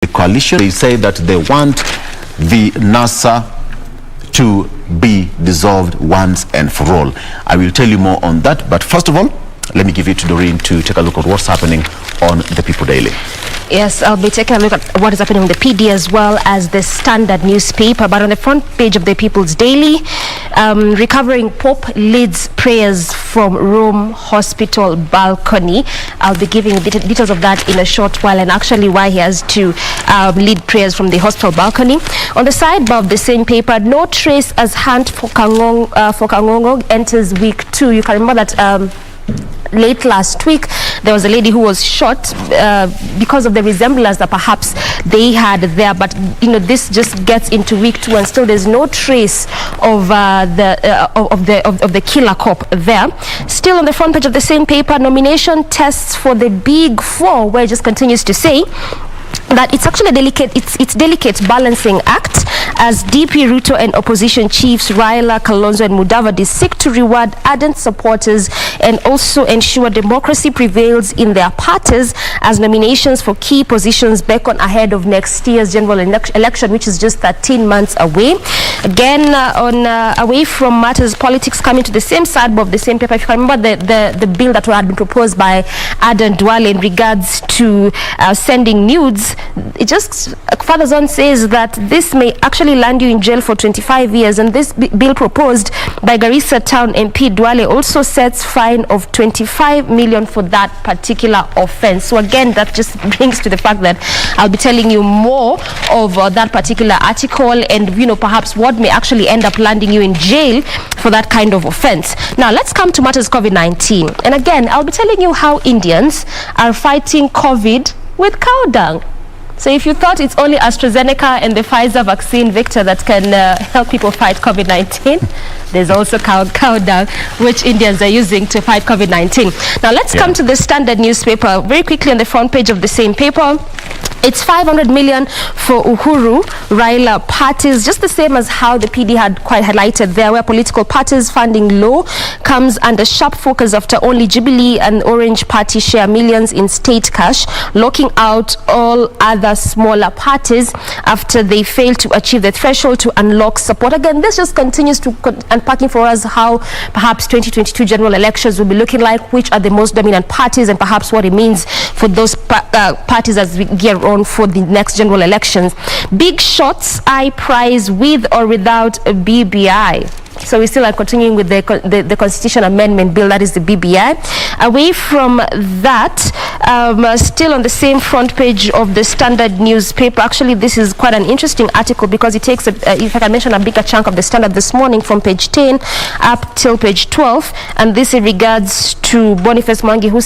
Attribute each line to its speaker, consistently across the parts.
Speaker 1: the coalition. They say that they want the NASA to be dissolved once and for all. I will tell you more on that, but first of all, let me give it to Doreen to take a look at what's happening on the People Daily.
Speaker 2: Yes, I'll be taking a look at what is happening on the PD as well as the Standard newspaper. But on the front page of the People's Daily, recovering Pope leads prayers from Rome hospital balcony. I'll be giving details of that in a short while, and actually why he has to lead prayers from the hospital balcony. On the sidebar of the same paper, no trace as hunt for Kangongo enters week 2. You can remember that late last week there was a lady who was shot because of the resemblance that perhaps they had there, but you know, this just gets into week 2 and still there's no trace of the killer cop there. Still on the front page of the same paper, nomination tests for the Big Four, where it just continues to say that it's actually a delicate balancing act as DP Ruto and opposition chiefs Raila, Kalonzo and Mudavadi seek to reward ardent supporters and also ensure democracy prevails in their parties as nominations for key positions beckon ahead of next year's general election, which is just 13 months away. Again, away from matters politics, coming to the same sidebar of the same paper. If you can remember the bill that had been proposed by Aden Duale in regards to sending nudes, it just further on says that this may actually land you in jail for 25 years, and this bill proposed by Garissa Town MP Duale also sets fine of 25 million for that particular offense. So again, that just brings to the fact that I'll be telling you more of that particular article, and you know, perhaps what may actually end up landing you in jail for that kind of offense. Now let's come to matters COVID-19, and again I'll be telling you how Indians are fighting COVID with cow dung. So if you thought it's only AstraZeneca and the Pfizer vaccine, Victor, that can help people fight COVID-19, there's also cow dung, which Indians are using to fight COVID-19. Now let's come to the Standard newspaper. Very quickly on the front page of the same paper, it's 500 million for Uhuru, Raila parties, just the same as how the PD had quite highlighted there, where political parties funding low comes under sharp focus after only Jubilee and Orange Party share millions in state cash, locking out all other smaller parties after they failed to achieve the threshold to unlock support. Again, this just continues to unpacking for us how perhaps 2022 general elections will be looking like, which are the most dominant parties, and perhaps what it means for those parties as we gear on for the next general elections. Big shots, I prize with or without a BBI. So we still are continuing with the Constitution Amendment Bill, that is the BBI. Away from that, still on the same front page of the Standard newspaper, actually this is quite an interesting article because it takes, if I can mention, a bigger chunk of the Standard this morning from page 10 up till page 12, and this in regards to Boniface Mwangi, who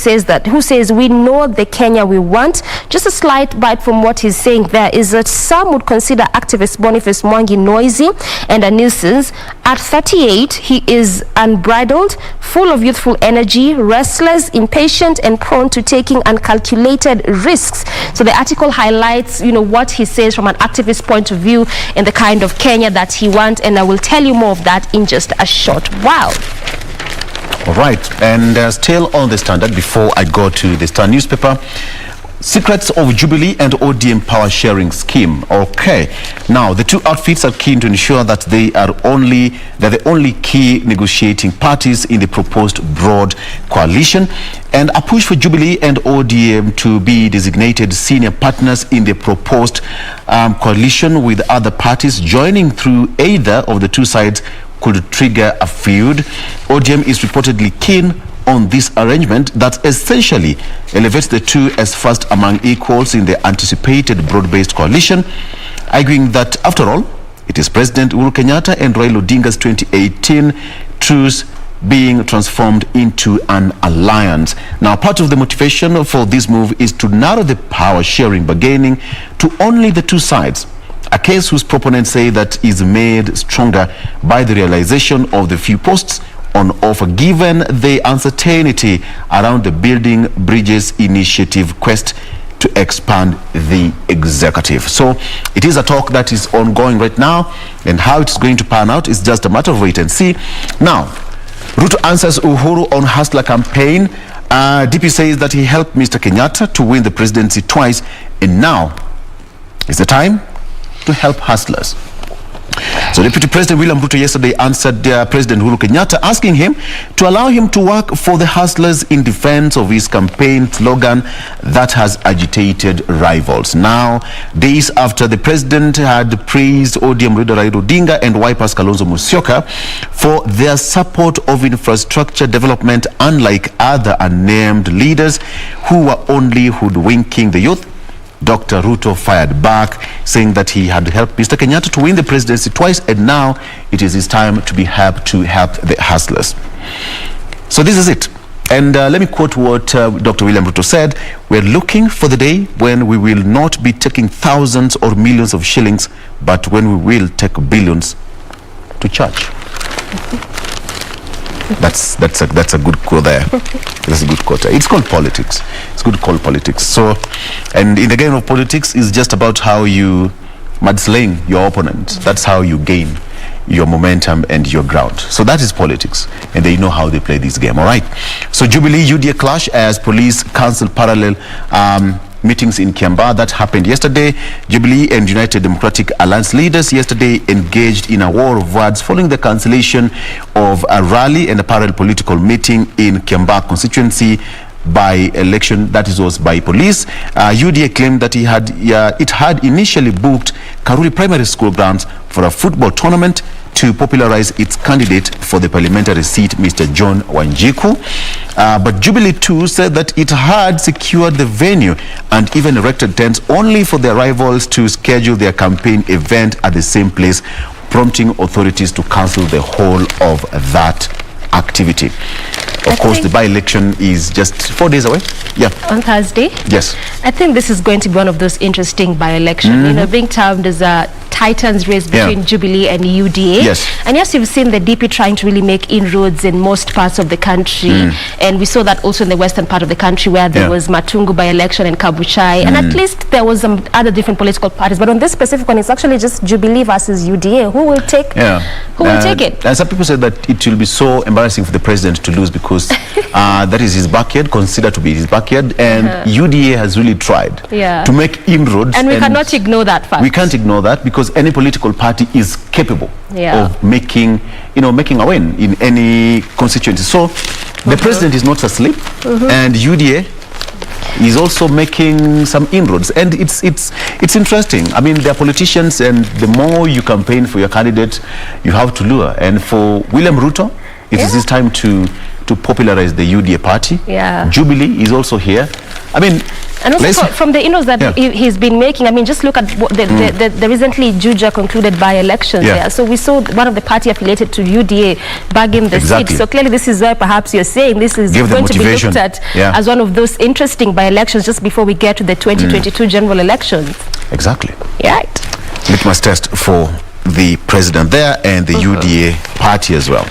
Speaker 2: says we know the Kenya we want. Just a slight bite from what he's saying there is that some would consider activist Boniface Mwangi noisy and a nuisance. At 38, he is unbridled, full of youthful energy, restless, impatient, and prone to taking uncalculated risks. So the article highlights, you know, what he says from an activist point of view and the kind of Kenya that he wants, and I will tell you more of that in just a short while.
Speaker 1: All right, and still on the Standard, before I go to the Star newspaper, secrets of Jubilee and ODM power sharing scheme. Okay, now the two outfits are keen to ensure that they're the only key negotiating parties in the proposed broad coalition, and a push for Jubilee and ODM to be designated senior partners in the proposed coalition, with other parties joining through either of the two sides could trigger a feud. ODM is reportedly keen on this arrangement that essentially elevates the two as first among equals in the anticipated broad-based coalition, arguing that, after all, it is President Uhuru Kenyatta and Raila Odinga's 2018 truce being transformed into an alliance. Now, part of the motivation for this move is to narrow the power-sharing bargaining to only the two sides, a case whose proponents say that is made stronger by the realization of the few posts on offer, given the uncertainty around the Building Bridges Initiative quest to expand the executive. So it is a talk that is ongoing right now, and how it's going to pan out is just a matter of wait and see. Now, Ruto answers Uhuru on Hustler campaign. DP says that he helped Mr. Kenyatta to win the presidency twice, and now It's the time to help hustlers. So Deputy President William Ruto yesterday answered President Uhuru Kenyatta, asking him to allow him to work for the hustlers in defense of his campaign slogan that has agitated rivals. Now, days after the president had praised ODM leader Raila Odinga and Wiper's Kalonzo Musyoka for their support of infrastructure development, unlike other unnamed leaders who were only hoodwinking the youth, Dr. Ruto fired back, saying that he had helped Mr. Kenyatta to win the presidency twice, and now it is his time to help the hustlers. So this is it. And let me quote what Dr. William Ruto said. We're looking for the day when we will not be taking thousands or millions of shillings, but when we will take billions to church. That's a good quote there. That's a good quote. It's called politics. It's good called politics. So, and in the game of politics, it's just about how you mudslaying your opponent. That's how you gain your momentum and your ground. So that is politics, and they know how they play this game. All right. So Jubilee UDA clash as police cancel parallel meetings in Kiambaa. That happened yesterday. Jubilee and United Democratic Alliance leaders yesterday engaged in a war of words following the cancellation of a rally and a parallel political meeting in Kiambaa constituency by election, that was by police. UDA claimed that it had initially booked Karuri Primary School grounds for a football tournament to popularize its candidate for the parliamentary seat, Mr. John Wanjiku. But Jubilee too said that it had secured the venue and even erected tents only for their rivals to schedule their campaign event at the same place, prompting authorities to cancel the whole of that activity. Of course, the by-election is just 4 days away. Yeah.
Speaker 2: On Thursday?
Speaker 1: Yes.
Speaker 2: I think this is going to be one of those interesting by-elections, you know, being termed as a Titans race between Jubilee and UDA.
Speaker 1: Yes.
Speaker 2: And yes, you've seen the DP trying to really make inroads in most parts of the country. And we saw that also in the western part of the country where there was Matungu by-election and Kabuchai. And at least there was some other different political parties. But on this specific one, it's actually just Jubilee versus UDA. Who will take it?
Speaker 1: And some people said that it will be so embarrassing for the president to lose because that is his backyard, considered to be his backyard. And UDA has really tried to make inroads.
Speaker 2: And we cannot ignore that fact.
Speaker 1: We can't ignore that because any political party is capable of making a win in any constituency. So the president is not asleep, and UDA is also making some inroads, and it's interesting. I mean, they're politicians, and the more you campaign for your candidate, you have to lure. And for William Ruto, it is his time to popularize the UDA party. Jubilee is also here. I mean,
Speaker 2: and also from the inroads that he's been making, I mean, just look at what the recently Juja concluded by-elections there. So we saw one of the party affiliated to UDA bagging the seat. So clearly this is where perhaps you're saying this is going to be looked at as one of those interesting by-elections just before we get to the 2022 general elections.
Speaker 1: Exactly.
Speaker 2: Right.
Speaker 1: Litmus test for the president there and the UDA party as well.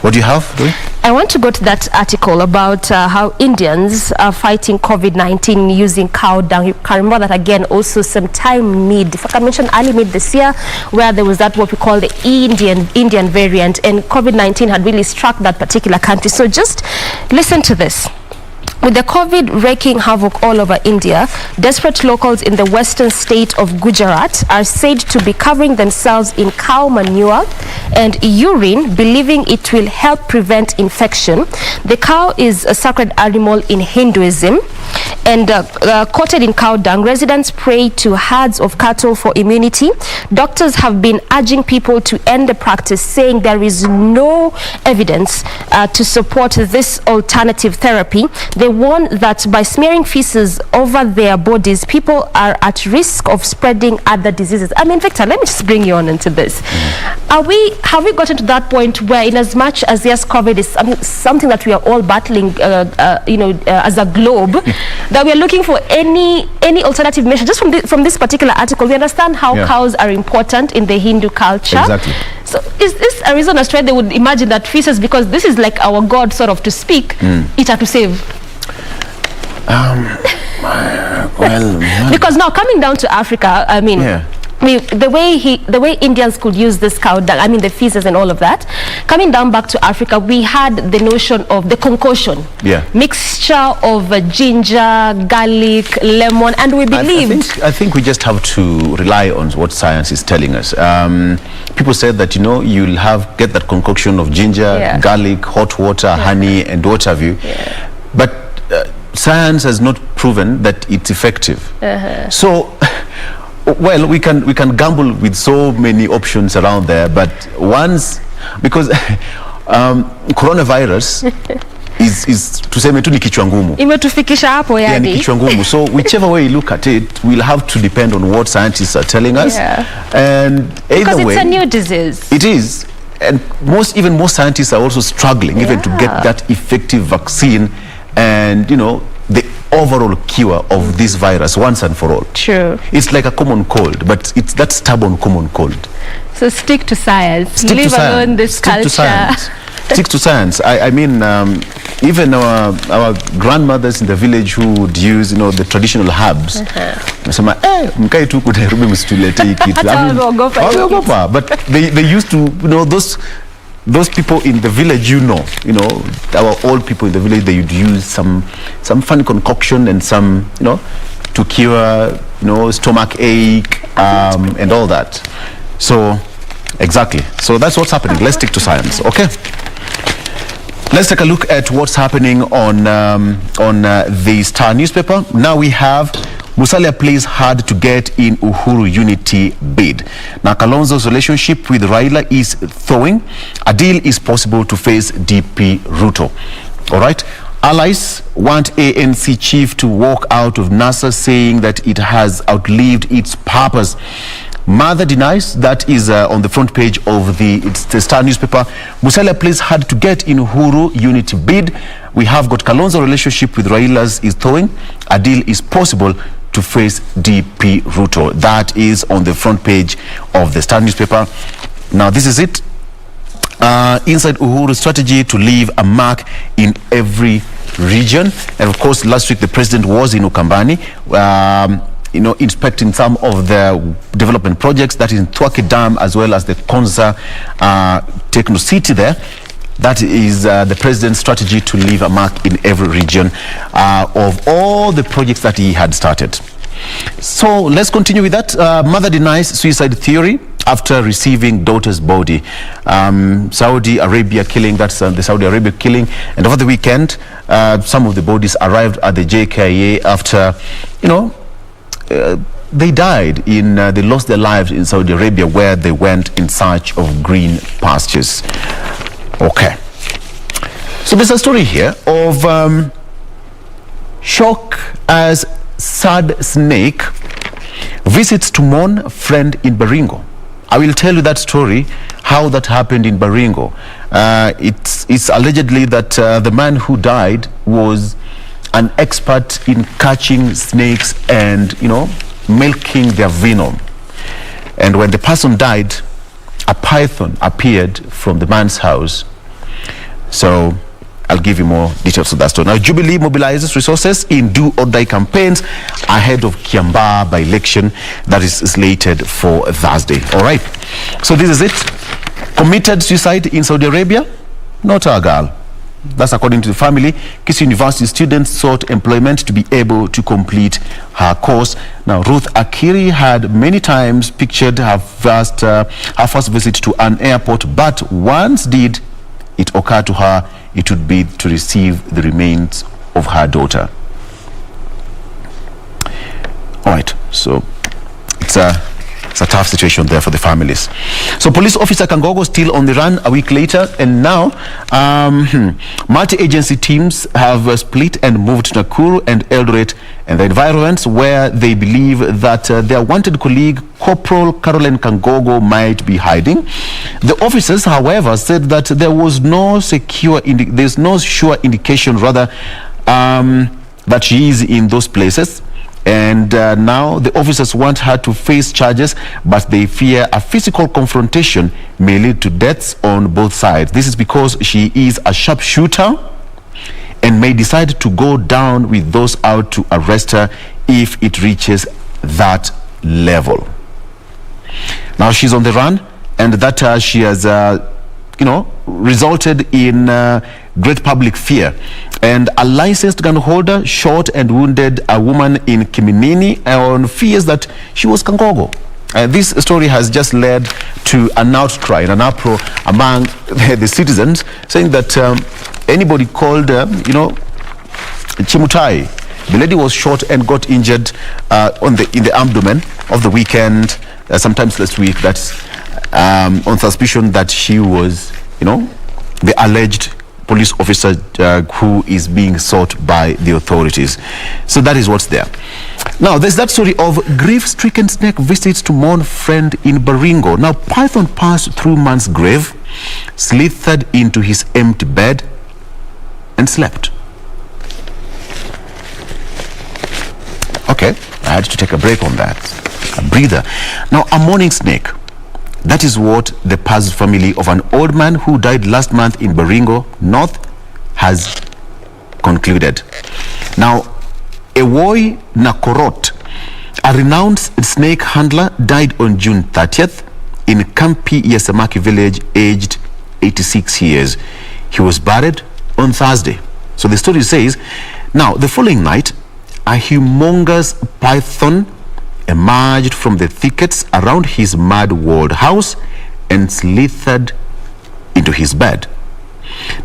Speaker 1: What do you have, Doi?
Speaker 2: I want to go to that article about how Indians are fighting COVID-19 using cow dung. You can remember that again also sometime if I can mention early mid this year, where there was that what we call the Indian variant, and COVID-19 had really struck that particular country. So just listen to this. With the COVID wreaking havoc all over India, desperate locals in the western state of Gujarat are said to be covering themselves in cow manure and urine, believing it will help prevent infection. The cow is a sacred animal in Hinduism, and coated in cow dung, residents pray to herds of cattle for immunity. Doctors have been urging people to end the practice, saying there is no evidence to support this alternative therapy. They warn that by smearing feces over their bodies, people are at risk of spreading other diseases. I mean, Victor, let me just bring you on into this. Have we gotten to that point where, in as much as yes, COVID is something that we are all battling, as a globe, that we are looking for any alternative measure? Just from this particular article, we understand how cows are important in the Hindu culture.
Speaker 1: Exactly.
Speaker 2: So is this a reason as to why they would imagine that feces, because this is like our God, sort of, to speak, it had to save?
Speaker 1: Well,
Speaker 2: because now coming down to Africa, I mean, I mean, the way Indians could use this cow dung, I mean the feces and all of that. Coming down back to Africa, we had the notion of the concoction, mixture of ginger, garlic, lemon, and we believed.
Speaker 1: I think we just have to rely on what science is telling us. People said that you'll get that concoction of ginger, garlic, hot water, honey, and what have you. But science has not proven that it's effective. So. Well, we can gamble with so many options around there, but because coronavirus is tuseme tu ni kichwa ngumu.
Speaker 2: Imetufikisha hapo
Speaker 1: yani. Yeah, ni kichwa ngumu. So whichever way you look at it, we'll have to depend on what scientists are telling us. And
Speaker 2: because it's a new disease.
Speaker 1: It is. And even most scientists are also struggling even to get that effective vaccine and the overall cure of this virus once and for all.
Speaker 2: True.
Speaker 1: It's like a common cold, but it's that stubborn common cold.
Speaker 2: So stick to science. Leave alone this culture.
Speaker 1: Stick to science. I mean, even our grandmothers in the village who would use, the traditional herbs. Mkai tu kunarubi msitulete hii kitu. But they used to, those people in the village, our old people in the village, they would use some funny concoction and some, to cure, stomach ache, and all that. So, exactly. So that's what's happening. Let's stick to science, okay? Let's take a look at what's happening on the Star newspaper. Now we have Musalia plays hard to get in Uhuru unity bid. Now Kalonzo's relationship with Raila is thawing. A deal is possible to face DP Ruto. All right. Allies want ANC chief to walk out of NASA, saying that it has outlived its purpose. Mother denies. That is on the front page of the Star newspaper. Musalia plays hard to get in Uhuru unity bid. We have got Kalonzo relationship with Raila's is thawing. A deal is possible to face DP Ruto. That is on the front page of the Star newspaper. Now this is it. Inside Uhuru's strategy to leave a mark in every region. And of course, last week the president was in Ukambani, inspecting some of the development projects, that is in Twake Dam as well as the Konza Techno City there. That is the president's strategy to leave a mark in every region of all the projects that he had started. So let's continue with that. Mother denies suicide theory after receiving daughter's body. Saudi Arabia killing, that's the Saudi Arabia killing. And over the weekend, some of the bodies arrived at the JKIA after, they died they lost their lives in Saudi Arabia, where they went in search of green pastures. Okay. So there's a story here of shock as sad snake visits to mourn friend in Baringo. I will tell you that story, how that happened in Baringo. It's allegedly that the man who died was an expert in catching snakes and, milking their venom. And when the person died, a python appeared from the man's house. So I'll give you more details of that story. Now, Jubilee mobilizes resources in do or die campaigns ahead of Kiambaa by-election that is slated for Thursday. All right. So this is it. Committed suicide in Saudi Arabia? Not our girl. That's according to the family. Kisii University students sought employment to be able to complete her course. Now, Ruth Akiri had many times pictured her first visit to an airport, but once did it occur to her it would be to receive the remains of her daughter. All right, so it's a tough situation there for the families. So police officer Kangogo still on the run a week later, and now multi-agency teams have split and moved to Nakuru and Eldoret and the environments where they believe that their wanted colleague Corporal Caroline Kangogo might be hiding. The officers, however, said that there was no sure indication that she is in those places. And now the officers want her to face charges, but they fear a physical confrontation may lead to deaths on both sides. This is because she is a sharpshooter and may decide to go down with those out to arrest her if it reaches that level. Now she's on the run, and that she has, resulted in great public fear. And a licensed gun holder shot and wounded a woman in Kiminini on fears that she was Kangogo. This story has just led to an outcry and an uproar among the citizens, saying that anybody called, Chimutai, the lady was shot and got injured in the abdomen of the weekend, sometimes last week. That's on suspicion that she was, the alleged police officer who is being sought by the authorities. So that is what's there. Now, there's that story of grief-stricken snake visits to mourn friend in Baringo. Now, python passed through man's grave, slithered into his empty bed, and slept. Okay, I had to take a break on that. A breather. Now, a mourning snake. That is what the Paz family of an old man who died last month in Baringo North has concluded. Now, Ewoy Nakorot, a renowned snake handler, died on June 30th in Kampi Yasamaki village, aged 86 years. He was buried on Thursday. So the story says, now the following night, a humongous python emerged from the thickets around his mud-walled house and slithered into his bed.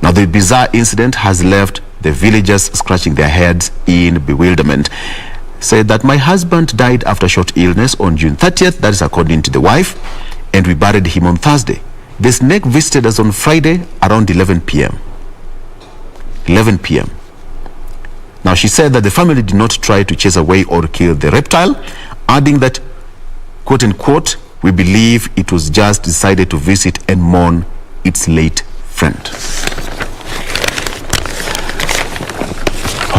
Speaker 1: Now, the bizarre incident has left the villagers scratching their heads in bewilderment. Said that my husband died after short illness on June 30th, that is according to the wife, and we buried him on Thursday. The snake visited us on Friday around 11 p.m. 11 p.m. Now, she said that the family did not try to chase away or kill the reptile, adding that, quote unquote, we believe it was just decided to visit and mourn its late friend.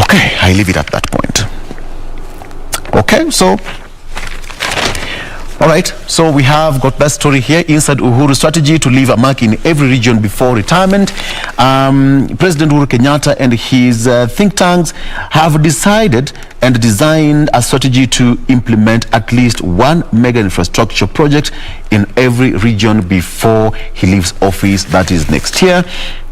Speaker 1: Okay, I leave it at that point. Okay, so all right, so we have got that story here inside Uhuru's strategy to leave a mark in every region before retirement. President Uhuru Kenyatta and his think tanks have decided and designed a strategy to implement at least one mega infrastructure project in every region before he leaves office, that is next year.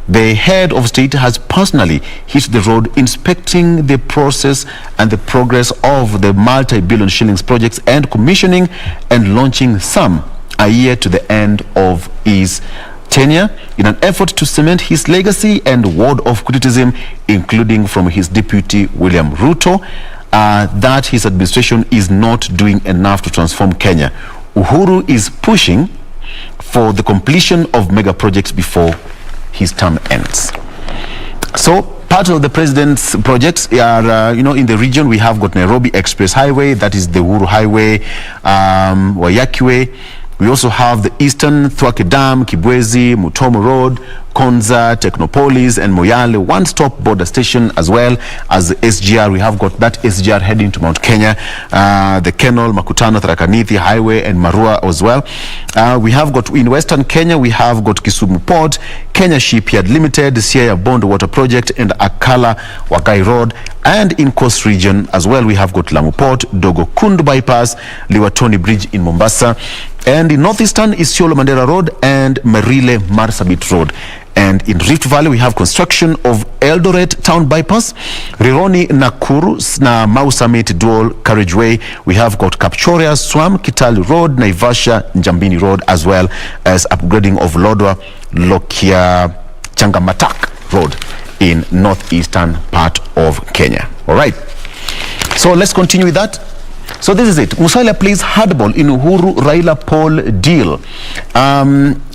Speaker 1: The head of state has personally hit the road inspecting the process and the progress of the multi-billion shillings projects and commissioning and launching some a year to the end of his tenure in an effort to cement his legacy and ward off criticism, including from his deputy William Ruto, that his administration is not doing enough to transform Kenya. Uhuru is pushing for the completion of mega projects before his term ends. So part of the president's projects are, in the region we have got Nairobi Express Highway, that is the Uhuru Highway, Waiyaki Way. We also have the Eastern Thwake Dam, Kibwezi, Mutomo Road, Konza, Technopolis, and Moyale one-stop border station, as well as the SGR. We have got that SGR heading to Mount Kenya, the Kenol, Makutano, Tharaka Nithi Highway, and Marua as well. We have got in Western Kenya, we have got Kisumu Port, Kenya Shipyard Limited, Siaya Bond Water Project, and Akala Wakai Road. And in Coast Region as well, we have got Lamu Port, Dogo Kundu Bypass, Liwatoni Bridge in Mombasa. And in Northeastern is Isiolo Mandera Road and Merile Marsabit Road. And in Rift Valley, we have construction of Eldoret Town Bypass, Rironi Nakuru, na Mau Summit Dual Carriageway. We have got Kapchoria, Swam, Kitale Road, Naivasha, Njambini Road, as well as upgrading of Lodwa, Lokia, Changamatak Road in northeastern part of Kenya. All right. So let's continue with that. So this is it. Musalia plays hardball in Uhuru Raila Paul deal.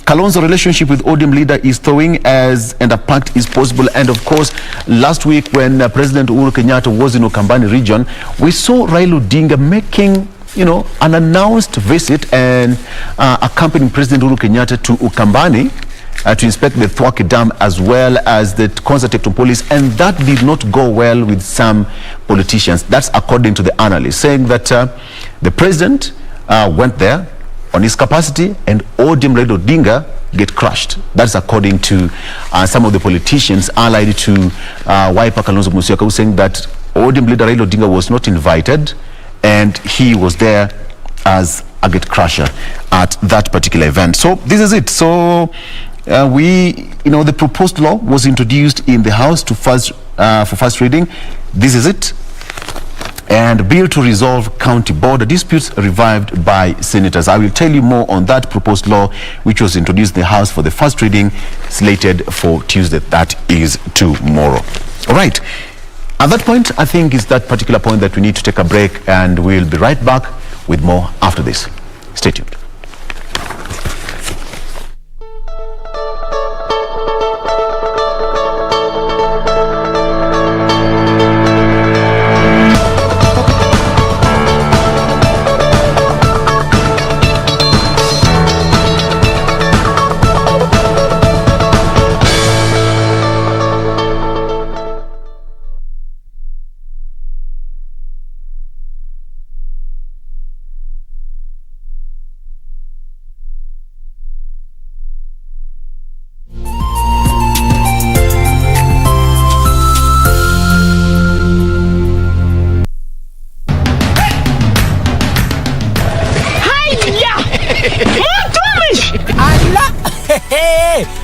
Speaker 1: Kalonzo's relationship with ODM leader is thawing as and a pact is possible. And of course, last week when President Uhuru Kenyatta was in Ukambani region, we saw Raila Odinga making an announced visit and accompanying President Uhuru Kenyatta to Ukambani to inspect the Thwake Dam as well as the Konza Technopolis, and that did not go well with some politicians. That's according to the analysts, saying that the president went there on his capacity and ODM Raila Odinga get crushed. That's according to some of the politicians allied to Wiper Kalonzo Musyoka, saying that ODM leader Raila Odinga was not invited and he was there as agate crusher at that particular event. So this is it. So the proposed law was introduced in the House for first reading. This is it. And bill to resolve county border disputes revived by senators. I will tell you more on that proposed law, which was introduced in the House for the first reading, slated for Tuesday. That is tomorrow. All right. At that point, I think it's that particular point that we need to take a break, and we'll be right back with more after this. Stay tuned.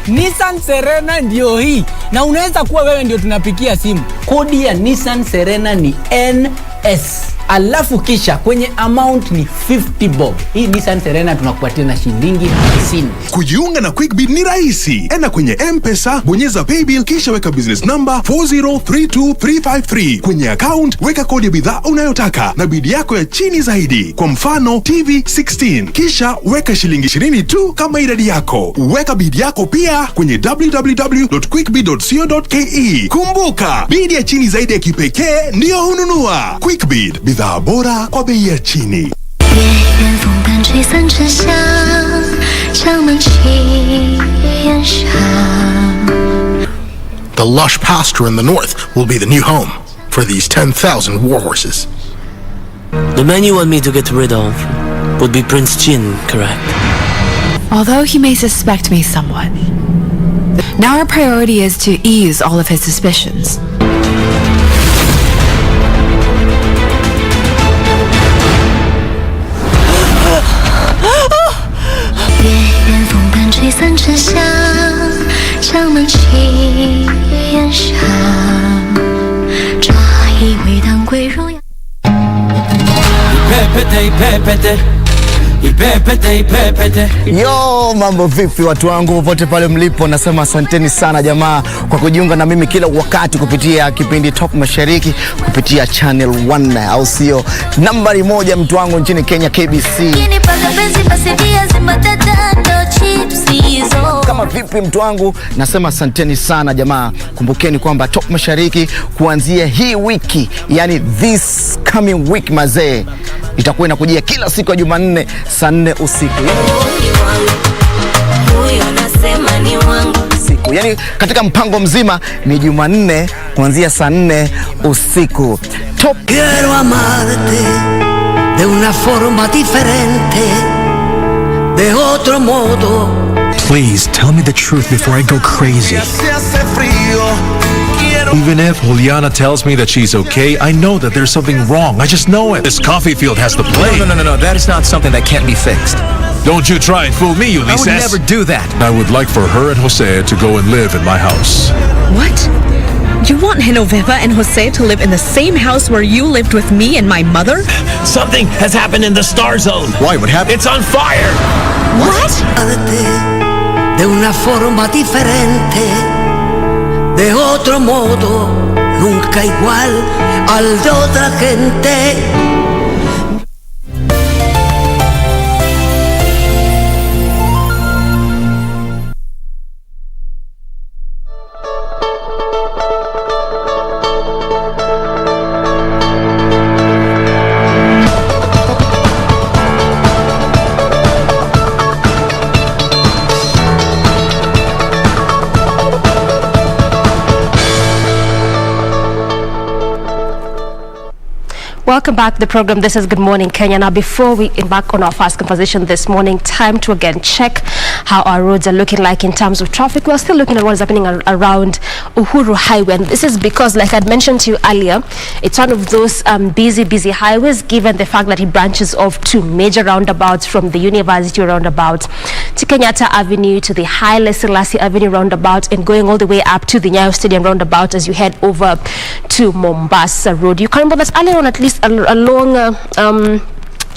Speaker 3: Nissan Serena ndio hii, na unaweza kuwa wewe ndio tunapikia simu. Kodi ya Nissan Serena ni NS, alafu kisha kwenye amount ni 50 bob. Hii Nissan Serena tunakupatia na shilingi 50.
Speaker 4: Kujiunga na QuickBid ni rahisi. Enda kwenye M-Pesa, bonyeza paybill, kisha weka business number 4032353. Kwenye account weka kodi ya bidhaa unayotaka na bid yako ya chini zaidi, kwa mfano TV 16, kisha weka shilingi 20 tu kama idadi yako. Weka bid yako pia kwenye www.quickbid.co.ke. Kumbuka, bid ya chini zaidi ya kipekee ndio hununua. QuickBid, bidhaa bora kwa bei ya chini.
Speaker 5: The lush pasture in the north will be the new home for these 10,000 warhorses.
Speaker 6: The man you want me to get rid of would be Prince Jin, correct?
Speaker 7: Although he may suspect me somewhat, now our priority is to ease all of his suspicions.
Speaker 8: Yo, mambo vipi watu wangu popote pale mlipo, nasema asanteni sana jamaa kwa kujiunga na mimi kila wakati kupitia kipindi Top Mashariki kupitia Channel 1, au sio? Nambari 1 mtu wangu nchini Kenya, KBC. Kama vipi mtu wangu, nasema asanteni sana jamaa. Kumbukeni kwamba Top Mashariki kuanzia hii wiki, yani this coming week mazee, itakuwa inakujia kila siku ya Jumanne saa 4 usiku. Yani katika mpango mzima ni Jumanne kuanzia saa 4 usiku. Top.
Speaker 9: Quiero amarte de una forma diferente, de otro modo.
Speaker 10: Please tell me the truth before I go crazy. Even if Juliana tells me that she's okay, I know that there's something wrong. I just know it. This coffee field has to play.
Speaker 11: No. That is not something that can't be fixed.
Speaker 10: Don't you try and fool me, Ulysses.
Speaker 11: I would never do that.
Speaker 10: I would like for her and Jose to go and live in my house.
Speaker 12: What? You want Genoveva and Jose to live in the same house where you lived with me and my mother?
Speaker 6: Something has happened in the Star Zone.
Speaker 10: Why? What happened?
Speaker 6: It's on fire.
Speaker 12: What?
Speaker 9: De una forma diferente, de otro modo, nunca igual al de otra gente.
Speaker 2: Welcome back to the program. This is Good Morning Kenya. Now, before we embark on our first conversation this morning, time to again check how our roads are looking like in terms of traffic. We're still looking at what is happening around Uhuru Highway, and this is because, like I'd mentioned to you earlier, it's one of those busy highways, given the fact that it branches off two major roundabouts from the University roundabout to Kenyatta Avenue to the Haile Selassie Avenue roundabout, and going all the way up to the Nyayo Stadium roundabout as you head over to Mombasa Road. You can remember that earlier on, at least along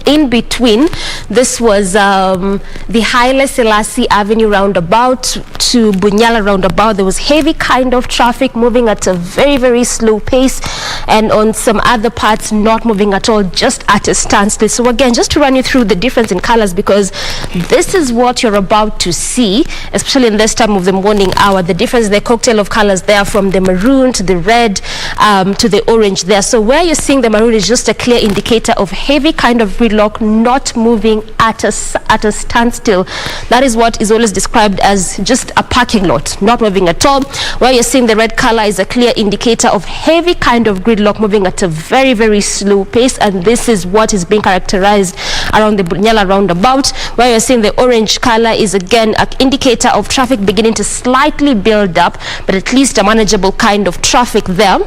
Speaker 2: in between, this was the Haile Selassie Avenue roundabout to Bunyala roundabout. There was heavy kind of traffic moving at a very slow pace, and on some other parts not moving at all, just at a standstill. So again, just to run you through the difference in colors, because this is what you're about to see, especially in this time of the morning hour, the difference, the cocktail of colors there, from the maroon to the red to the orange there. So where you're seeing the maroon is just a clear indicator of heavy kind of gridlock, not moving at a standstill. That is what is always described as just a parking lot, not moving at all. Where you're seeing the red color is a clear indicator of heavy kind of gridlock, moving at a very slow pace, and this is what is being characterized around the Bunyala roundabout. Where you're seeing the orange color is again an indicator of traffic beginning to slightly build up, but at least a manageable kind of traffic there.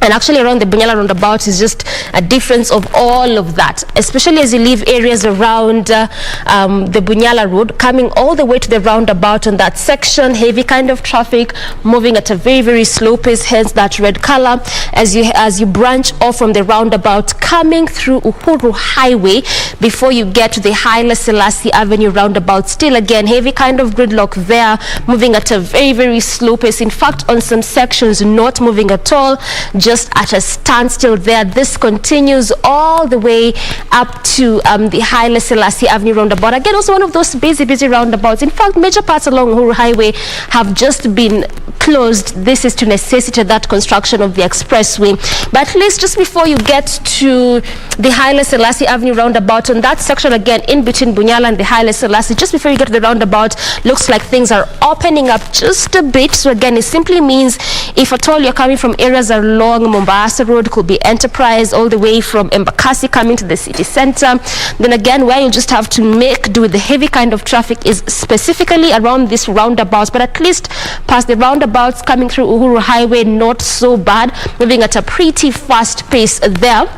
Speaker 2: And actually around the Bunyala roundabout is just a difference of all of that, especially as you leave areas around the Bunyala road, coming all the way to the roundabout on that section, heavy kind of traffic, moving at a very slow pace, hence that red color. As you branch off from the roundabout, coming through Uhuru Highway, before you get to the Haile Selassie Avenue roundabout, still again, heavy kind of gridlock there, moving at a very slow pace. In fact, on some sections, not moving at all, just at a standstill there. This continues all the way up to the Haile Selassie Avenue roundabout. Again, also one of those busy roundabouts. In fact, major parts along Uhuru Highway have just been closed. This is to necessitate that construction of the expressway. But at least just before you get to the Haile Selassie Avenue roundabout, on that section again, in between Bunyala and the Haile Selassie, just before you get to the roundabout, looks like things are opening up just a bit. So again, it simply means if at all you're coming from areas along Mombasa Road, could be Enterprise, all the way from Embakasi coming to the city center, then again, where you just have to make do with the heavy kind of traffic is specifically around this roundabouts. But at least past the roundabouts, coming through Uhuru Highway, not so bad, moving at a pretty fast pace there.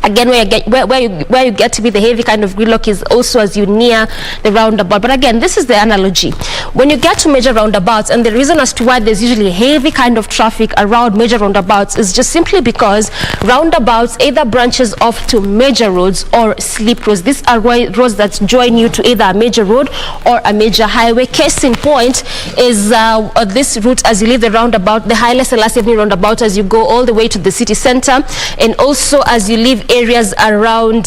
Speaker 2: Again, where you get to be the heavy kind of gridlock is also as you near the roundabout. But again, this is the analogy. When you get to major roundabouts, and the reason as to why there's usually heavy kind of traffic around major roundabouts is just simply because roundabouts either branches off to major roads or slip roads. These are roads that join you to either a major road or a major highway. Case in point is this route as you leave the roundabout, the Haile Selassie Avenue roundabout, as you go all the way to the city center, and also as you leave areas around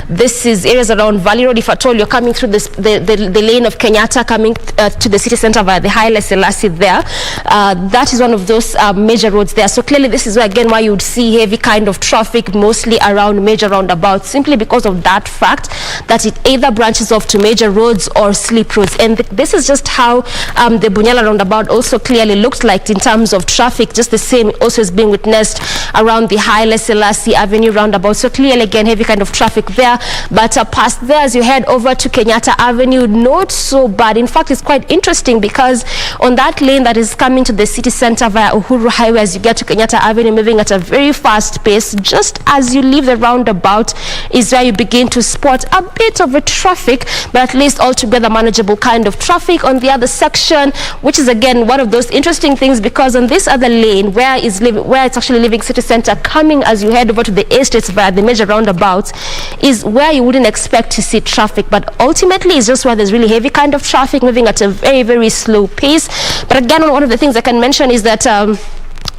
Speaker 2: this is areas around Valley Road. If at all you're coming through the lane of Kenyatta, coming to the city center via the Haile Selassie there, that is one of those major roads there. So clearly this is where again why you would see heavy kind of traffic mostly around major roundabouts, simply because of that fact that it either branches off to major roads or slip roads. And this is just how the Bunyala roundabout also clearly looked like in terms of traffic. Just the same also is being witnessed around the Haile Selassie Avenue roundabout. So clearly again heavy kind of traffic there, but past there as you head over to Kenyatta Avenue, not so bad. In fact, it's quite interesting because on that lane that is coming to the city center via Uhuru Highway, as you get to Kenyatta Avenue, moving at a very fast pace, just as you leave the roundabout is where you begin to spot a bit of a traffic, but at least altogether manageable kind of traffic on the other section, which is again one of those interesting things, because on this other lane where it's actually leaving city center, coming as you head over to the estates via the major roundabouts, is where you wouldn't expect to see traffic, but ultimately it's just where there's really heavy kind of traffic moving at a very slow pace. But again, one of the things I can mention is that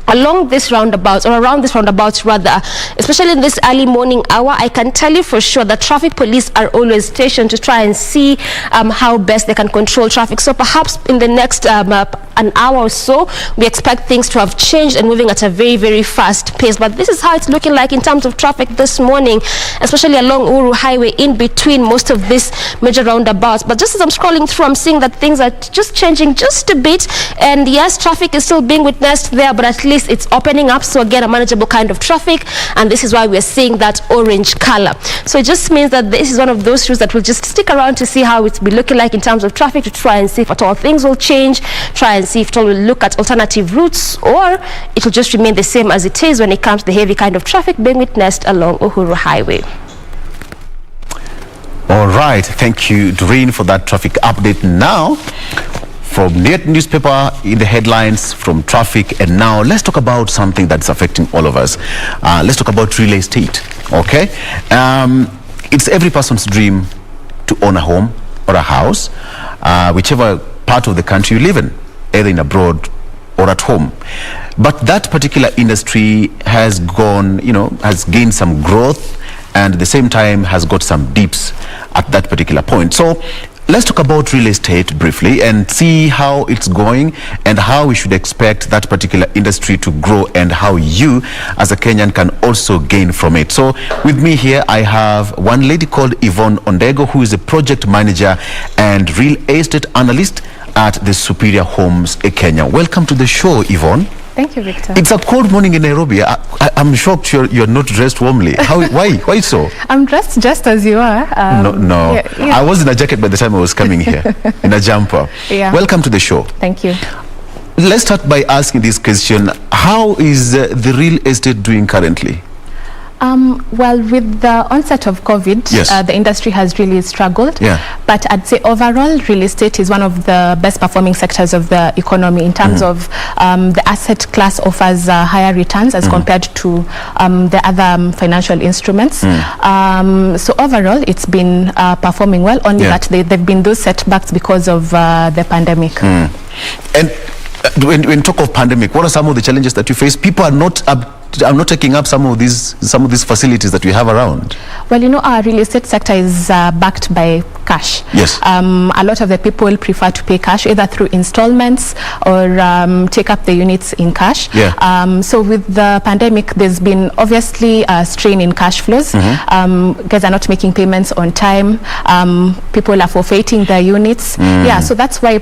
Speaker 2: along this roundabout, or around this roundabout rather, especially in this early morning hour, I can tell you for sure that traffic police are always stationed to try and see how best they can control traffic. So perhaps in the next an hour or so, we expect things to have changed and moving at a very fast pace. But this is how it's looking like in terms of traffic this morning, especially along Uhuru Highway, in between most of these major roundabouts. But just as I'm scrolling through, I'm seeing that things are just changing just a bit, and yes, traffic is still being witnessed there, but at least least it's opening up. So again, a manageable kind of traffic, and this is why we're seeing that orange color. So it just means that this is one of those routes that will just stick around to see how it's be looking like in terms of traffic, to try and see if at all things will change, try and see if at all we'll look at alternative routes, or it will just remain the same as it is when it comes to the heavy kind of traffic being witnessed along Uhuru Highway.
Speaker 1: All right, thank you, Doreen, for that traffic update. Now, from Net newspaper in the headlines, from traffic, and now let's talk about something that's affecting all of us. Let's talk about real estate, okay? It's every person's dream to own a home or a house, whichever part of the country you live in, either in abroad or at home. But that particular industry has gone, has gained some growth, and at the same time has got some dips at that particular point. So let's talk about real estate briefly and see how it's going and how we should expect that particular industry to grow and how you as a Kenyan can also gain from it. So with me here, I have one lady called Yvonne Ondego, who is a project manager and real estate analyst at the Superior Homes Kenya. Welcome to the show, Yvonne.
Speaker 13: Thank you, Victor.
Speaker 1: It's a cold morning in Nairobi. I'm shocked you're not dressed warmly. Why so?
Speaker 13: I'm dressed just as you are.
Speaker 1: No.
Speaker 13: Yeah.
Speaker 1: I was in a jacket by the time I was coming here, in a jumper.
Speaker 13: Yeah.
Speaker 1: Welcome to the show.
Speaker 13: Thank you.
Speaker 1: Let's start by asking this question. How is the real estate doing currently?
Speaker 13: Well, with the onset of COVID,
Speaker 1: yes.
Speaker 13: The industry has really struggled.
Speaker 1: Yeah.
Speaker 13: But I'd say overall, real estate is one of the best performing sectors of the economy in terms of the asset class offers higher returns as compared to the other financial instruments. So overall, it's been performing well, only that they've been those setbacks because of the pandemic.
Speaker 1: And when talk of pandemic, what are some of the challenges that you face? People are not taking up some of these facilities that we have around.
Speaker 13: Well, our real estate sector is backed by cash.
Speaker 1: Yes.
Speaker 13: A lot of the people prefer to pay cash either through installments or take up the units in cash.
Speaker 1: Yeah.
Speaker 13: So with the pandemic, there's been obviously a strain in cash flows. Guys are not making payments on time. People are forfeiting their units. Yeah, so that's why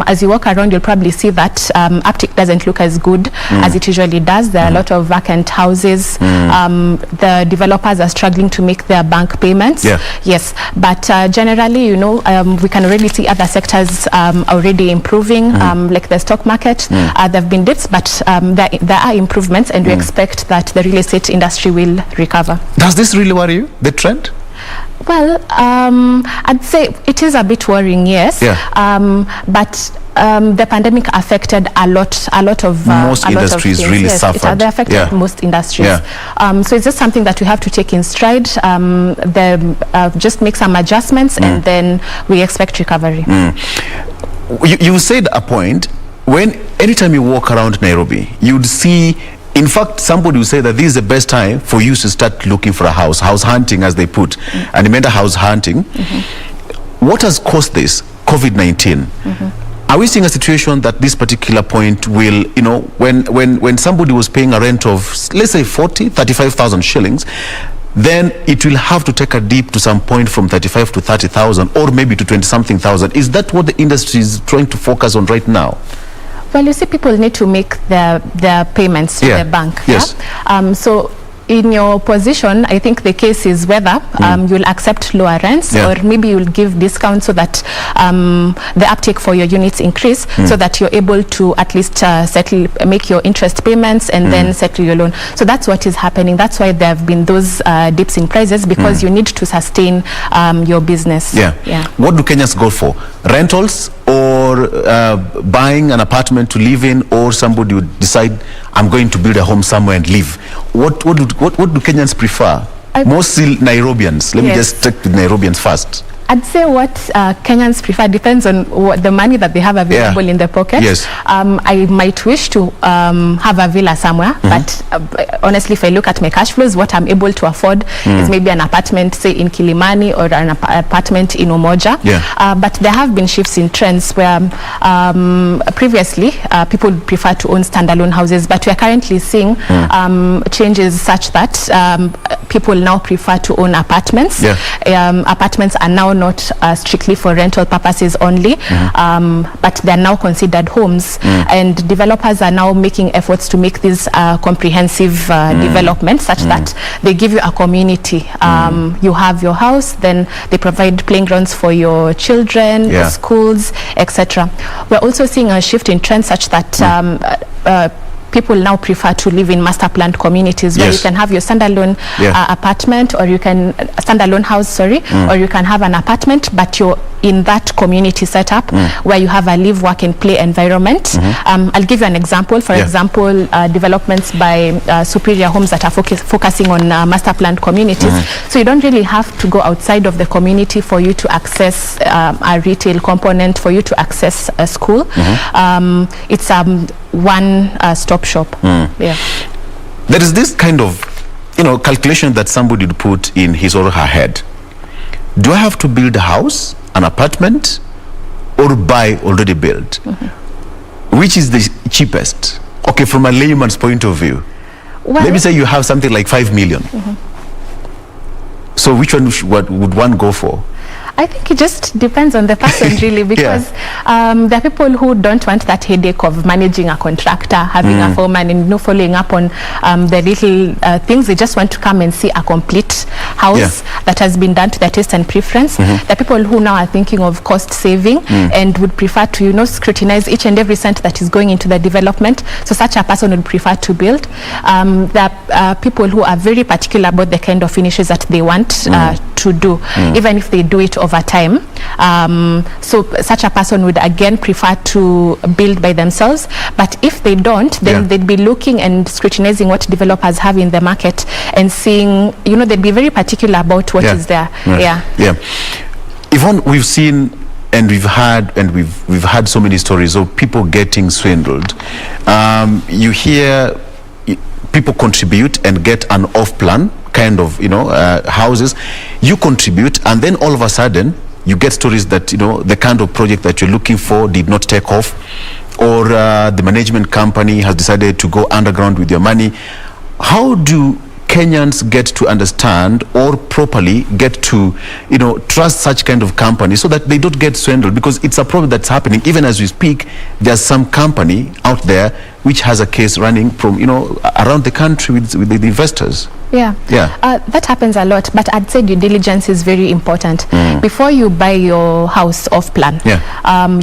Speaker 13: as you walk around, you'll probably see that uptick doesn't look as good as it usually does. There are a lot of vacant houses. The developers are struggling to make their bank payments.
Speaker 1: Yeah.
Speaker 13: Yes, but generally, we can already see other sectors already improving, like the stock market. There have been dips, but there are improvements, and we expect that the real estate industry will recover.
Speaker 1: Does this really worry you, the trend?
Speaker 13: Well, I'd say it is a bit worrying, yes.
Speaker 1: Yeah.
Speaker 13: But the pandemic affected a lot of
Speaker 1: most industries really suffered.
Speaker 13: They affected most industries.
Speaker 1: Yeah.
Speaker 13: So it's just something that we have to take in stride. Just make some adjustments, and then we expect recovery.
Speaker 1: You said a point when anytime you walk around Nairobi, you'd see. In fact, somebody will say that this is the best time for you to start looking for a house hunting, as they put, and they meant a house hunting. What has caused this? COVID-19. Are we seeing a situation that this particular point will, when somebody was paying a rent of, let's say 35,000 shillings, then it will have to take a dip to some point from 35 to 30,000, or maybe to 20-something thousand. Is that what the industry is trying to focus on right now?
Speaker 13: Well, you see, people need to make their payments to the bank.
Speaker 1: Yes.
Speaker 13: Yeah? So in your position, I think the case is whether you'll accept lower rents, or maybe you'll give discounts so that the uptake for your units increase, so that you're able to at least make your interest payments and then settle your loan. So that's what is happening. That's why there have been those dips in prices, because you need to sustain your business.
Speaker 1: Yeah. What do Kenyans go for? Rentals, or buying an apartment to live in, or somebody would decide, I'm going to build a home somewhere and live? What do Kenyans prefer? Mostly Nairobians. Let me just take the Nairobians first.
Speaker 13: I'd say what Kenyans prefer depends on what the money that they have available in their pocket.
Speaker 1: Yes.
Speaker 13: I might wish to have a villa somewhere, but honestly, if I look at my cash flows, what I'm able to afford is maybe an apartment, say in Kilimani, or an apartment in Umoja. But there have been shifts in trends where previously people prefer to own standalone houses, but we are currently seeing changes such that people now prefer to own apartments. Apartments are now not strictly for rental purposes only, but they're now considered homes, and developers are now making efforts to make these comprehensive developments such that they give you a community. You have your house, then they provide playing grounds for your children, schools, etc. We're also seeing a shift in trends such that people now prefer to live in master planned communities where you can have your standalone apartment, or you can standalone house, or you can have an apartment, but you're in that community setup where you have a live, work and play environment. I'll give you an example. For example, developments by Superior Homes that are focusing on master planned communities. So you don't really have to go outside of the community for you to access a retail component, for you to access a school. It's one stop shop.
Speaker 1: There is this kind of calculation that somebody would put in his or her head. Do I have to build a house, an apartment, or buy already built? Which is the cheapest? Okay, from a layman's point of view, maybe say you have something like 5 million. So which one would one go for?
Speaker 13: I think it just depends on the person really, because there are people who don't want that headache of managing a contractor, having a foreman, and following up on the little things. They just want to come and see a complete house that has been done to their taste and preference. There are people who now are thinking of cost saving and would prefer to scrutinize each and every cent that is going into the development. So such a person would prefer to build. There are people who are very particular about the kind of finishes that they want to do, even if they do it over time. So such a person would again prefer to build by themselves, but if they don't, then they'd be looking and scrutinizing what developers have in the market and seeing, they'd be very particular about what is there.
Speaker 1: Yvonne, we've seen and we've had so many stories of people getting swindled. You hear people contribute and get an off-plan kind of houses. You contribute, and then all of a sudden you get stories that the kind of project that you're looking for did not take off, or the management company has decided to go underground with your money. How do Kenyans get to understand or properly get to trust such kind of companies so that they don't get swindled? Because it's a problem that's happening even as we speak. There's some company out there which has a case running from around the country with the investors.
Speaker 13: That happens a lot, but I'd say due diligence is very important. Before you buy your house off plan,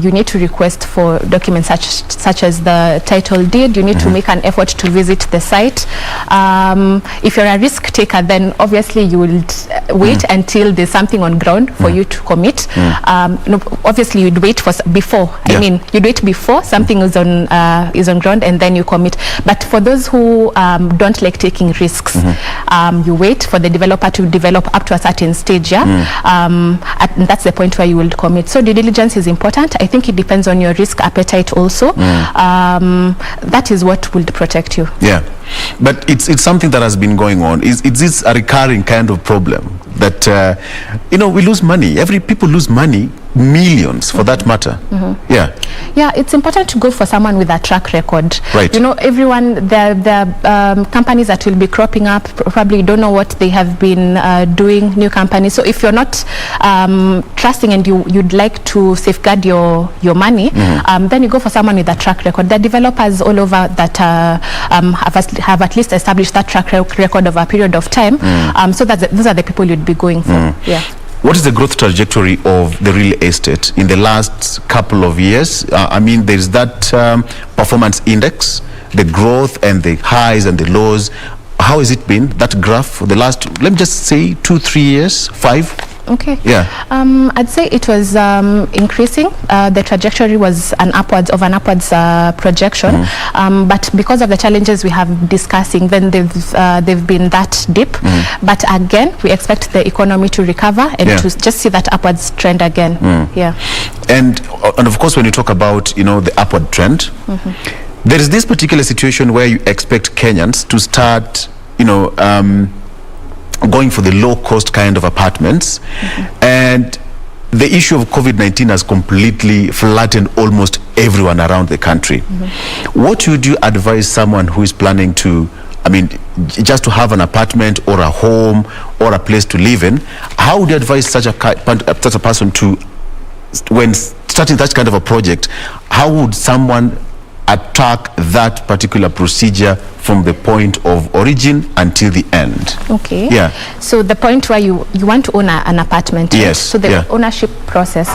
Speaker 13: you need to request for documents such as the title deed. You need to make an effort to visit the site. If you're a risk taker, then obviously you will wait until there's something on ground for you to commit. Obviously you'd wait for before. You'd wait before something is on ground, and then you commit. But for those who don't like taking risks, you wait for the developer to develop up to a certain stage, and that's the point where you will commit. So due diligence is important. I think it depends on your risk appetite also. That is what will protect you.
Speaker 1: But it's something that has been going on. Is this a recurring kind of problem that we lose money? People lose money, millions for that matter.
Speaker 13: It's important to go for someone with a track record. Everyone, the companies that will be cropping up probably don't know what they have been doing, new companies. So if you're not trusting and you'd like to safeguard your money, then you go for someone with a track record. The developers all over that have at least established that track record over a period of time. So those are the people you'd be going for.
Speaker 1: What is the growth trajectory of the real estate in the last couple of years? There's that performance index, the growth and the highs and the lows. How has it been, that graph, for the last, let me just say, 2-3 years, 5?
Speaker 13: Okay. I'd say it was increasing. The trajectory was an upwards projection, but because of the challenges we have discussing, then they've been that dip. But again, we expect the economy to recover and to just see that upwards trend again.
Speaker 1: And of course, when you talk about the upward trend, there is this particular situation where you expect Kenyans to start going for the low-cost kind of apartments, and the issue of COVID-19 has completely flattened almost everyone around the country. What would you advise someone who is planning to I mean, just to have an apartment or a home or a place to live in, how would you advise such a person to, when starting that kind of a project, how would someone attack that particular procedure from the point of origin until the end?
Speaker 13: Okay.
Speaker 1: Yeah.
Speaker 13: So the point where you want to own an apartment. Right?
Speaker 1: Yes.
Speaker 13: So the ownership process.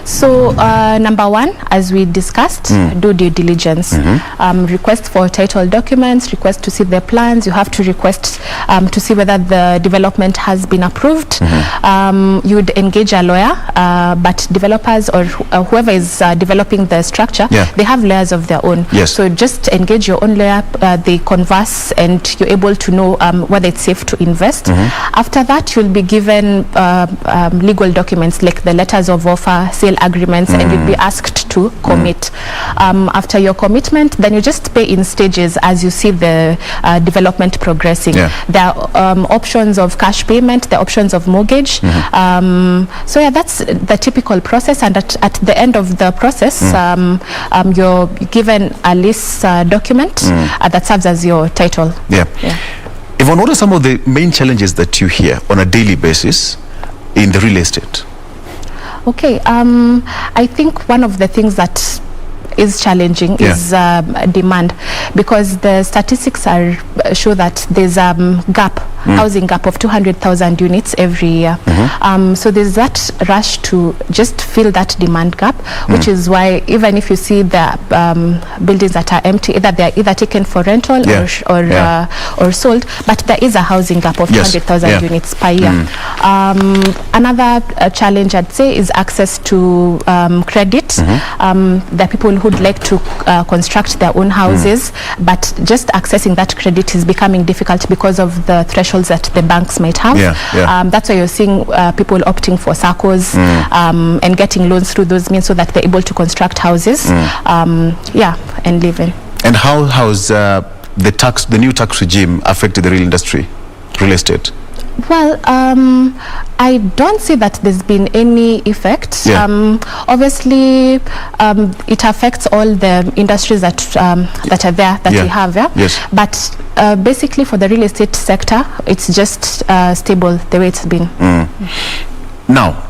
Speaker 13: So number one, as we discussed, do due diligence. Request for title documents, request to see the plans. You have to request to see whether the development has been approved. You would engage a lawyer, but developers or whoever is developing the structure, they have lawyers of their own.
Speaker 1: Yes.
Speaker 13: So just engage your own lawyer. They converse, and you're able to know whether it's safe to invest. After that, you'll be given legal documents like the letters of offer, sale agreements, and you'll be asked to commit. After your commitment, then you just pay in stages as you see the development progressing. There are options of cash payment, the options of mortgage. So yeah, that's the typical process, and at the end of the process, you're given a lease document that serves as your title.
Speaker 1: Yvonne, what are some of the main challenges that you hear on a daily basis in the real estate?
Speaker 13: Okay, I think one of the things that is challenging is demand, because the statistics show that there's a gap, housing gap of 200,000 units every year. So there's that rush to just fill that demand gap, which is why even if you see the buildings that are empty, either they're either taken for rental or sold, but there is a housing gap of 200,000 units per year. Another challenge I'd say is access to credit. The people who'd like to construct their own houses, but just accessing that credit is becoming difficult because of the thresholds that the banks might have. That's why you're seeing people opting for SACCOs and getting loans through those means so that they're able to construct houses and live in.
Speaker 1: And how has the new tax regime affected the real estate?
Speaker 13: Well, I don't see that there's been any effect. Obviously, it affects all the industries that are there, that we have. But basically, for the real estate sector, it's just stable the way it's been.
Speaker 1: Now,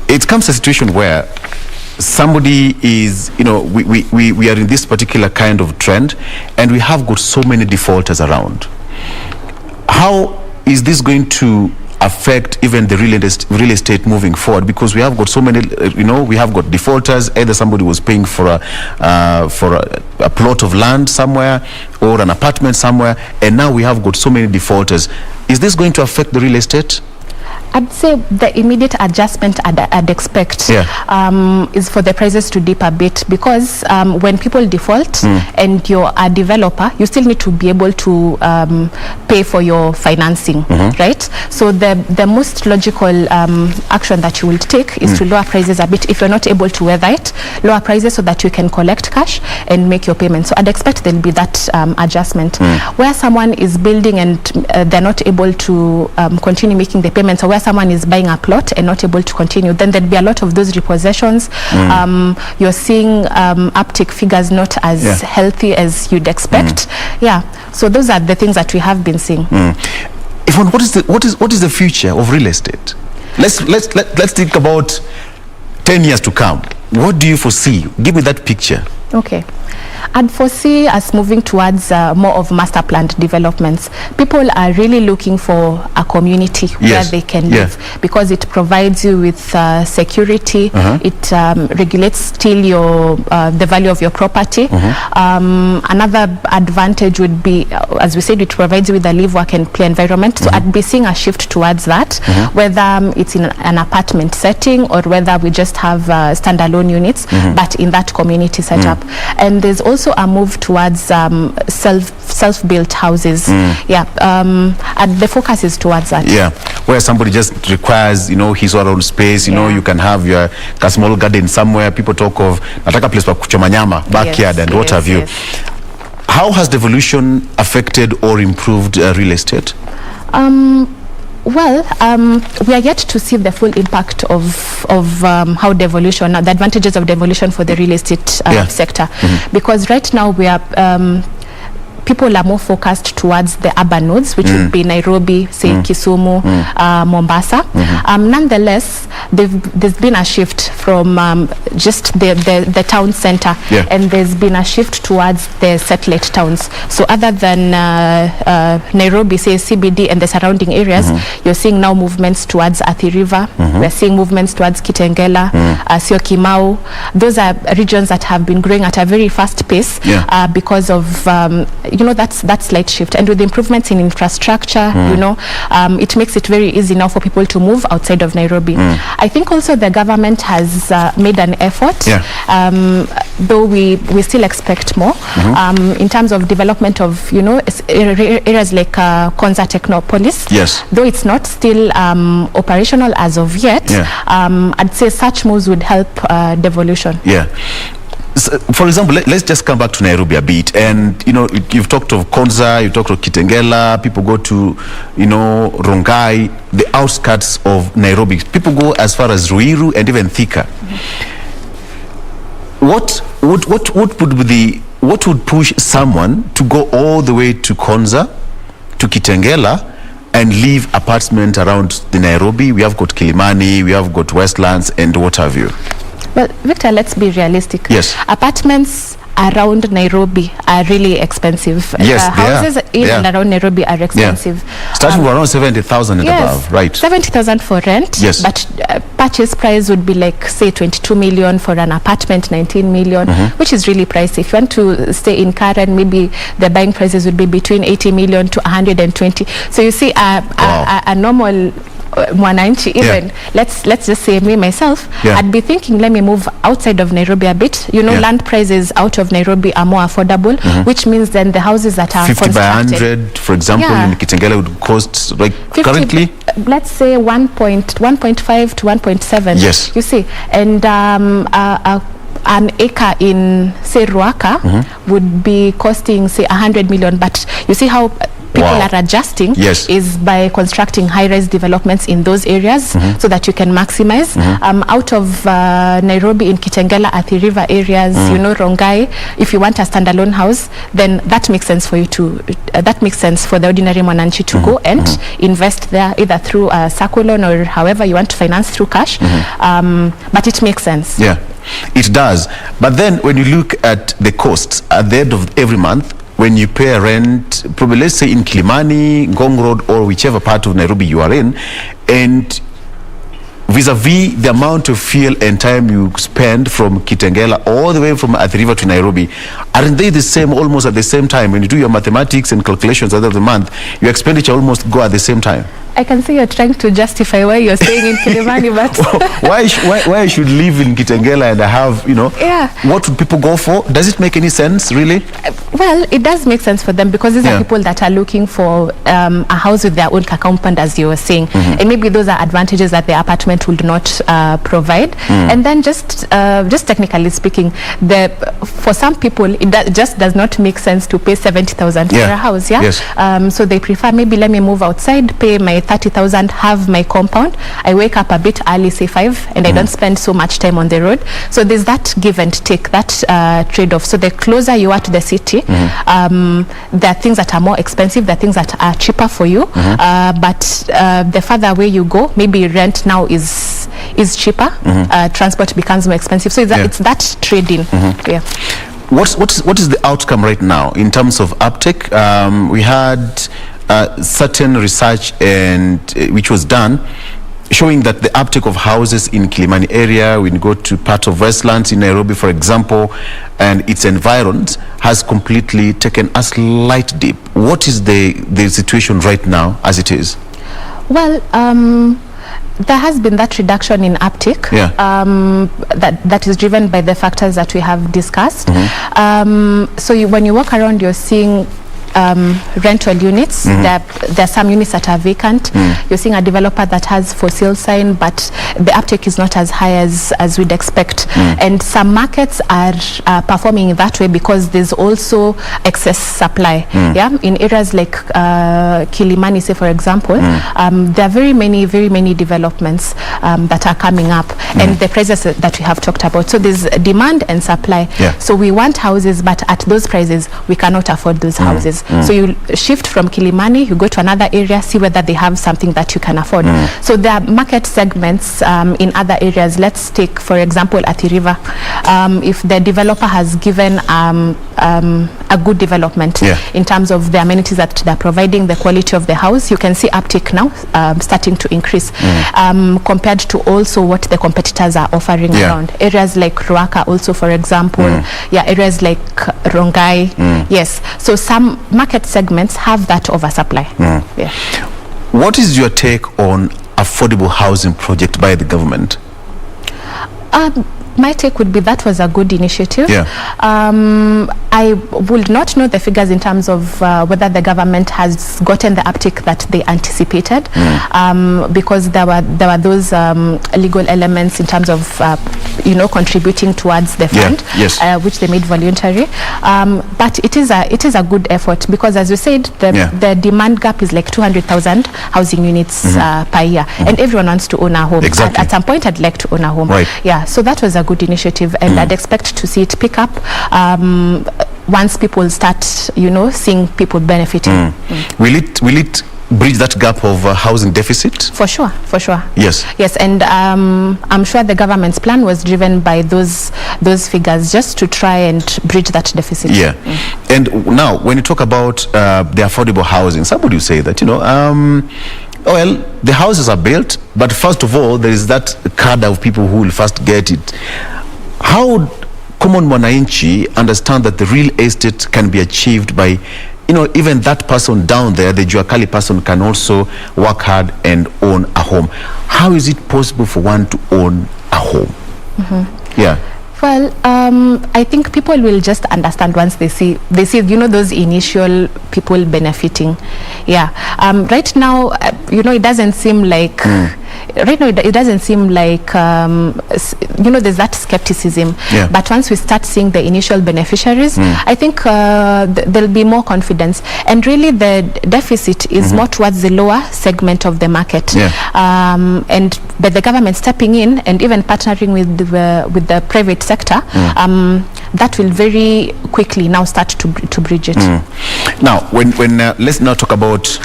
Speaker 1: it comes to a situation where somebody is, we are in this particular kind of trend, and we have got so many defaulters around. How is this going to affect even the real estate moving forward? Because we have got so many, we have got defaulters. Either somebody was paying for a plot of land somewhere or an apartment somewhere, and now we have got so many defaulters. Is this going to affect the real estate?
Speaker 13: I'd say the immediate adjustment I'd expect is for the prices to dip a bit, because when people default and you're a developer, you still need to be able to pay for your financing, right? So the most logical action that you will take is to lower prices a bit. If you're not able to weather it, lower prices so that you can collect cash and make your payment. So I'd expect there'll be that adjustment. Where someone is building and they're not able to continue making the payments, or where someone is buying a plot and not able to continue, then there'd be a lot of those repossessions. You're seeing uptick figures not as healthy as you'd expect. So those are the things that we have been seeing.
Speaker 1: Yvonne, what is the future of real estate? Let's think about 10 years to come. What do you foresee? Give me that picture.
Speaker 13: Okay. I'd foresee us moving towards more of master planned developments. People are really looking for a community where they can live, because it provides you with security. It regulates still the value of your property. Another advantage would be, as we said, it provides you with a live, work and play environment. So I'd be seeing a shift towards that, whether it's in an apartment setting or whether we just have standalone units, but in that community setup. And there's also a move towards self-built houses. And the focus is towards that.
Speaker 1: Where somebody just requires, his or her own space. You can have a small garden somewhere. People talk of nataka place pa kuchoma nyama, backyard, and what have you. How has devolution affected or improved real estate?
Speaker 13: Well, we are yet to see the full impact of how devolution, the advantages of devolution for the real estate sector, because right now we are people are more focused towards the urban nodes, which would be Nairobi, say Kisumu, Mombasa. Nonetheless, there's been a shift from just the town center, and there's been a shift towards the satellite towns. So other than Nairobi, say CBD and the surrounding areas, you're seeing now movements towards Athi River. We're seeing movements towards Kitengela, Syokimau. Those are regions that have been growing at a very fast pace because of that slight shift. And with the improvements in infrastructure, it makes it very easy now for people to move outside of Nairobi. I think also the government has made an effort, though we still expect more in terms of development of areas like Konza Technopolis. Though it's not still operational as of yet, I'd say such moves would help devolution.
Speaker 1: So, for example, let's just come back to Nairobi a bit, and you've talked of Konza, you talked of Kitengela, people go to Rongai, the outskirts of Nairobi, people go as far as Ruiru and even Thika. What would push someone to go all the way to Konza, to Kitengela, and leave apartment around the Nairobi? We have got Kilimani, we have got Westlands, and what have you.
Speaker 13: Well, Victor, let's be realistic. Apartments around Nairobi are really expensive. Houses in and around Nairobi are expensive.
Speaker 1: Starting from around 70,000 and above, right?
Speaker 13: 70,000 for rent, but purchase price would be like, say, 22 million for an apartment, 19 million, which is really pricey. If you want to stay in Karen, maybe the buying prices would be between 80 million to 120. So you see, a normal mwananchi, even let's just say me myself, I'd be thinking, let me move outside of Nairobi a bit. Land prices out of Nairobi are more affordable, which means then the houses that are
Speaker 1: 50 by 100, for example, in Kitengela would cost, like, 50, currently,
Speaker 13: let's say 1.5 to 1.7. You see, and an acre in, say, Ruaka would be costing, say, 100 million. But you see how people are adjusting is by constructing high-rise developments in those areas so that you can maximize. Out of Nairobi, in Kitengela, Athi River areas, Rongai, if you want a standalone house, then that makes sense for you to, that makes sense for the ordinary mwananchi to go and invest there, either through a circle loan or however you want to finance through cash. But it makes sense.
Speaker 1: It does. But then when you look at the costs at the end of every month, when you pay a rent, probably let's say in Kilimani, Ngong Road, or whichever part of Nairobi you are in, and vis-a-vis the amount of fuel and time you spend from Kitengela all the way from Athi River to Nairobi, aren't they the same, almost at the same time? When you do your mathematics and calculations at the end of the month, your expenditure almost go at the same time.
Speaker 13: I can see you're trying to justify why you're staying in Kilimani, but
Speaker 1: why I should live in Kitengela and have, what would people go for? Does it make any sense, really?
Speaker 13: Well, it does make sense for them because these are people that are looking for a house with their own compound, as you were saying, and maybe those are advantages that the apartment would not provide. And then just technically speaking, for some people, it just does not make sense to pay 70,000 for a house. So they prefer, maybe let me move outside, pay my 30,000, have my compound. I wake up a bit early, say 5, and I don't spend so much time on the road. So there's that give and take, that trade-off. So the closer you are to the city, there are things that are more expensive, there are things that are cheaper for you. But the further away you go, maybe rent now is cheaper, transport becomes more expensive. So it's that trading.
Speaker 1: What is the outcome right now in terms of uptake? We had certain research which was done showing that the uptake of houses in Kilimani area, when you go to part of Westlands in Nairobi, for example, and its environs, has completely taken a slight dip. What is the situation right now as it is?
Speaker 13: Well, there has been that reduction in uptake that is driven by the factors that we have discussed. So when you walk around, you're seeing rental units. There are some units that are vacant. You're seeing a developer that has for sale sign, but the uptake is not as high as we'd expect. And some markets are performing that way because there's also excess supply. In areas like Kilimani, say for example, there are very many developments that are coming up, and the prices that we have talked about. So there's demand and supply. So we want houses, but at those prices we cannot afford those houses. areas. So you shift from Kilimani, you go to another area, see whether they have something that you can afford. So there are market segments in other areas. Let's take, for example, Athi River. If the developer has given a good development in terms of the amenities that they're providing, the quality of the house, you can see uptick now starting to increase compared to also what the competitors are offering around. Areas like Ruaka also, for example, areas like Rongai, yes. So some market segments have that oversupply.
Speaker 1: What is your take on affordable housing project by the government?
Speaker 13: My take would be that was a good initiative. I would not know the figures in terms of whether the government has gotten the uptick that they anticipated, because there were those legal elements in terms of contributing towards the fund, which they made voluntary. But it is a good effort, because as you said, the demand gap is like 200,000 housing units per year, and everyone wants to own a home. At some point, I'd like to own a home. So that was a good initiative, and I'd expect to see it pick up once people start, seeing people benefiting.
Speaker 1: Will it bridge that gap of housing deficit? For sure. Yes, and I'm sure the government's plan was driven by those figures, just to try and bridge that deficit. And now, when you talk about the affordable housing, somebody will say that well, the houses are built, but first of all, there is that cadre of people who will first get it. How common mwananchi understand that the real estate can be achieved by, even that person down there, the Juakali person, can also work hard and own a home? How is it possible for one to own a home? Well, I think people will just understand once they see, those initial people benefiting. Right now, it doesn't seem like, there's that skepticism. But once we start seeing the initial beneficiaries, I think there'll be more confidence. And really, the deficit is more towards the lower segment of the market. But the government stepping in and even partnering with the private sector, that will very quickly now start to bridge it. Now, when let's now talk about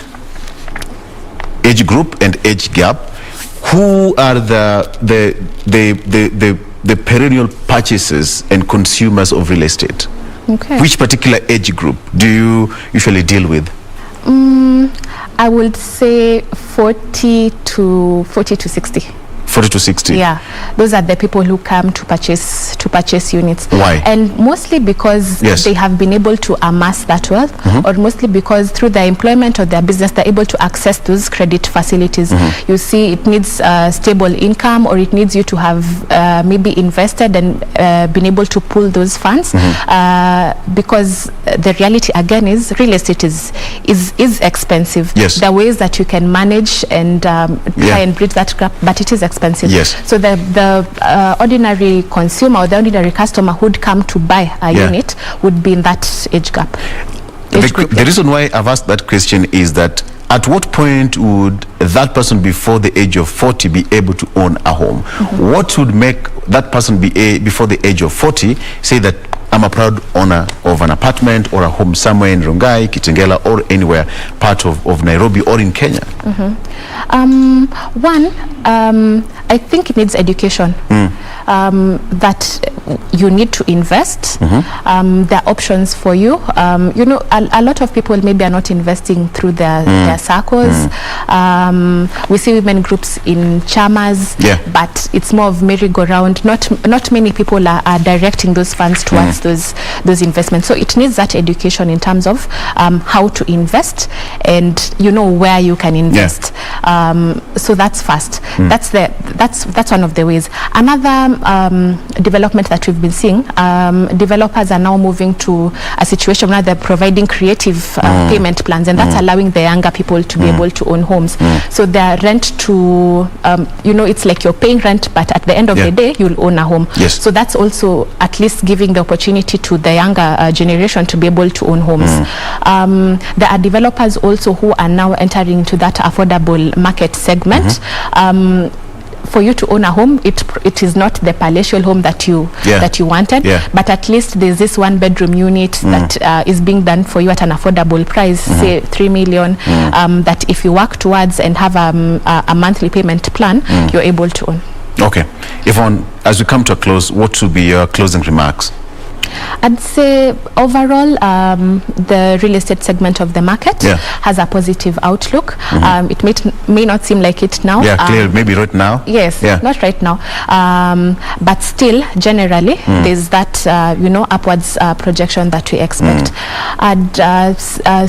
Speaker 1: age group and age gap. Who are the perennial purchasers and consumers of real estate? Which particular age group do you usually deal with? I would say 40 to 60. 40 to 60. Those are the people who come to purchase units. Why? And mostly because they have been able to amass that wealth, or mostly because through their employment or their business, they're able to access those credit facilities. You see, it needs stable income, or it needs you to have maybe invested and been able to pull those funds, because the reality again is real estate is expensive. There are ways that you can manage and try and bridge that gap, but it is expensive. So the ordinary consumer or the ordinary customer who'd come to buy a unit would be in that age gap. The reason why I've asked that question is that at what point would that person before the age of 40 be able to own a home? What would make that person before the age of 40 say that I'm a proud owner of an apartment or a home somewhere in Rongai, Kitengela, or anywhere part of Nairobi or in Kenya? I think it needs education. That you need to invest. There are options for you. A lot of people maybe are not investing through their circles. We see women groups in chamas, but it's more of merry-go-round. Not many people are directing those funds towards those investments. So it needs that education in terms of how to invest and where you can invest. So that's first. That's one of the ways. Another development that we've been seeing, developers are now moving to a situation where they're providing creative payment plans, and that's allowing the younger people to be able to own homes. So their rent to, it's like you're paying rent, but at the end of the day, you'll own a home. So that's also at least giving the opportunity to the younger generation to be able to own homes. There are developers also who are now entering into that affordable market segment.
Speaker 13: for you to own a home, it is not the palatial home that you wanted, but at least there's this 1-bedroom unit that is being done for you at an affordable price, say 3 million, that if you work towards and have a monthly payment plan, you're able to own.
Speaker 1: Okay. Yvonne, as we come to a close, what will be your closing remarks?
Speaker 13: I'd say overall, the real estate segment of the market has a positive outlook. It may not seem like it now.
Speaker 1: Yeah, clear. Maybe right now.
Speaker 13: Yes, not right now. But still, generally, there's that, upwards projection that we expect. I'd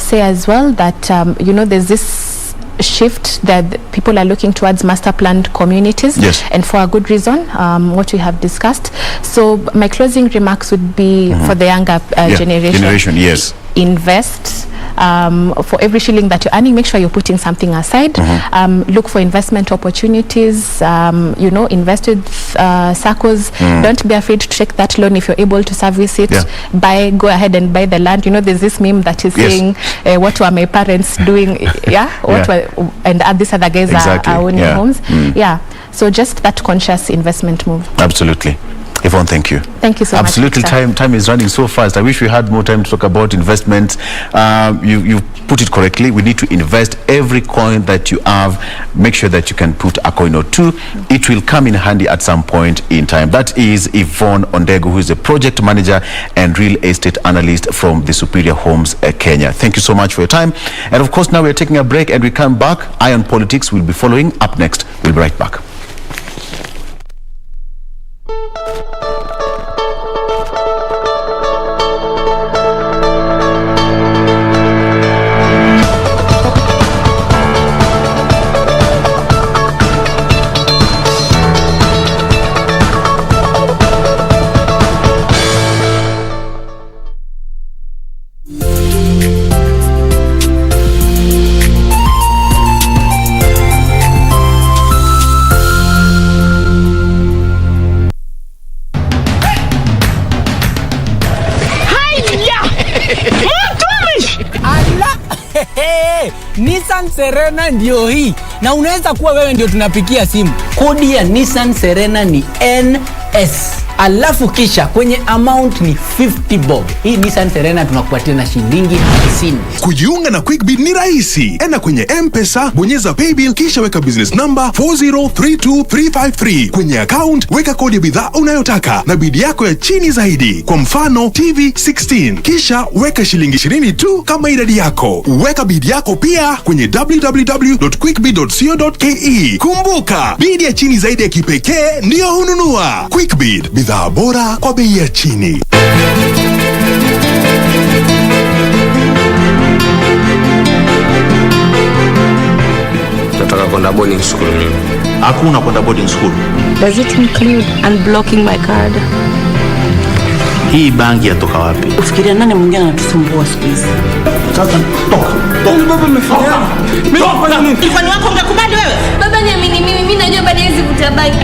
Speaker 13: say as well that, there's this shift that people are looking towards master planned communities, and for a good reason, what we have discussed. So my closing remarks would be for the younger generation. Invest. For every shilling that you're earning, make sure you're putting something aside. Look for investment opportunities. Invest with SACCOs. Don't be afraid to take that loan if you're able to service it. Go ahead and buy the land. There's this meme that is saying, what were my parents doing? And these other guys are owning homes. So just that conscious investment move.
Speaker 1: Absolutely. Yvonne, thank you.
Speaker 13: Thank you so much.
Speaker 1: Absolutely. Time is running so fast. I wish we had more time to talk about investments. You put it correctly. We need to invest every coin that you have. Make sure that you can put a coin or two. It will come in handy at some point in time. That is Yvonne Ondego, who is a project manager and real estate analyst from the Superior Homes Kenya. Thank you so much for your time. And of course, now we're taking a break and we come back. Iron Politics will be following up next. We'll be right back.
Speaker 3: Nissan Serena ndio hii, na unaweza kuwa wewe ndio tunapikia simu. Kodi ya Nissan Serena ni NS, alafu kisha kwenye amount ni 50 bob. Hii Nissan Serena tunakupatia na shilingi 50.
Speaker 4: Kujiunga na QuickBid ni rahisi. Enda kwenye M-Pesa, bonyeza paybill, kisha weka business number 4032353. Kwenye account weka kodi ya bidhaa unayotaka na bid yako ya chini zaidi, kwa mfano TV 16, kisha weka shilingi 20 tu kama idadi yako. Weka bid yako pia kwenye www.quickbid.co.ke. Kumbuka, bid ya chini zaidi ya kipekee ndio hununua. QuickBid, bidhaa bora kwa bei ya chini.
Speaker 6: Nataka kwenda boarding school mimi.
Speaker 14: Hakuna kwenda boarding school.
Speaker 15: Does it include unblocking my card?
Speaker 14: Hii bangi yatoka wapi?
Speaker 15: Ufikiria nani mwingine anatusumbua siku hizi?
Speaker 14: Sasa toka. Baba umefanya. Mimi nafanya nini?
Speaker 15: Ifani wako ungekubali wewe? Baba niamini mimi najua baada ya hizi kutabaki.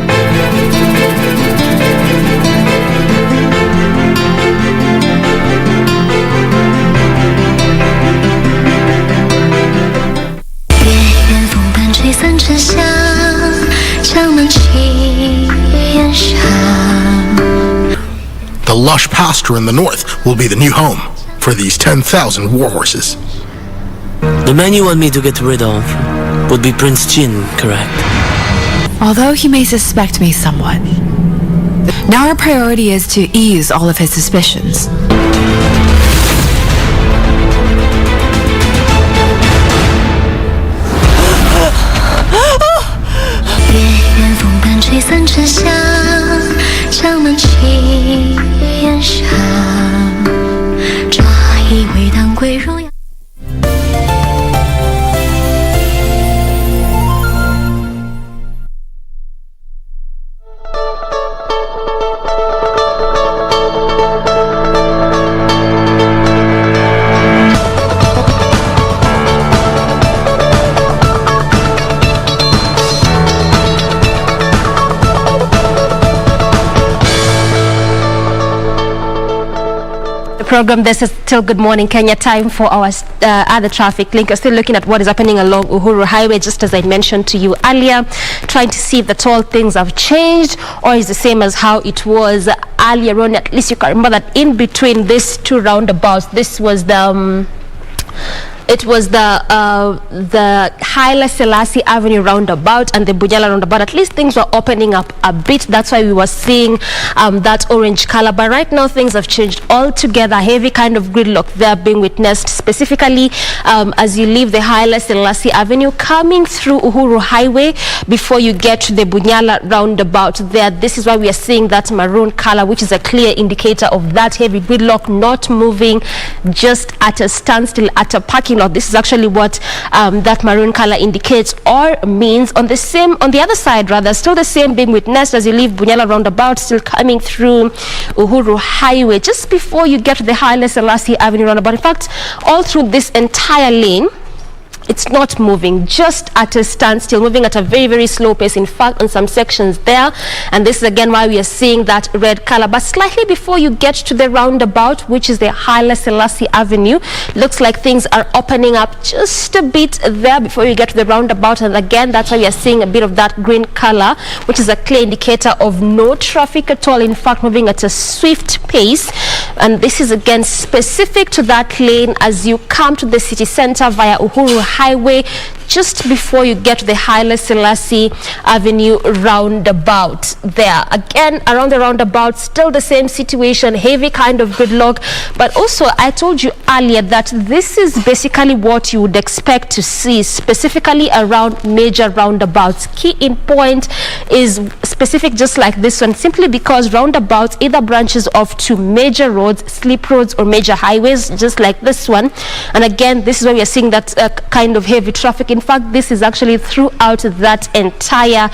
Speaker 5: The lush pasture in the north will be the new home for these 10,000 warhorses.
Speaker 6: The man you want me to get rid of would be Prince Jin, correct?
Speaker 7: Although he may suspect me somewhat, now our priority is to ease all of his suspicions.
Speaker 2: program. This is still Good Morning Kenya. Time for our other traffic link. We're still looking at what is happening along Uhuru Highway, just as I mentioned to you earlier, trying to see if at all things have changed or is the same as how it was earlier on. At least you can remember that in between these two roundabouts, this was the it was the Haile Selassie Avenue roundabout and the Bunyala roundabout. At least things were opening up a bit. That's why we were seeing that orange color. But right now things have changed altogether. Heavy kind of gridlock there being witnessed, specifically as you leave the Haile Selassie Avenue coming through Uhuru Highway before you get to the Bunyala roundabout there. This is why we are seeing that maroon color, which is a clear indicator of that heavy gridlock not moving, just at a standstill, at a parking lot. This is actually what that maroon color indicates or means. On the other side, rather, still the same being witnessed as you leave Bunyala roundabout, still coming through Uhuru Highway just before you get to the Haile Selassie Avenue roundabout. In fact, all through this entire lane, it's not moving, just at a standstill, moving at a very, very slow pace. In fact, on some sections there, and this is again why we are seeing that red color. But slightly before you get to the roundabout, which is the Haile Selassie Avenue, looks like things are opening up just a bit there before you get to the roundabout. And again, that's why we are seeing a bit of that green color, which is a clear indicator of no traffic at all. In fact, moving at a swift pace. And this is again specific to that lane as you come to the city center via Uhuru Highway, just before you get to the Haile Selassie Avenue roundabout there. Again, around the roundabout, still the same situation, heavy kind of gridlock. But also, I told you earlier that this is basically what you would expect to see, specifically around major roundabouts. Key in point is specific just like this one, simply because roundabouts either branches off to major roads, slip roads, or major highways, just like this one. And again, this is where we are seeing that kind of heavy traffic. In fact, this is actually throughout that entire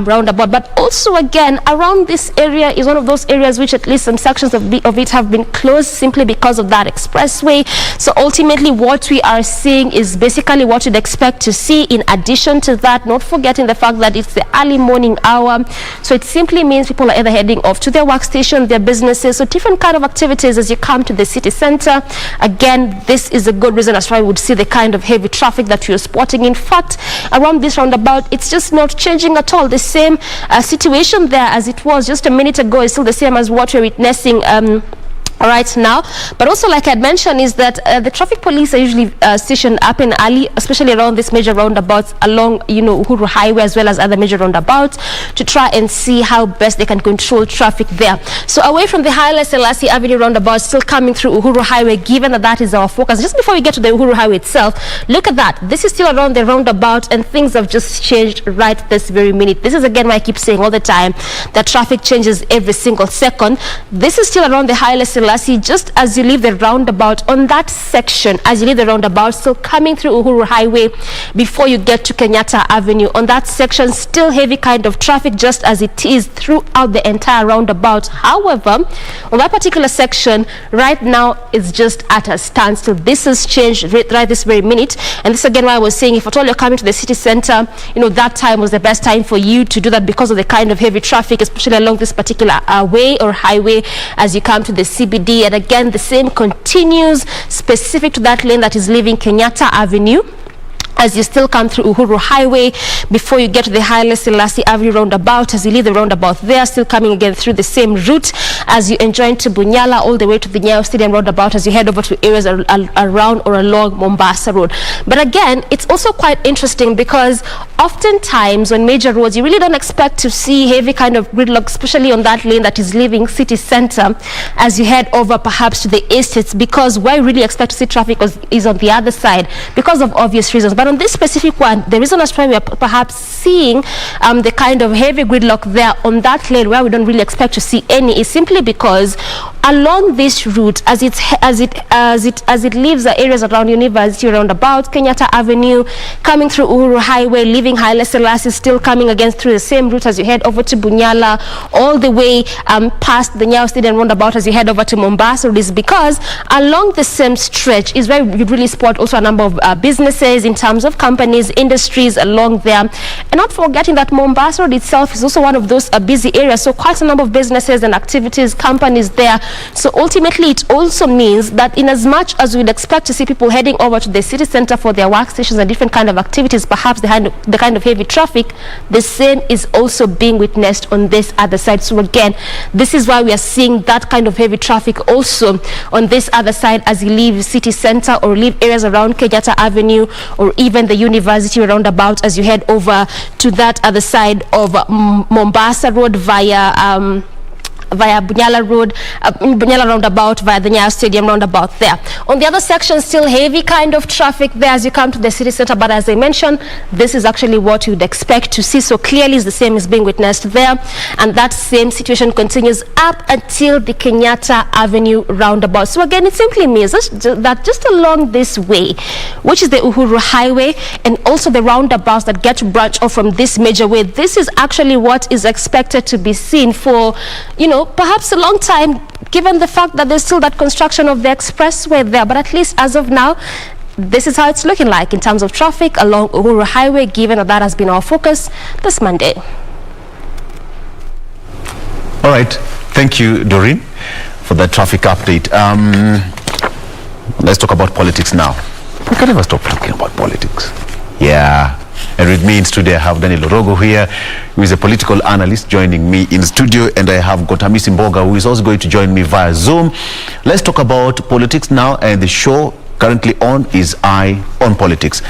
Speaker 2: roundabout. But also again, around this area is one of those areas which at least some sections of it have been closed simply because of that expressway. So ultimately what we are seeing is basically what you'd expect to see. In addition to that, not forgetting the fact that it's the early morning hour, so it simply means people are either heading off to their workstation, their businesses, so different kind of activities as you come to the city center. Again, this is a good reason as why we would see the kind of heavy traffic that you're spotting. In fact, around this roundabout, it's just not changing at all. The same situation there as it was just a minute ago is still the same as what we're witnessing right now. But also, like I had mentioned, is that the traffic police are usually stationed up and early, especially around these major roundabouts along, Uhuru Highway as well as other major roundabouts, to try and see how best they can control traffic there. So away from the Haile Selassie Avenue roundabout, still coming through Uhuru Highway, given that that is our focus. Just before we get to the Uhuru Highway itself, look at that. This is still around the roundabout, and things have just changed right this very minute. This is again why I keep saying all the time that traffic changes every single second. This is still around the Haile Selassie, just as you leave the roundabout on that section, as you leave the roundabout, still coming through Uhuru Highway before you get to Kenyatta Avenue. On that section, still heavy kind of traffic, just as it is throughout the entire roundabout. However, on that particular section, right now, it's just at a standstill. This has changed right this very minute. And this again why I was saying, if at all you're coming to the city center, that time was the best time for you to do that because of the kind of heavy traffic, especially along this particular way or highway as you come to the CBD. And again, the same continues specific to that lane that is leaving Kenyatta Avenue as you still come through Uhuru Highway before you get to the Haile Selassie Avenue roundabout. As you leave the roundabout there, still coming again through the same route as you enjoy to Bunyala, all the way to the Nyayo Stadium roundabout as you head over to areas around or along Mombasa Road. But again, it's also quite interesting because oftentimes on major roads, you really don't expect to see heavy kind of gridlock, especially on that lane that is leaving city center as you head over perhaps to the estates, because where you really expect to see traffic is on the other side because of obvious reasons. But on this specific one, the reason as why we are perhaps seeing the kind of heavy gridlock there on that lane where we don't really expect to see any is simply because along this route, as it leaves the areas around University roundabout, Kenyatta Avenue, coming through Uhuru Highway, leaving Haile Selassie, still coming again through the same route as you head over to Bunyala, all the way past the Nyayo Stadium roundabout as you head over to Mombasa Road, is because along the same stretch is where you really spot also a number of businesses in terms of companies, industries along there. And not forgetting that Mombasa Road itself is also one of those busy areas, so quite a number of businesses and activities, companies there So ultimately, it also means that in as much as we'd expect to see people heading over to the city center for their workstations and different kind of activities, perhaps the kind of heavy traffic, the same is also being witnessed on this other side. So again, this is why we are seeing that kind of heavy traffic also on this other side as you leave city center or leave areas around Kenyatta Avenue or even the university roundabout as you head over to that other side of Mombasa Road via Bunyala Road, Bunyala roundabout, via the Nyayo Stadium roundabout there. On the other section, still heavy kind of traffic there as you come to the city center, but as I mentioned, this is actually what you'd expect to see. So clearly the same is being witnessed there, and that same situation continues up until the Kenyatta Avenue roundabout. So again, it simply means that just along this way, which is the Uhuru Highway, and also the roundabouts that get to branch off from this major way, this is actually what is expected to be seen for, you know, perhaps a long time, given the fact that there's still that construction of the expressway there. But at least as of now, this is how it's looking like in terms of traffic along Uhuru Highway, given that has been our focus this Monday.
Speaker 1: All right. Thank you, Doreen, for the traffic update. Let's talk about politics now. We can never stop talking about politics. Yeah. And with me in studio, I have Daniel Orogo here, who is a political analyst joining me in studio, and I have got Hamisi Mboga, who is also going to join me via Zoom. Let's talk about politics now, and the show currently on is Eye on Politics.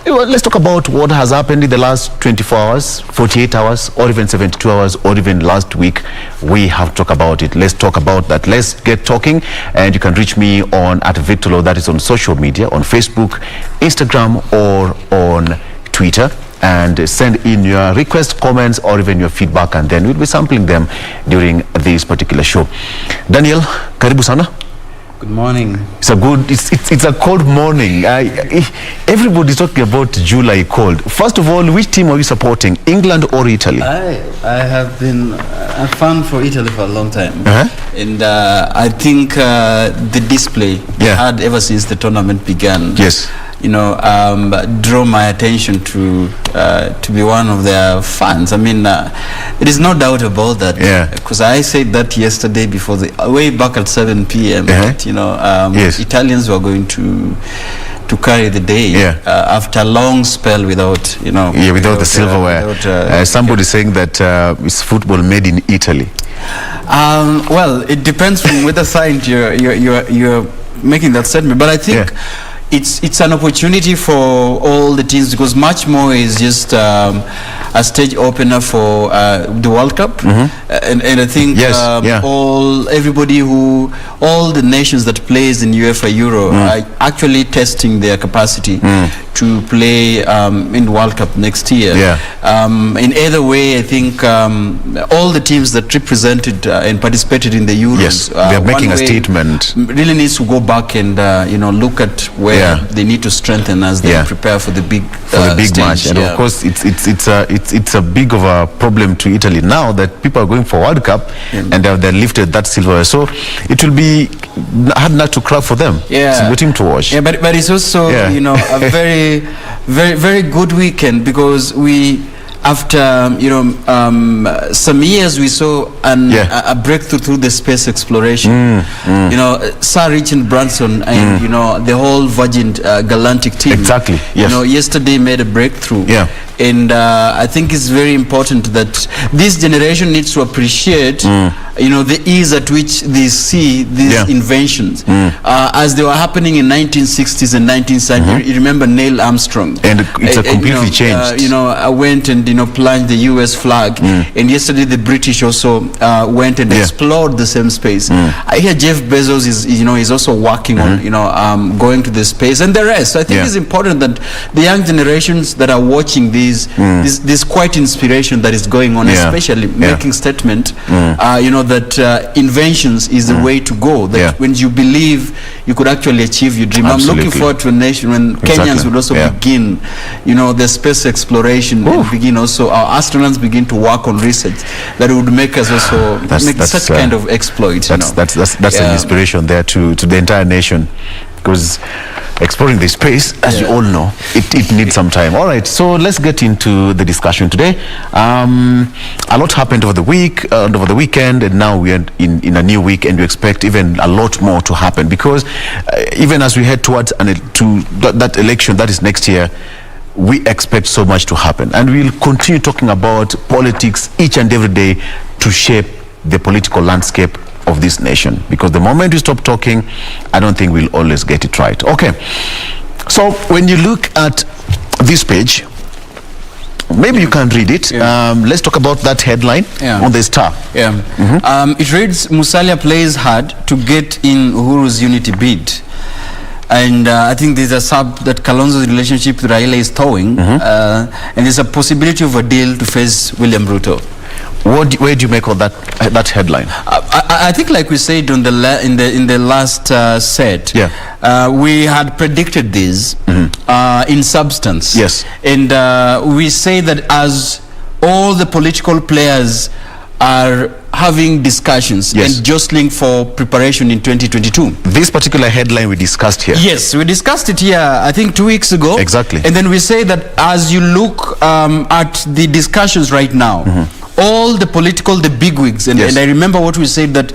Speaker 1: Let's talk about what has happened in the last 24 hours, 48 hours, or even 72 hours, or even last week. We have to talk about it. Let's talk about that. Let's get talking, and you can reach me on @Victorlo, that is on social media, on Facebook, Instagram, or on Twitter, and send in your requests, comments, or even your feedback, and then we'll be sampling them during this particular show. Daniel, karibu sana.
Speaker 16: Good morning.
Speaker 1: It's a cold morning. Everybody's talking about July cold. First of all, which team are you supporting, England or Italy?
Speaker 16: I have been a fan for Italy for a long time, and I think the display they had ever since the tournament began, you know, draw my attention to be one of their fans. I mean, there is no doubt about that. Because I said that yesterday before way back at 7 p.m. That, you know, Italians were going to carry the day after a long spell without, you know,
Speaker 1: without the silverware. Somebody saying that it's football made in Italy.
Speaker 16: Well, it depends from whether side you're making that statement, but I think. It's an opportunity for all the teams, because much more is just a stage opener for the World Cup, and I think all the nations that plays in UEFA Euro are actually testing their capacity to play in the World Cup next year. In either way, I think all the teams that represented and participated in the Euros,
Speaker 1: they're making a statement.
Speaker 16: Really needs to go back and you know, look at where they need to strengthen as they prepare for the big
Speaker 1: match. And of course, it's a big of a problem to Italy now that people are going for World Cup and they've lifted that silverware. So it will be hard not to crack for them. It's a good team to watch.
Speaker 16: But it's also you know, a very, very, very good weekend, because we, after you know some years, we saw a breakthrough through the space exploration. You know, Sir Richard Branson and you know, the whole Virgin Galactic team. You know, yesterday made a breakthrough. And I think it's very important that this generation needs to appreciate you know, the ease at which they see these inventions as they were happening in 1960s and 1970s. You remember Neil Armstrong,
Speaker 1: and it's a completely changed.
Speaker 16: You know, I went and, you know, plunged the US flag, and yesterday the British also went and explored the same space. I hear Jeff Bezos is also working on, you know, going to the space, and the rest. So I think it's important that the young generations that are watching this quite inspiration that is going on, especially making statement, you know, that inventions is the way to go. That when you believe, you could actually achieve your dream. I'm looking forward to a nation when Kenyans would also begin, you know, the space exploration, and begin also our astronauts begin to work on research that would make us also make such kind of exploits.
Speaker 1: That's an inspiration there to the entire nation. because exploring the space, as you all know, it needs some time. All right, so let's get into the discussion today. A lot happened over the weekend, and now we are in a new week, and we expect even a lot more to happen, because even as we head towards that election that is next year, we expect so much to happen, and we'll continue talking about politics each and every day to shape the political landscape of this nation, because the moment we stop talking, I don't think we'll always get it right. Okay, so when you look at this page, maybe you can read it. Let's talk about that headline on the Star.
Speaker 16: It reads, Musalia plays hard to get in Uhuru's unity bid. And I think there's a sub that Kalonzo's relationship with Raila is towing, and there's a possibility of a deal to face William Ruto.
Speaker 1: Where do you make of that headline?
Speaker 16: I think, like we said on in the last set, we had predicted this in substance.
Speaker 1: Yes.
Speaker 16: And we say that as all the political players are having discussions and jostling for preparation in 2022.
Speaker 1: This particular headline we discussed here.
Speaker 16: Yes, we discussed it here, I think 2 weeks ago.
Speaker 1: Exactly.
Speaker 16: And then we say that as you look at the discussions right now, all the bigwigs, and I remember what we said, that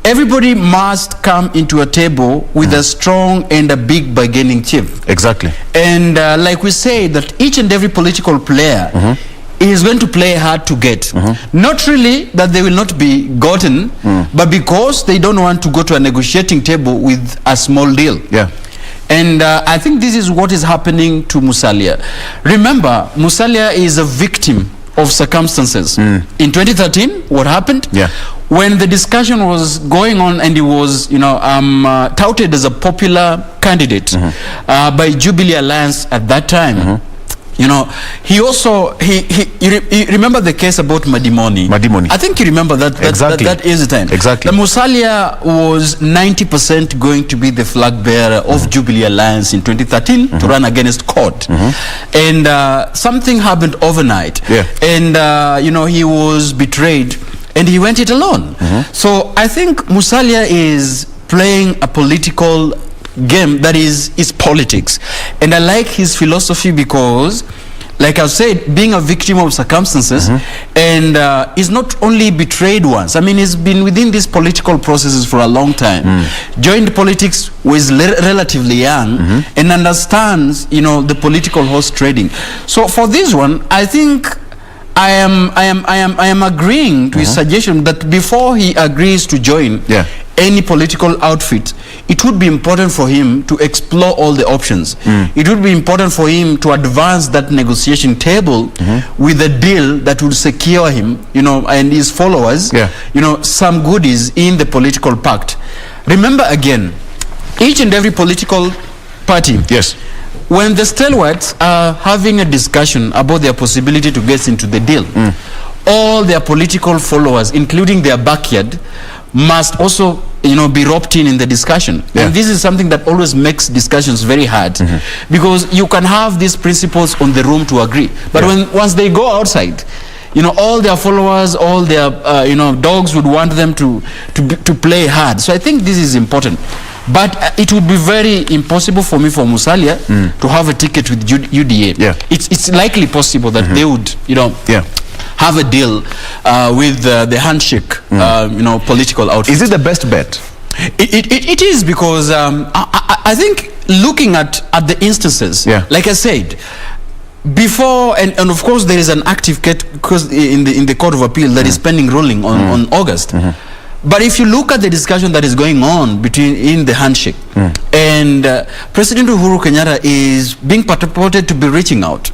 Speaker 16: everybody must come into a table with a strong and a big bargaining chip.
Speaker 1: Exactly.
Speaker 16: And like we say, that each and every political player is going to play hard to get. Not really that they will not be gotten, but because they don't want to go to a negotiating table with a small deal.
Speaker 1: Yeah.
Speaker 16: And I think this is what is happening to Musalia. Remember, Musalia is a victim of circumstances. In 2013, what happened?
Speaker 1: Yeah.
Speaker 16: When the discussion was going on and he was, touted as a popular candidate by Jubilee Alliance at that time, he also you remember the case about Madimoni. I think you remember that.
Speaker 1: Exactly.
Speaker 16: That is the time.
Speaker 1: Exactly.
Speaker 16: The Musalia was 90% going to be the flag bearer of Jubilee Alliance in 2013 to run against court, and something happened overnight.
Speaker 1: Yeah.
Speaker 16: And he was betrayed, and he went it alone. So I think Musalia is playing a political game that is politics, and I like his philosophy because, like I said, being a victim of circumstances, and he's not only betrayed once. I mean, he's been within these political processes for a long time. Joined politics was relatively young, and understands the political horse trading. So for this one, I think I am agreeing to his suggestion that before he agrees to join any political outfit, it would be important for him to explore all the options. It would be important for him to advance that negotiation table with a deal that would secure him, and his followers, some goodies in the political pact. Remember again, each and every political party, when the stalwarts are having a discussion about their possibility to get into the deal, all their political followers, including their backyard, must also be roped in the discussion. And this is something that always makes discussions very hard, because you can have these principles on the room to agree, but once they go outside, all their followers, all their dogs would want them to play hard. So I think this is important. But it would be very impossible for Musalia to have a ticket with UDA. It's likely possible that they would have a deal with the handshake, political outfit.
Speaker 1: Is it the best bet?
Speaker 16: It is, because I think looking at the instances, like I said, before, and of course there is an active case in the Court of Appeal that is pending ruling on August. But if you look at the discussion that is going on in the handshake, and President Uhuru Kenyatta is being purported to be reaching out,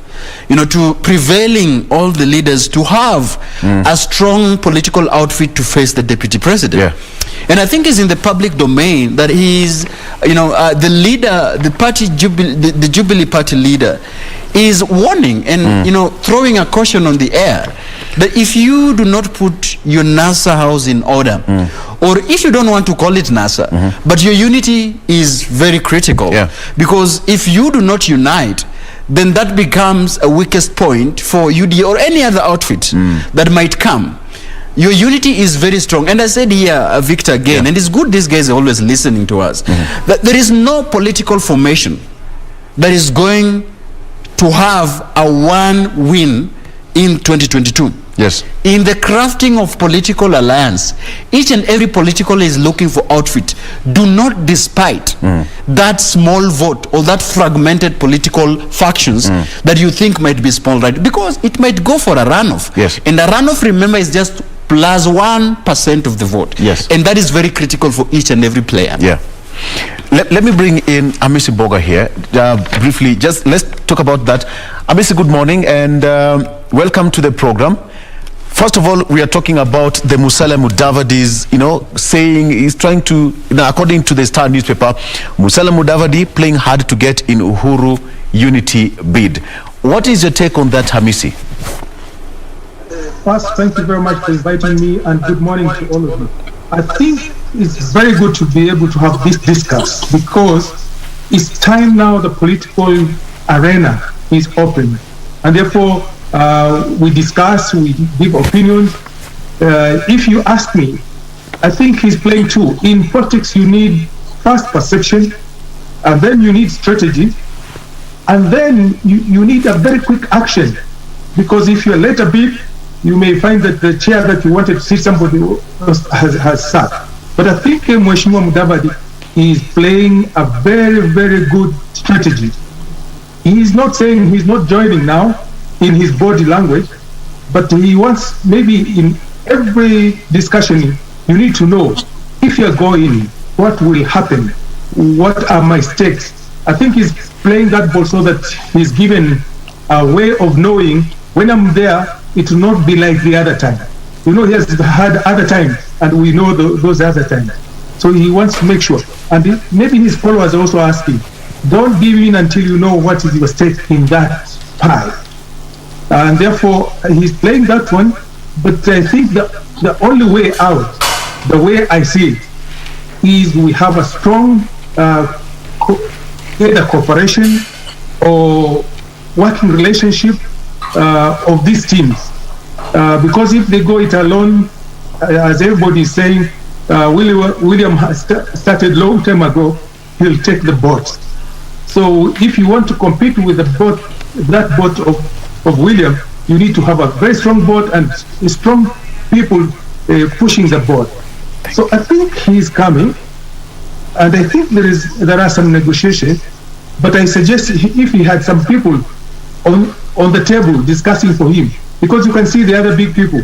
Speaker 16: to prevailing all the leaders to have a strong political outfit to face the deputy president. And I think it's in the public domain that he's, the leader, the Jubilee Party leader, is warning and throwing a caution on the air that if you do not put your NASA house in order, or if you don't want to call it NASA, but your unity is very critical, because if you do not unite, then that becomes a weakest point for UDA or any other outfit that might come. your unity is very strong. And I said here, Victor, again, and it's good these guys are always listening to us, that there is no political formation that is going to have a one win in 2022.
Speaker 1: Yes.
Speaker 16: In the crafting of political alliance, each and every political is looking for outfit. Do not despite that small vote or that fragmented political factions that you think might be small, right? Because it might go for a runoff.
Speaker 1: Yes.
Speaker 16: And a runoff, remember, is just plus 1% of the vote.
Speaker 1: Yes.
Speaker 16: And that is very critical for each and every player.
Speaker 1: Yeah. Let me bring in Amisi Boga here briefly. Just let's talk about that. Amisi, good morning and welcome to the program. First of all, we are talking about the Musalia Mudavadi's, saying he's trying to, according to the Star newspaper, Musalia Mudavadi playing hard to get in Uhuru unity bid. What is your take on that, Hamisi?
Speaker 14: First, thank you very much for inviting me and good morning to all of you. I think it's very good to be able to have this discuss because it's time now the political arena is open and therefore we discuss, we give opinions. If you ask me, I think he's playing two. In politics, you need first perception, and then you need strategy, and then you need a very quick action. Because if you're late a bit, you may find that the chair that you wanted to see somebody has sat. But I think Mheshimiwa Mudavadi is playing a very, very good strategy. He's not saying he's not joining now in his body language, but he wants, maybe in every discussion, you need to know if you're going, what will happen? What are my stakes? I think he's playing that ball so that he's given a way of knowing when I'm there, it will not be like the other time. He has had other times, and we know those other times. So he wants to make sure. And maybe his followers are also asking, don't give in until you know what is your stake in that pie. And therefore, he's playing that one. But I think the only way out, the way I see it, is we have a strong either cooperation or working relationship of these teams. Because if they go it alone, as everybody is saying, William has started long time ago, he'll take the boat. So if you want to compete with that boat of William, you need to have a very strong board and strong people pushing the board. So I think he's coming, and I think there are some negotiations. But I suggest if he had some people on the table discussing for him, because you can see the other big people.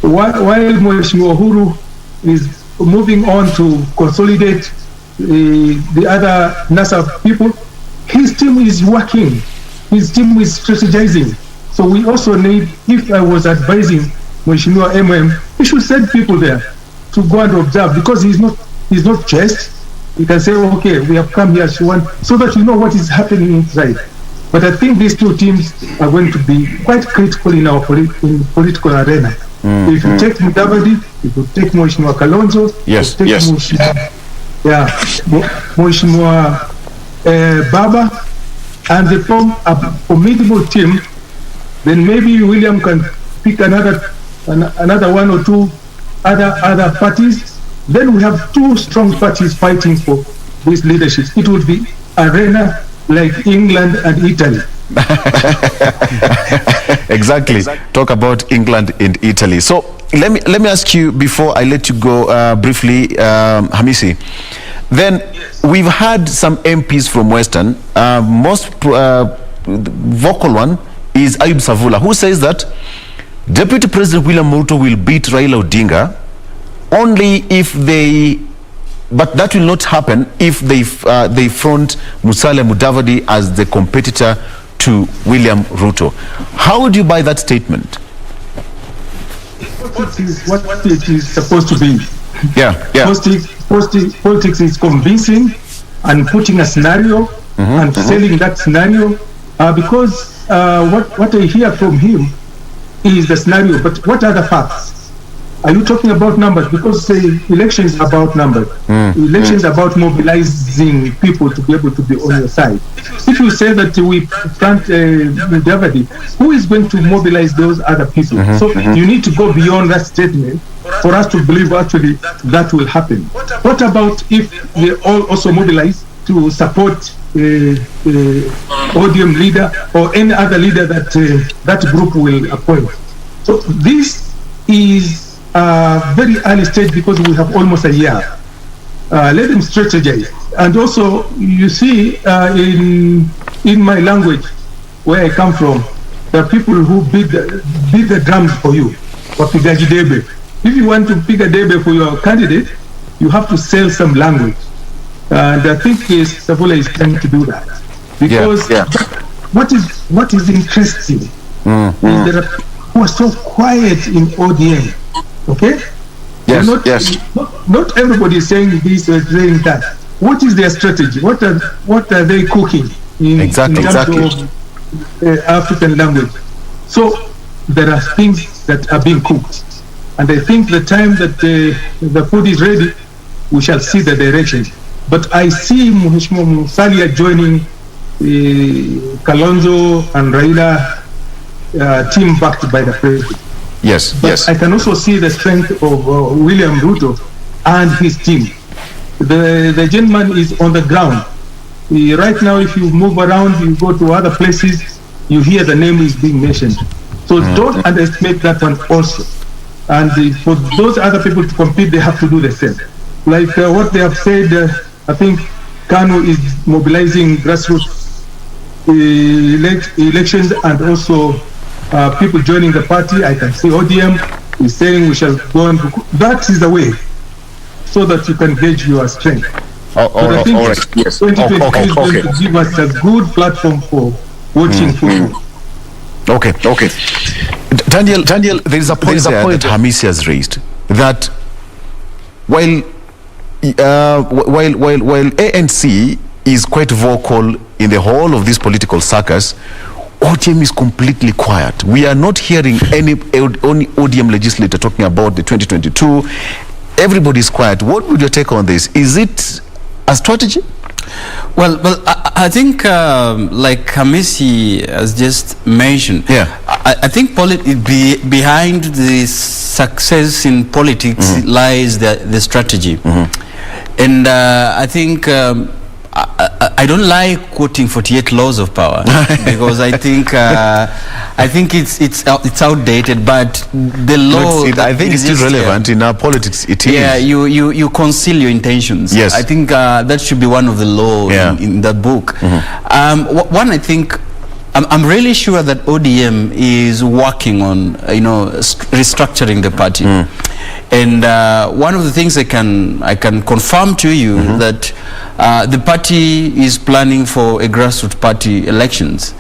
Speaker 14: While Mheshimiwa Uhuru is moving on to consolidate the other NASA people, his team is working. His team is strategizing. So we also need, if I was advising Mheshimiwa MM, we should send people there to go and observe, because he's not just. You can say, okay, we have come here so that you know what is happening inside. But I think these two teams are going to be quite critical in our political arena. If you take Mudavadi, if you take Mheshimiwa Kalonzo, Mheshimiwa Baba, and they form a formidable team, then maybe William can pick another one or two other parties. Then we have two strong parties fighting for this leadership. It would be arena like England and Italy.
Speaker 1: Exactly. Talk about England and Italy. So let me ask you, before I let you go briefly, Hamisi. Then we've had some MPs from Western. Most vocal one is Ayub Savula, who says that Deputy President William Ruto will beat Raila Odinga only if but that will not happen if they front Musalia Mudavadi as the competitor to William Ruto. How would you buy that statement?
Speaker 14: What it is supposed to be.
Speaker 1: Yeah.
Speaker 14: Politics is convincing and putting a scenario and selling that scenario, because what I hear from him is the scenario, but what are the facts? Are you talking about numbers? Because elections are about numbers. Elections are about mobilizing people to be able to be on your side. If you say that we plant Mudavadi, who is going to mobilize those other people? So you need to go beyond that statement for us to believe actually that will happen. What about if they all also mobilize to support ODM leader or any other leader that that group will appoint? So this is a very early stage because we have almost a year. Let them strategize. And also, you see, in my language, where I come from, there are people who beat the drums for you. Wapigaji debe. If you want to pick a debe for your candidate, you have to sell some language. And I think Savola is trying to do that. Because what is interesting is there are people who are so quiet in ODM. Okay? Not everybody is saying this or saying that. What is their strategy? What are they cooking in terms of African language? So there are things that are being cooked. And I think the time that the food is ready, we shall see the direction. But I see Mheshimiwa Musalia joining Kalonzo and Raila team backed by the president. But I can also see the strength of William Ruto and his team. The gentleman is on the ground. Right now, if you move around, you go to other places, you hear the name is being mentioned. So don't underestimate that one also. And for those other people to compete, they have to do the same. Like what they have said, I think Kanu is mobilizing grassroots elections and also people joining the party. I can see ODM is saying we shall go on. That is the way, so that you can gauge your strength. But I think 2023 is going to give us a good platform for watching football.
Speaker 1: Okay. Daniel, there is a point there that Hamisi has raised, that while ANC is quite vocal in the whole of this political circus, ODM is completely quiet. We are not hearing any ODM legislator talking about the 2022. Everybody is quiet. What would you take on this? Is it a strategy?
Speaker 16: Well, I think like Hamisi has just mentioned, I think behind the success in politics lies the strategy. And I think I don't like quoting 48 laws of power because I think it's outdated, but the law
Speaker 1: I think it's still relevant in our politics. It is.
Speaker 16: Yeah, you conceal your intentions.
Speaker 1: Yes,
Speaker 16: I think that should be one of the laws in that book. One, I think I'm really sure that ODM is working on restructuring the party. And one of the things I can confirm to you that the party is planning for a grassroots party elections.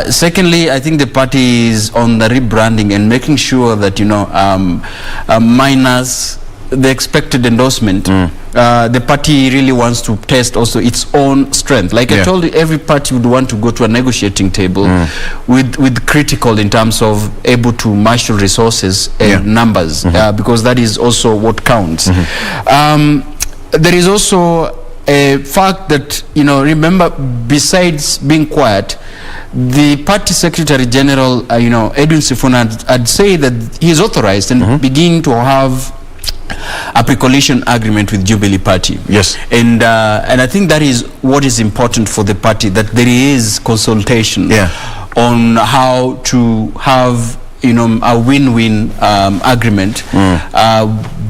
Speaker 16: Secondly, I think the party is on the rebranding and making sure that minus the expected endorsement, the party really wants to test also its own strength. Like I told you, every party would want to go to a negotiating table with critical in terms of able to marshal resources and numbers, because that is also what counts. There is also a fact that, remember, besides being quiet, the party secretary general, Edwin Sifuna had said that he is authorized and beginning to have a pre-coalition agreement with Jubilee Party.
Speaker 1: Yes.
Speaker 16: And I think that is what is important for the party, that there is consultation on how to have a win-win agreement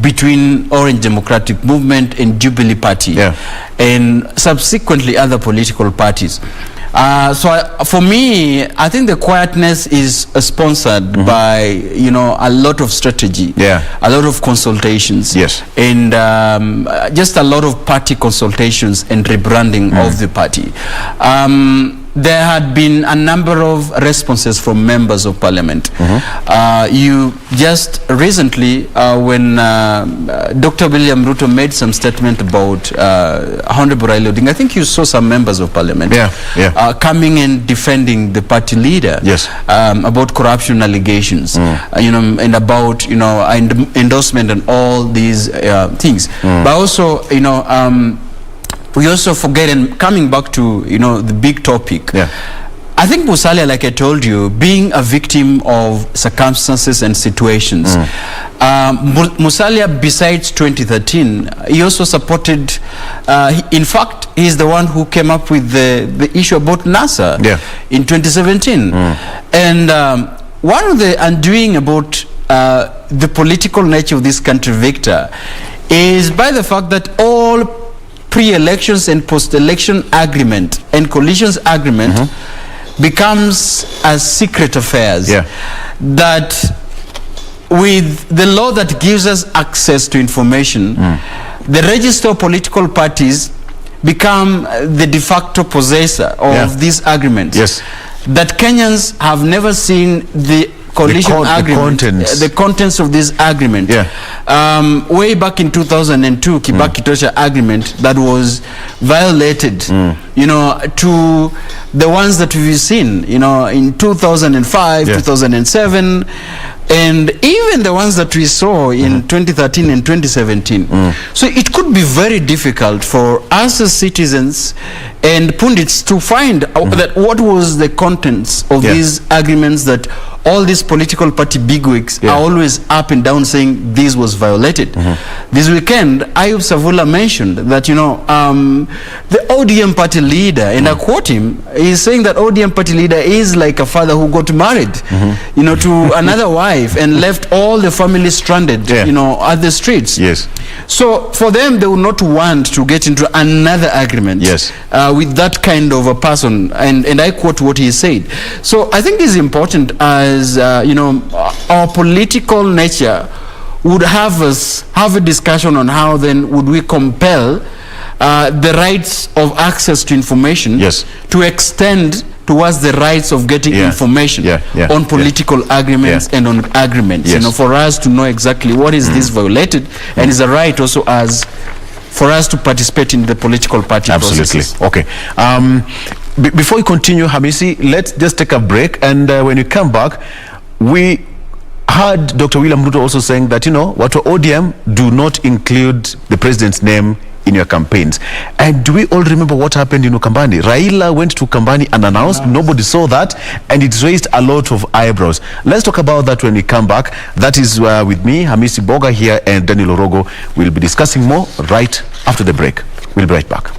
Speaker 16: between Orange Democratic Movement and Jubilee Party, and subsequently other political parties. For me, I think the quietness is sponsored by a lot of strategy, a lot of consultations, and just a lot of party consultations and rebranding of the party. There had been a number of responses from members of parliament. You just recently, when Dr. William Ruto made some statement about Honorable Raila Odinga, I think you saw some members of parliament coming and defending the party leader about corruption allegations, and about endorsement and all these things. But also, we also forget, and coming back to the big topic, I think Musalia, like I told you, being a victim of circumstances and situations, Musalia, besides 2013, he also supported, in fact, he's the one who came up with the issue about NASA in 2017. And one of the undoing about the political nature of this country, Victor, is by the fact that all pre-elections and post-election agreement and coalitions agreement becomes as secret affairs. That with the law that gives us access to information, the register of political parties become the de facto possessor of these agreements. That Kenyans have never seen the coalition agreement, the contents of this agreement. Way back in 2002, Kibaki-Tosha agreement that was violated, you know, to the ones that we've seen, you know, in 2005, 2007, and even the ones that we saw in 2013 and 2017. So it could be very difficult for us as citizens and pundits to find out that what was the contents of these agreements that all these political party bigwigs are always up and down saying this was violated. This weekend, Ayub Savula mentioned that, you know, the ODM party leader, and I quote him, he's saying that ODM party leader is like a father who got married, you know, to another wife and left all the family stranded, you know, at the streets. So for them, they would not want to get into another agreement with that kind of a person. And I quote what he said. So I think it's important as, you know, our political nature would have us have a discussion on how then would we compel the rights of access to information to extend towards the rights of getting information on political agreements and on agreements, you know, for us to know exactly what is this violated, and is a right also as for us to participate in the political party processes.
Speaker 1: Okay. Before we continue, Hamisi, let's just take a break, and when you come back, we heard Dr. William Ruto also saying that, you know, what ODM do not include the president's name in your campaigns. And do we all remember what happened in Ukambani? Raila went to Ukambani and announced, nobody saw that, and it raised a lot of eyebrows. Let's talk about that when we come back. That is with me, Hamisi Boga here, and Daniel Orogo. We'll be discussing more right after the break. We'll be right back.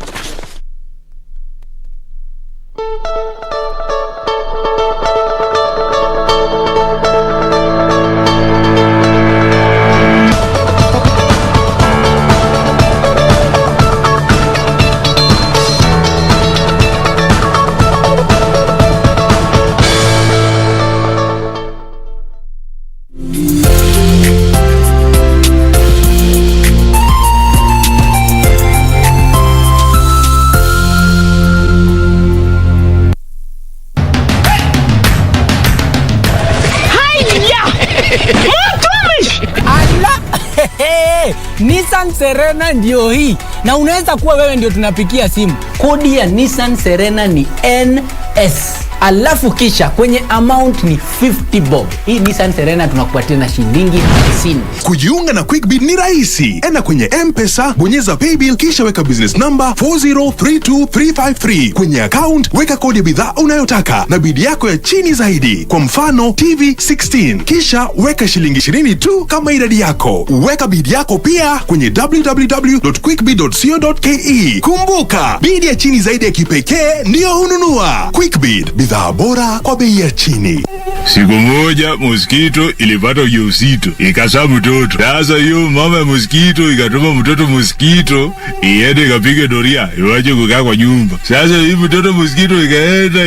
Speaker 3: Nissan Serena ndio hii, na unaweza kuwa wewe ndio tunapikia simu. Kodi ya Nissan Serena ni NS, alafu kisha kwenye amount ni 50 bob. Hii Nissan Serena tunakupatia na shilingi 50.
Speaker 4: Kujiunga na QuickBid ni rahisi. Enda kwenye M-Pesa, bonyeza paybill, kisha weka business number 4032353. Kwenye account weka kodi ya bidhaa unayotaka na bidi yako ya chini zaidi. Kwa mfano TV 16, kisha weka shilingi 20 tu kama idadi yako. Weka bidi yako pia kwenye www.quickbid.co.ke. Kumbuka, bidi ya chini zaidi ya kipekee ndio hununua. QuickBid, bidhaa bora kwa bei ya chini.
Speaker 17: Siku moja mosquito ilipata ujauzito, ikazaa mtoto. Sasa hiyo mama ya mosquito ikatuma mtoto mosquito iende ikapige doria iwaje kukaa kwa nyumba. Sasa hii mtoto mosquito ikaenda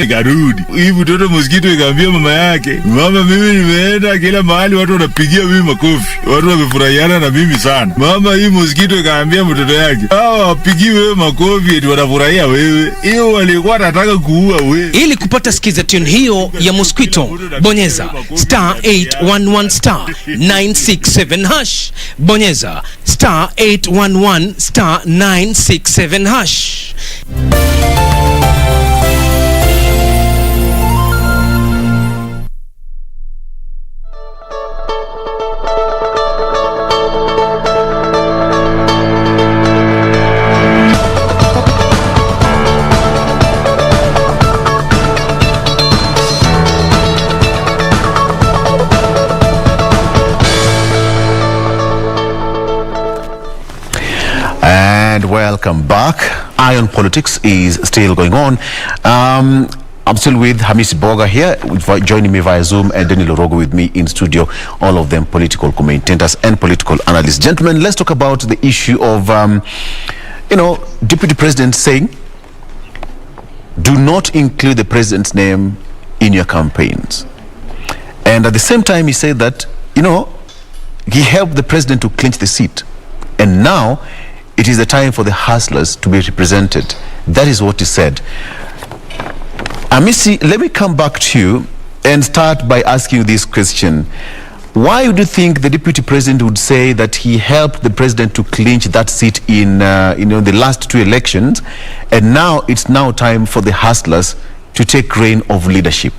Speaker 17: ikarudi. Hii mtoto mosquito ikaambia mama yake, mama, mimi nimeenda kila mahali watu wanapigia mimi makofi, watu wamefurahiana na mimi sana. Mama, hii mosquito ikaambia mtoto yake, hao wapigi wewe makofi eti wanafurahia wewe. Hiyo walikuwa wanataka kuua wewe.
Speaker 11: Ili kupata skiza tune hiyo ya mosquito, bonyeza *811 *967#. Bonyeza *811 *967#.
Speaker 1: And welcome back. Iron Politics is still going on. I'm still with Hamisi Boga here, joining me via Zoom, and Danny Lorogo with me in studio, all of them political commentators and political analysts. Gentlemen, let's talk about the issue of, Deputy President saying, do not include the president's name in your campaigns. And at the same time, he said that, he helped the president to clinch the seat. And now, it is the time for the hustlers to be represented. That is what he said. Hamisi, let me come back to you and start by asking you this question. Why would you think the deputy president would say that he helped the president to clinch that seat in the last two elections, and now it's now time for the hustlers to take reign of leadership?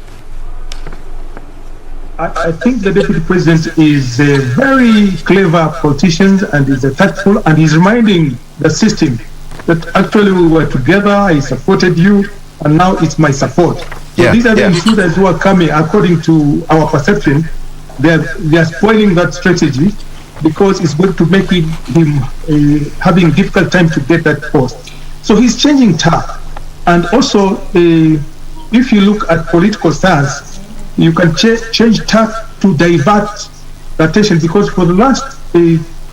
Speaker 14: I think the deputy president is a very clever politician and is a tactful, and he's reminding the system that actually we were together, I supported you, and now it's my support. So these are the intruders who are coming, according to our perception. They are spoiling that strategy because it's going to make him having difficult time to get that post. So he's changing tack. And also, if you look at political stance, you can change tack to divert the attention, because for the last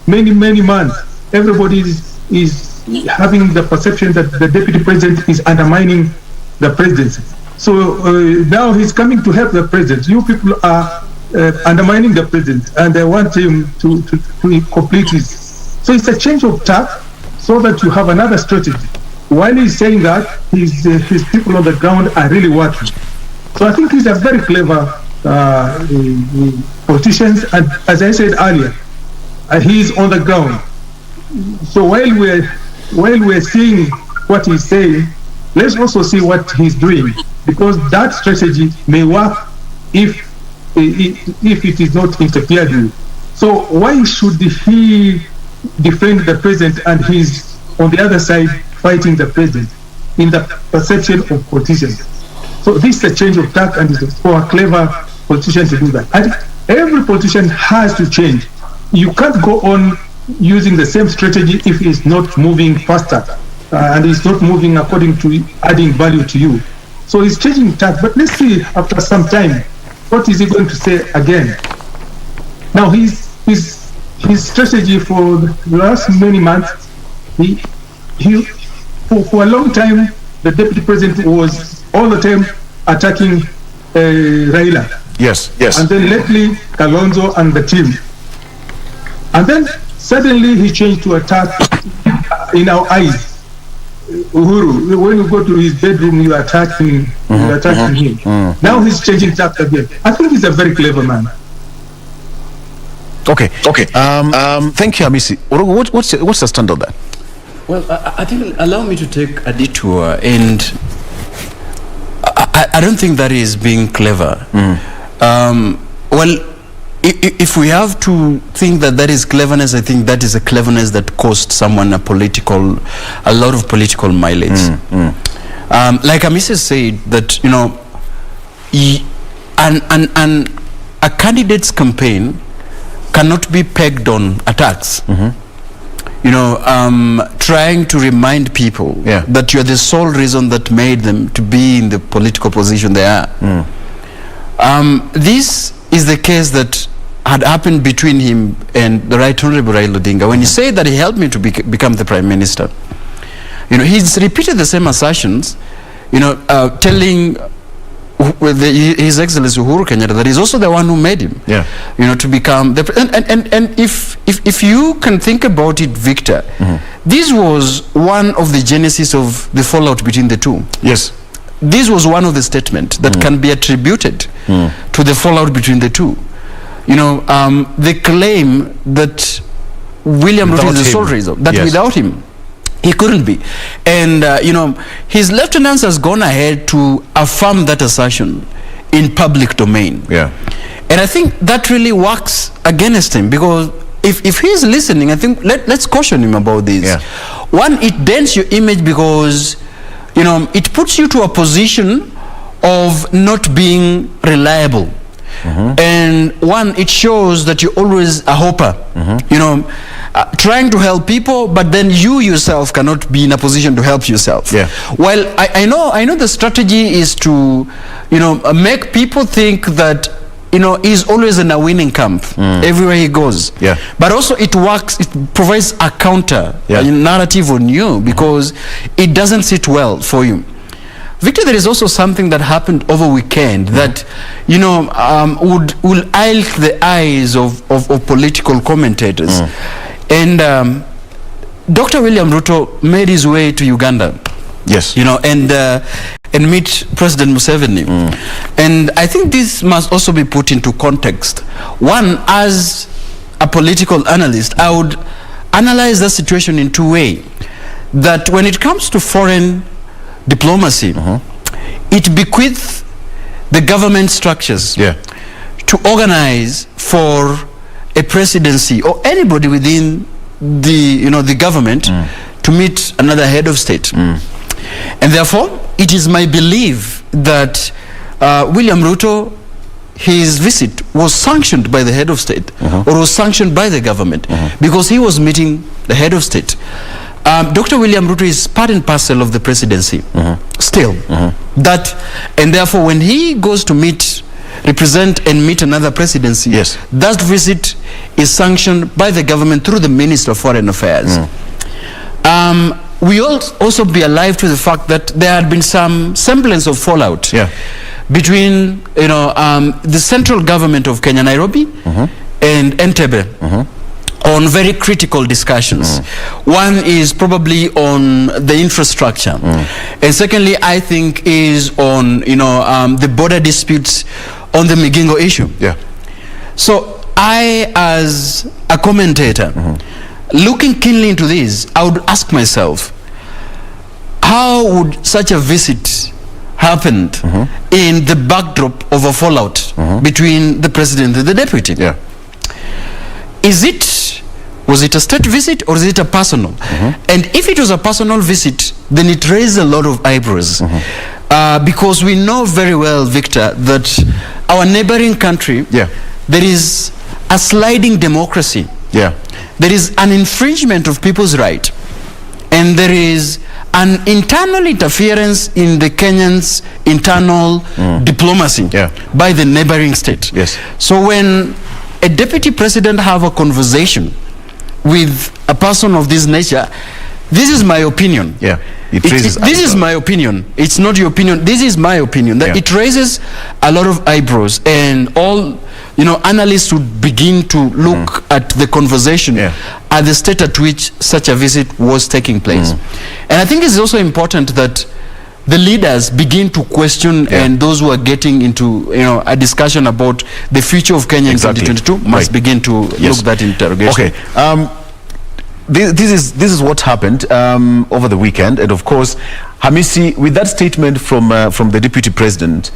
Speaker 14: many months, everybody is having the perception that the deputy president is undermining the presidency. So now he's coming to help the president. You people are undermining the president, and they want him to complete his. So it's a change of tack so that you have another strategy. While he's saying that, his people on the ground are really working. So I think he's a very clever politician, and as I said earlier, he's on the ground. So while we're seeing what he's saying, let's also see what he's doing, because that strategy may work if it is not interfered with. So why should he defend the president and he's on the other side fighting the president in the perception of politicians? So this is a change of tack, and it's for a clever politician to do that. And every politician has to change. You can't go on using the same strategy if it's not moving faster and it's not moving according to adding value to you. So he's changing tack, but let's see after some time, what is he going to say again? Now his strategy for the last many months, for a long time, the deputy president was all the time attacking Raila.
Speaker 1: Yes.
Speaker 14: And then lately, Kalonzo and the team. And then suddenly he changed to attack in our eyes. Uhuru, when you go to his bedroom, you are attacking him. Now he's changing tack again. I think he's a very clever man.
Speaker 1: Okay. Thank you, Hamisi. What's the stand on that?
Speaker 16: Well, I think allow me to take a detour, and I don't think that is being clever. Well, if we have to think that is cleverness, I think that is a cleverness that cost someone a lot of political mileage. Like Hamisi said, that a candidate's campaign cannot be pegged on attacks. Trying to remind people that you're the sole reason that made them to be in the political position they are. This is the case that had happened between him and the Right Honorable Raila Odinga. When he said that he helped me to become the Prime Minister, he's repeated the same assertions, telling His Excellency Uhuru Kenyatta that he's also the one who made him, to become the and if you can think about it, Victor, this was one of the genesis of the fallout between the two.
Speaker 1: Yes.
Speaker 16: This was one of the statements that can be attributed to the fallout between the two. The claim that William Ruto is the sole reason, that without him, he couldn't be. And, his lieutenants has gone ahead to affirm that assertion in public domain. And I think that really works against him, because if he's listening, I think let's caution him about this. One, it dents your image because, it puts you to a position of not being reliable. And one, it shows that you're always a hopper. trying to help people, but then you yourself cannot be in a position to help yourself.
Speaker 1: Yeah.
Speaker 16: Well, I know the strategy is to, make people think that, he's always in a winning camp everywhere he goes.
Speaker 1: Yeah.
Speaker 16: But also it works, it provides a counter narrative on you because it doesn't sit well for you. Victor, there is also something that happened over weekend that, will ail the eyes of political commentators. And Dr. William Ruto made his way to Uganda.
Speaker 1: Yes.
Speaker 16: And meet President Museveni. And I think this must also be put into context. One, as a political analyst, I would analyze the situation in two ways. That when it comes to foreign diplomacy, it bequeaths the government structures to organize for a presidency or anybody within the government to meet another head of state. And therefore, it is my belief that William Ruto, his visit was sanctioned by the head of state or was sanctioned by the government because he was meeting the head of state. Dr. William Ruto is part and parcel of the presidency still. And therefore, when he goes to represent and meet another presidency, that visit is sanctioned by the government through the Minister of Foreign Affairs. We also be alive to the fact that there had been some semblance of fallout between the central government of Kenya, Nairobi, and Entebbe on very critical discussions. One is probably on the infrastructure, and secondly, I think, is on the border disputes on the Migingo issue. So I, as a commentator, looking keenly into this, I would ask myself, how would such a visit happen in the backdrop of a fallout between the president and the deputy? Was it a state visit or is it a personal? And if it was a personal visit, then it raised a lot of eyebrows. Because we know very well, Victor, that our neighboring country, there is a sliding democracy. There is an infringement of people's rights, and there is an internal interference in the Kenyans' internal diplomacy by the neighboring state. So when a deputy president have a conversation with a person of this nature, this is my opinion. This is my opinion. It's not your opinion. This is my opinion. That it raises a lot of eyebrows, and all analysts would begin to look at the conversation at the state at which such a visit was taking place. And I think it's also important that the leaders begin to question, and those who are getting into a discussion about the future of Kenya in 2022 must begin to look that interrogation.
Speaker 1: This is what happened over the weekend, and of course, Hamisi, with that statement from the deputy president,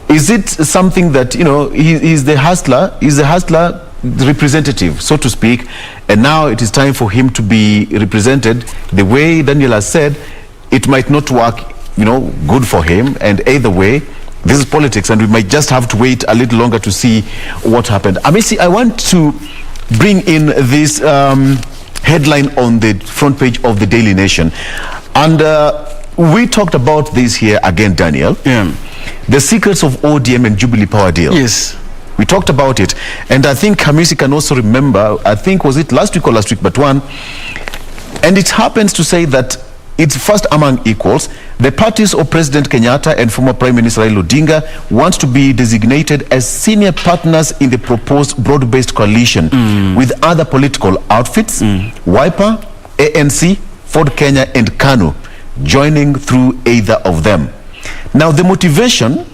Speaker 1: is it something that he's the hustler representative, so to speak, and now it is time for him to be represented the way Daniel has said? It might not work good for him, and either way, this is politics, and we might just have to wait a little longer to see what happened. Hamisi, I want to bring in this headline on the front page of the Daily Nation, and we talked about this here again, Daniel. The secrets of ODM and Jubilee Power Deal. We talked about it, and I think Hamisi can also remember, I think, was it last week or last week, but one, and it happens to say that it's first among equals. The parties of President Kenyatta and former Prime Minister Raila Odinga want to be designated as senior partners in the proposed broad-based coalition with other political outfits, Wiper, ANC, Ford Kenya, and KANU, joining through either of them. Now, the motivation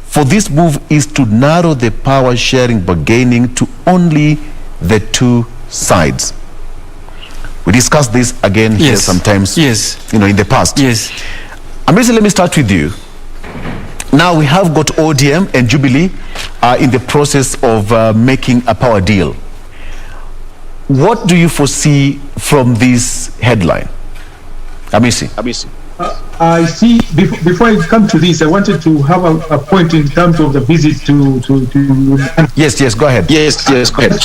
Speaker 1: for this move is to narrow the power sharing bargaining to only the two sides. We discussed this again here sometimes, in the past. Amisa, let me start with you. Now we have got ODM and Jubilee in the process of making a power deal. What do you foresee from this headline? Amisi.
Speaker 14: I see, before I come to this, I wanted to have a point in terms of the visit to
Speaker 1: Yes, go ahead.
Speaker 14: Go ahead.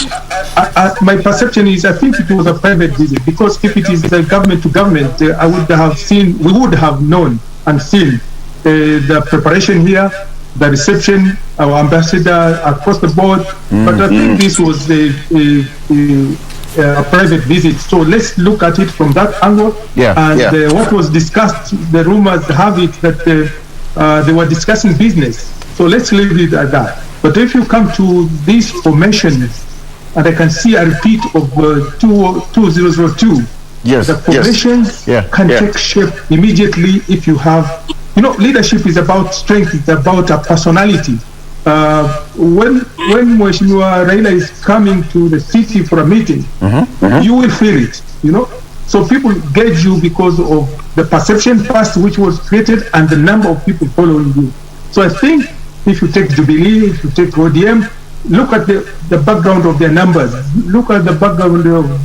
Speaker 14: my perception is I think it was a private visit, because if it is a government to government, we would have known and seen the preparation here, the reception, our ambassador across the board. But I think this was a private visit. So let's look at it from that angle. What was discussed, the rumors have it that they were discussing business. So let's leave it at that. But if you come to these formations, and I can see a repeat of 2002, the formations can take shape immediately if you have, leadership is about strength, it's about a personality. When Mheshimiwa Raila is coming to the city for a meeting, you will feel it, So people gauge you because of the perception first which was created and the number of people following you. So I think if you take Jubilee, if you take ODM, look at the background of their numbers, look at the background of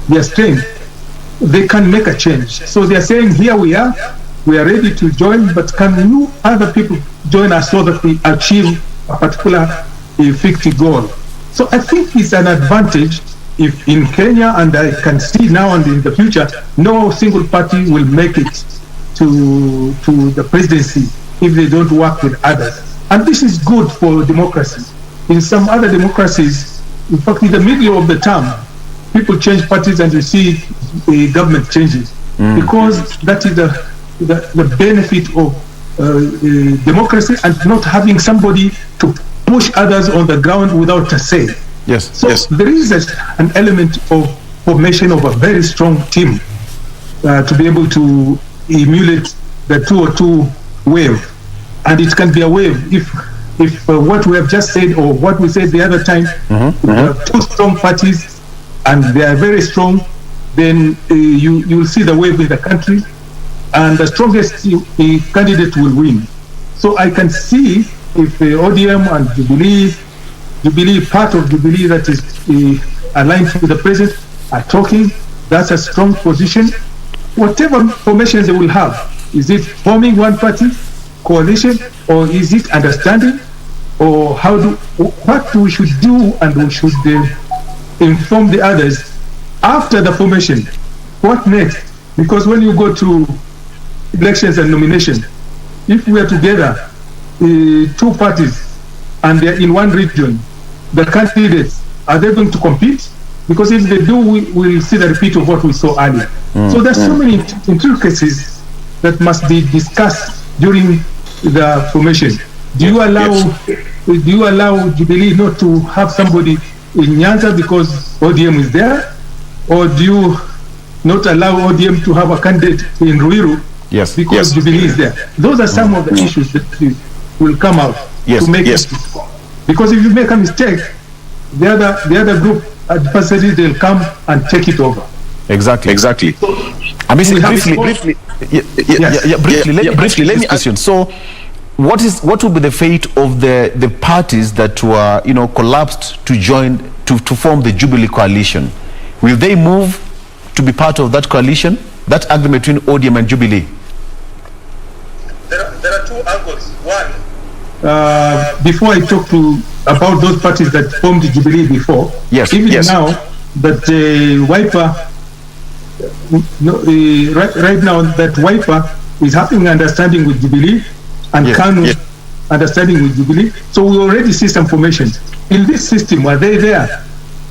Speaker 14: their strength, they can make a change. So they are saying, here we are ready to join, but can you other people join us so that we achieve a particular 50 goal? So I think it's an advantage if in Kenya, and I can see now and in the future, no single party will make it to the presidency if they don't work with others. And this is good for democracy. In some other democracies, in fact, in the middle of the term, people change parties and you see the government changes. Because that is the benefit of democracy, and not having somebody to push others on the ground without a say. There is an element of formation of a very strong team to be able to emulate the 202 wave. And it can be a wave if what we have just said, or what we said the other time, we have two strong parties and they are very strong, then you will see the wave in the country, and the strongest candidate will win. So I can see if ODM and Jubilee, part of Jubilee that is aligned with the president, are talking, that's a strong position. Whatever formations they will have, is it forming one party, coalition, or is it understanding, or what we should do, and we should inform the others after the formation. What next? Because when you go to elections and nomination, if we are together, two parties, and they're in one region, the candidates, are they going to compete? Because if they do, we'll see the repeat of what we saw earlier. So there's so many intricacies that must be discussed during the formation. Do you allow Jubilee not to have somebody in Nyanza because ODM is there, or do you not allow ODM to have a candidate in Ruiru because Jubilee is there? Those are some of the issues that will come out to make it. Because if you make a mistake, the other group adversary, they'll come and take it over.
Speaker 1: Exactly. I mean, briefly, let me ask you. So, what will be the fate of the parties that were collapsed to join to form the Jubilee coalition? Will they move to be part of that coalition? That agreement between ODM and Jubilee.
Speaker 14: There are two angles. One, before I talk about those parties that formed the Jubilee before, now that Wiper. Right now that Wiper is having understanding with Jubilee, and Kanu understanding with Jubilee. So we already see some formation in this system. Are they there?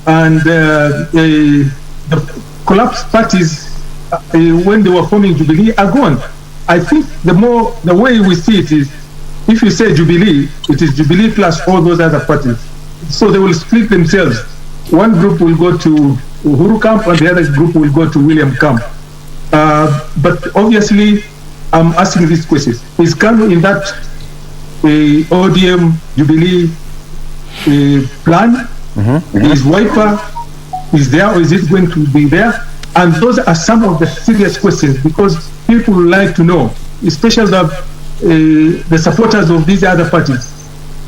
Speaker 14: And the collapsed parties, when they were forming Jubilee, are gone. I think the way we see it is, if you say Jubilee, it is Jubilee plus all those other parties. So they will split themselves. One group will go to Uhuru camp and the other group will go to William camp. But obviously, I'm asking this question. Is Kanu in that ODM Jubilee plan? Is Wiper is there, or is it going to be there? And those are some of the serious questions, because people would like to know, especially the supporters of these other parties.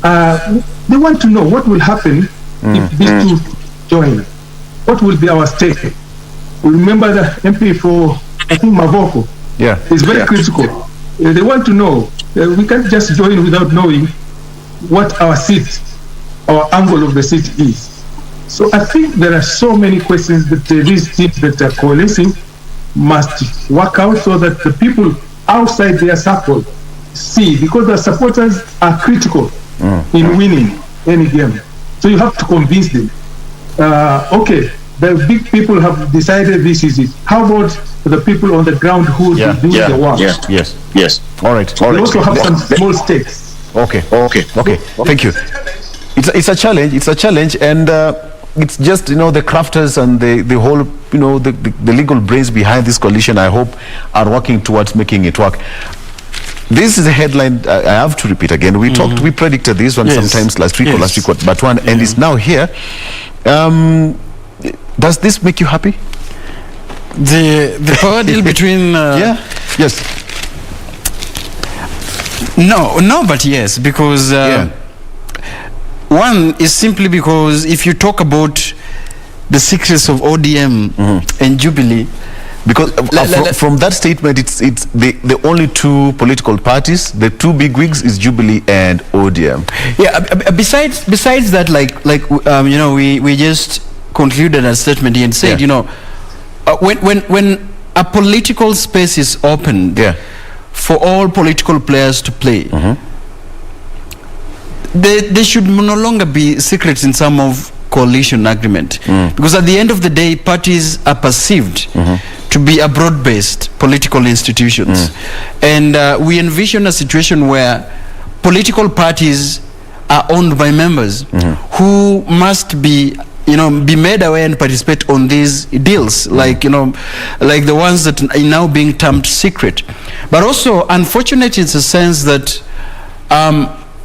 Speaker 14: They want to know what will happen if these two join. What will be our stake? Remember the MP for, I think, Mavoko. It's very critical. They want to know. We can't just join without knowing what our seat, our angle of the seat is. So I think there are so many questions that these teams that are coalescing must work out so that the people outside their circle see, because the supporters are critical in winning any game. So you have to convince them. Okay, the big people have decided this is it. How about the people on the ground who do the work?
Speaker 1: Yes. All right.
Speaker 14: We also have some small stakes.
Speaker 1: Okay. Thank you. It's a challenge. It's a challenge, and it's just the crafters and the whole the legal brains behind this coalition, I hope, are working towards making it work. This is a headline I have to repeat again. We predicted this one sometimes last week or last week, but one, and it's now here. Does this make you happy?
Speaker 16: The power deal between
Speaker 1: yes.
Speaker 16: No, but yes, because one is simply because if you talk about the secrets of ODM and Jubilee,
Speaker 1: because from that statement, it's the only two political parties, the two big wigs is Jubilee and ODM.
Speaker 16: Yeah. Besides that, we just concluded a statement here and said, when a political space is opened for all political players to play, there should no longer be secrets in some of coalition agreement, because at the end of the day, parties are perceived to be a broad-based political institutions, and we envision a situation where political parties are owned by members who must be made aware and participate on these deals, like the ones that are now being termed secret. But also unfortunate in the sense that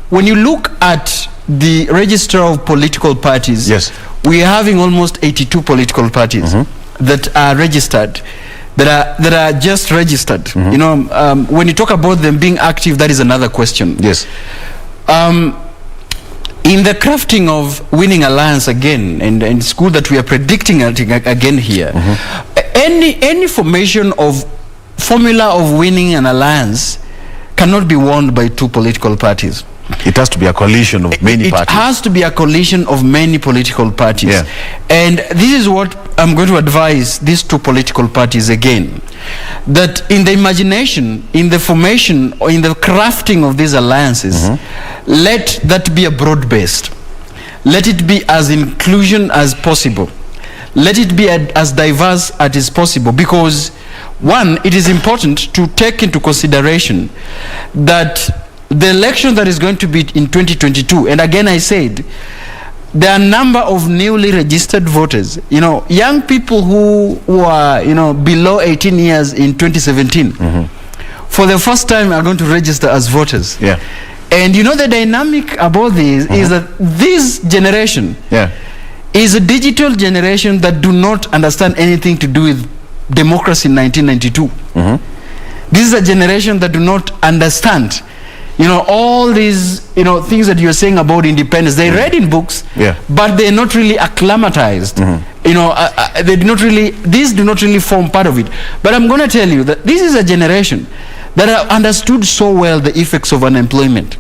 Speaker 16: when you look at the register of political parties, we are having almost 82 political parties that are registered, that are just registered. When you talk about them being active, that is another question. In the crafting of winning alliance again, and it's good that we are predicting again here, any formation of formula of winning an alliance cannot be won by two political parties.
Speaker 1: It has to be a coalition of many parties.
Speaker 16: It has to be a coalition of many political parties. And this is what I'm going to advise these two political parties again, that in the imagination, in the formation, or in the crafting of these alliances, let that be a broad-based. Let it be as inclusion as possible. Let it be as diverse as is possible, because one, it is important to take into consideration that the election that is going to be in 2022, and again I said, there are a number of newly registered voters, young people who are, below 18 years in 2017, for the first time are going to register as voters. And the dynamic about this is that this generation is a digital generation that do not understand anything to do with democracy in 1992. This is a generation that do not understand all these things that you're saying about independence. They read in books, but they're not really acclimatized. They do not really, these do not really form part of it. But I'm going to tell you that this is a generation that have understood so well the effects of unemployment.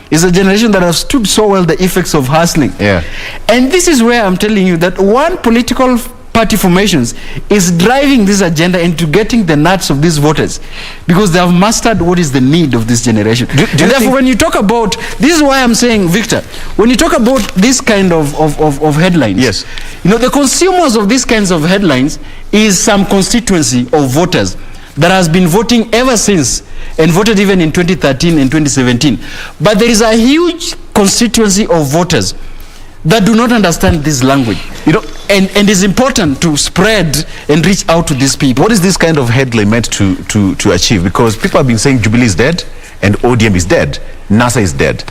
Speaker 16: It's a generation that has stood so well the effects of hustling. And this is where I'm telling you that one political party formations is driving this agenda into getting the nuts of these voters, because they have mastered what is the need of this generation. Therefore, when you talk about, this is why I'm saying, Victor, when you talk about this kind of headlines, the consumers of these kinds of headlines is some constituency of voters that has been voting ever since, and voted even in 2013 and 2017. But there is a huge constituency of voters that do not understand this language. And it's important to spread and reach out to these people.
Speaker 1: What is this kind of headline meant to achieve? Because people have been saying Jubilee is dead and ODM is dead, NASA is dead.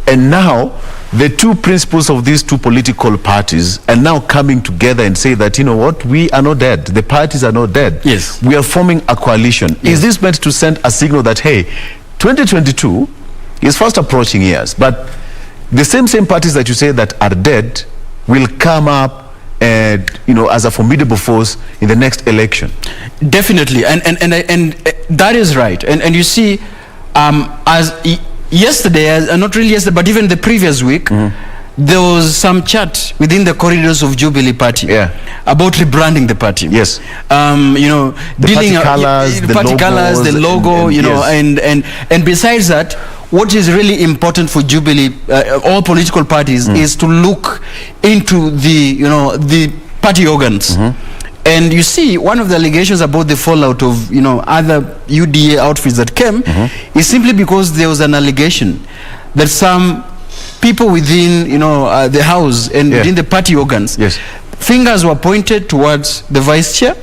Speaker 1: And now the two principles of these two political parties are now coming together and say that, we are not dead. The parties are not dead. We are forming a coalition. Is this meant to send a signal that, hey, 2022 is fast approaching years, but the same parties that you say that are dead will come up and as a formidable force in the next election?
Speaker 16: Definitely, and that is right. And you see, as yesterday, not really yesterday, but even the previous week, there was some chat within the corridors of Jubilee Party about rebranding the party.
Speaker 1: Yes.
Speaker 16: You know,
Speaker 1: the
Speaker 16: dealing
Speaker 1: party colors,
Speaker 16: the party colors, the logo,
Speaker 1: and,
Speaker 16: you know,
Speaker 1: yes.
Speaker 16: and besides that, what is really important for Jubilee, all political parties, is to look into the party organs. And you see, one of the allegations about the fallout of other UDA outfits that came is simply because there was an allegation that some people within the house and within the party organs, fingers were pointed towards the vice chair,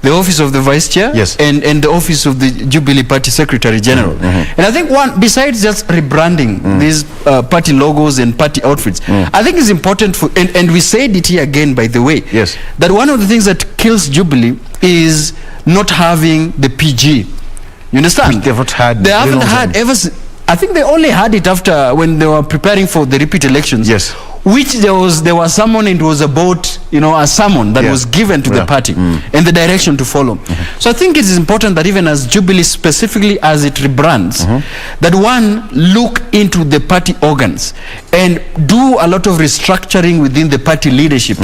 Speaker 16: the office of the vice chair, and the office of the Jubilee Party Secretary General. And I think besides just rebranding these party logos and party outfits, I think it's important for, and we said it here again, by the way, that one of the things that kills Jubilee is not having the PG. You understand?
Speaker 1: Which they
Speaker 16: haven't had ever. I think they only had it after when they were preparing for the repeat elections. Which there was someone, it was about a sermon that was given to the party and the direction to follow. So I think it is important that even as Jubilee, specifically as it rebrands, that one look into the party organs and do a lot of restructuring within the party leadership,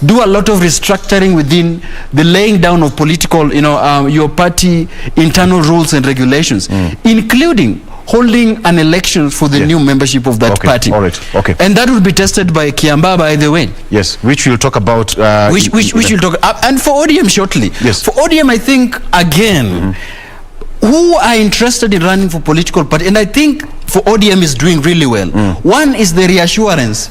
Speaker 16: do a lot of restructuring within the laying down of political, your party internal rules and regulations, including holding an election for the new membership of that party.
Speaker 1: All right. Okay.
Speaker 16: And that will be tested by Kiamba, by the way.
Speaker 1: Yes, which we'll talk about.
Speaker 16: Which we'll talk and for ODM shortly.
Speaker 1: Yes.
Speaker 16: For ODM, I think again, who are interested in running for political party, and I think for ODM is doing really well. One is the reassurance.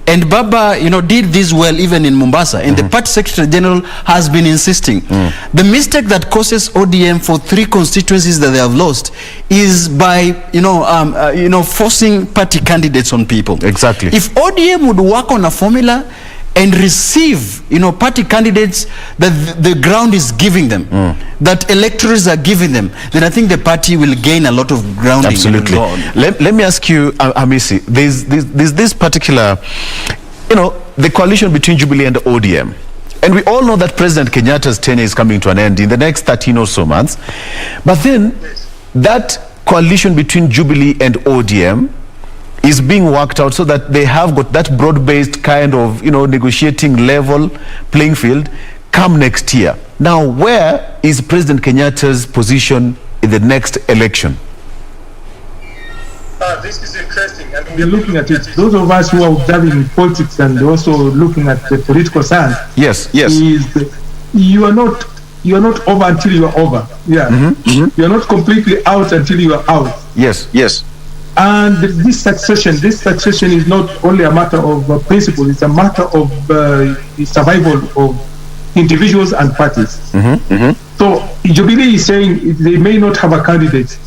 Speaker 16: And Baba, did this well even in Mombasa. And the party secretary general has been insisting. The mistake that causes ODM for 3 constituencies that they have lost is by, forcing party candidates on people.
Speaker 1: Exactly.
Speaker 16: If ODM would work on a formula and receive, party candidates that the ground is giving them, that electors are giving them, then I think the party will gain a lot of grounding.
Speaker 1: Absolutely. Let me ask you, Hamisi, there's this particular, the coalition between Jubilee and ODM. And we all know that President Kenyatta's tenure is coming to an end in the next 13 or so months. But then that coalition between Jubilee and ODM is being worked out so that they have got that broad-based kind of, negotiating level playing field come next year. Now, where is President Kenyatta's position in the next election?
Speaker 14: This is interesting. And we're looking at it. Those of us who are observing politics and also looking at the political science.
Speaker 1: Yes.
Speaker 14: You are not over until you are over. You are not completely out until you are out.
Speaker 1: Yes.
Speaker 14: And this succession is not only a matter of principle, it's a matter of the survival of individuals and parties. So Jubilee is saying they may not have a candidate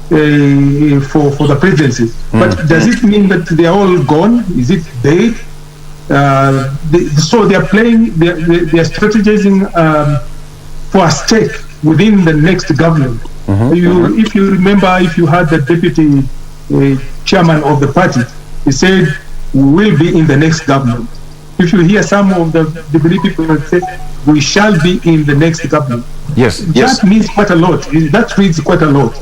Speaker 14: for the presidency, but does it mean that they are all gone? Is it dead? So they are playing, they are strategizing for a stake within the next government. If you remember, if you had the deputy chairman of the party, he said, we will be in the next government. If you hear some of the Jubilee people say, we shall be in the next government. That means quite a lot. That reads quite a lot.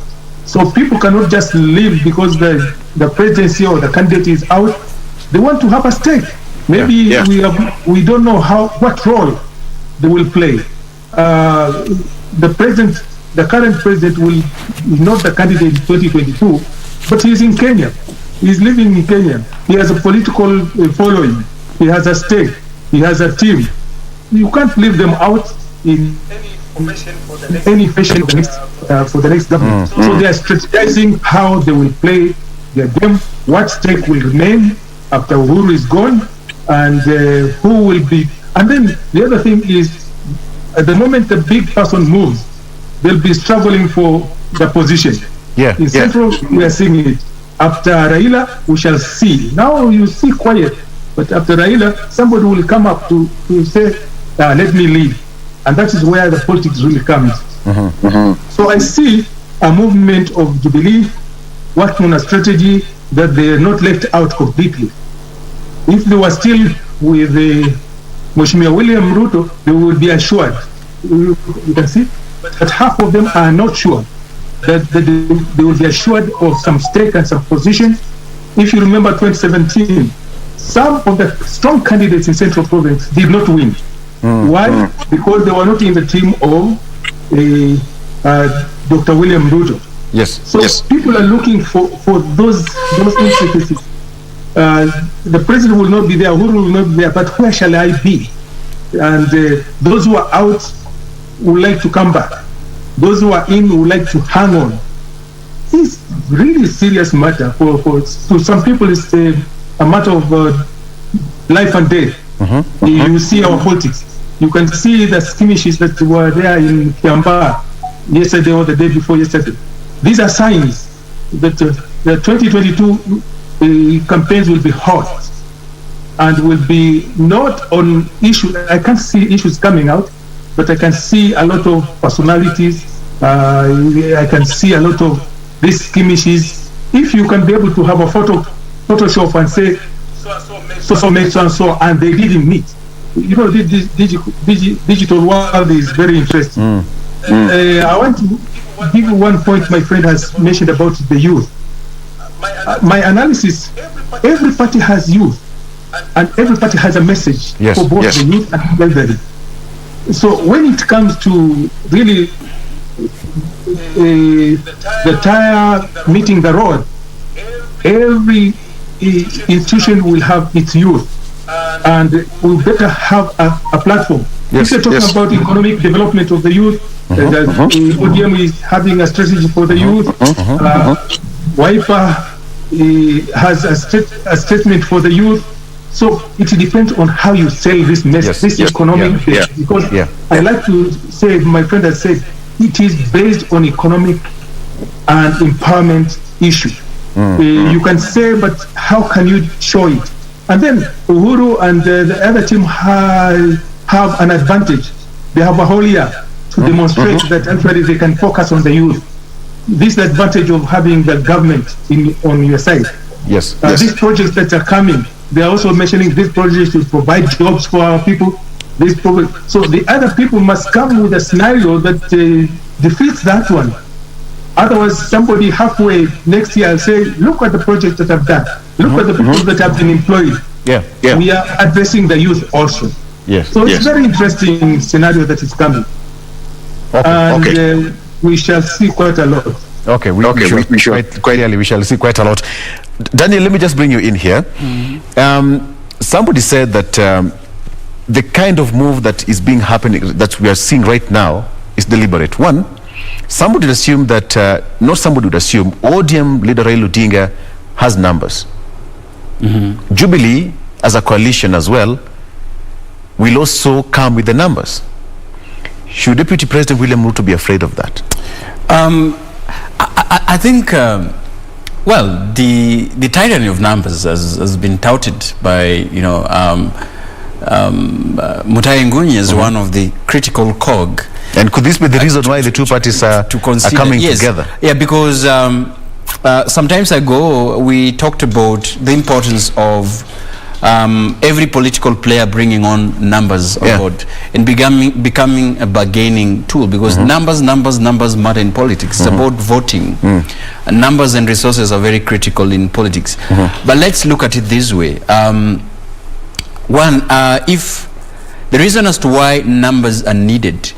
Speaker 14: So people cannot just leave because the presidency or the candidate is out. They want to have a stake. Maybe we don't know what role they will play. The current president is not the candidate in 2022, but he is in Kenya. He is living in Kenya. He has a political following. He has a stake. He has a team. You can't leave them out in any fashion for the next government. So they are strategizing how they will play their game, what stake will remain after Uhuru is gone, and who will be. And then the other thing is, at the moment the big person moves, they'll be struggling for the position. In Central, we are seeing it. After Raila, we shall see. Now you see quiet, but after Raila, somebody will come up to say, let me lead. And that is where the politics really comes. So I see a movement of Jubilee working on a strategy that they are not left out completely. If they were still with Mheshimiwa William Ruto, they would be assured. You can see, but half of them are not sure that they will be assured of some stake and some position. If you remember 2017, some of the strong candidates in Central Province did not win. Why? Because they were not in the team of Dr. William Ruto.
Speaker 1: Yes.
Speaker 14: So people are looking for those intricacies. The president will not be there, Uhuru will not be there, but where shall I be? And those who are out would like to come back. Those who are in would like to hang on. It's really serious matter. To some people, it's a matter of life and death. You see our politics. You can see the skirmishes that were there in Kiambaa yesterday or the day before yesterday. These are signs that the 2022 campaigns will be hot and will be not on issues. I can't see issues coming out, but I can see a lot of personalities. I can see a lot of these skirmishes. If you can be able to have a Photoshop and say so made so and so, and they didn't meet. You know, this digital world is very interesting. I want to give you one point my friend has mentioned about the youth. My analysis, every party has youth, and every party has a message for both the youth and the elderly. So when it comes to really the tire meeting the road, every institution will have its youth, and we better have a platform. If you're talking about economic development of the youth, the ODM is having a strategy for the youth. WIPA has a statement for the youth. So it depends on how you sell this message, this economic base. Because I like to say, my friend has said, it is based on economic and empowerment issue. You can say, but how can you show it? And then Uhuru and the other team have an advantage. They have a whole year to demonstrate that actually they can focus on the youth. This is the advantage of having the government on your side. These projects that are coming, they are also mentioning these projects to provide jobs for our people. So the other people must come with a scenario that defeats that one. Otherwise, somebody halfway next year will say, look at the projects that I've done. Look at the people that have been employed. We are addressing the youth also. So it's a very interesting scenario that is coming. And we shall see quite a lot.
Speaker 1: We shall see quite a lot. Daniel, let me just bring you in here. Somebody said that the kind of move that is being happening, that we are seeing right now, is deliberate. One, somebody would assume that, not somebody would assume, ODM leader Raila Odinga has numbers. Jubilee, as a coalition as well, will also come with the numbers. Should Deputy President William Ruto be afraid of that?
Speaker 16: I think, well, the tyranny of numbers has been touted by, Mutahi Ngunyi as one of the critical cog.
Speaker 1: And could this be the reason why the two parties are coming together?
Speaker 16: Yeah, because some times ago we talked about the importance of every political player bringing on numbers on board and becoming a bargaining tool, because numbers matter in politics. It's about voting. And numbers and resources are very critical in politics. But let's look at it this way. If the reason as to why numbers are needed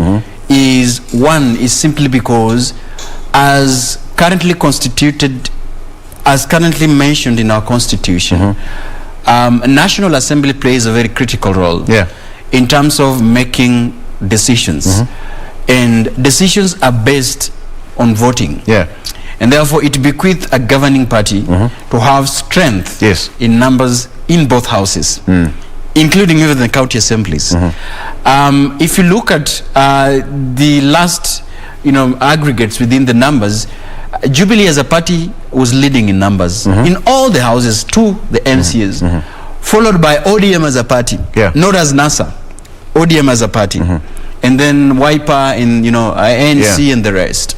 Speaker 16: is simply because, as currently constituted, as currently mentioned in our constitution, National Assembly plays a very critical role in terms of making decisions, and decisions are based on voting. And therefore it bequeaths a governing party to have strength in numbers in both houses, including even the county assemblies. If you look at the last aggregates within the numbers, Jubilee as a party was leading in numbers in all the houses to the MCAs, followed by ODM as a party, not as NASA, ODM as a party, and then WIPA and ANC and the rest.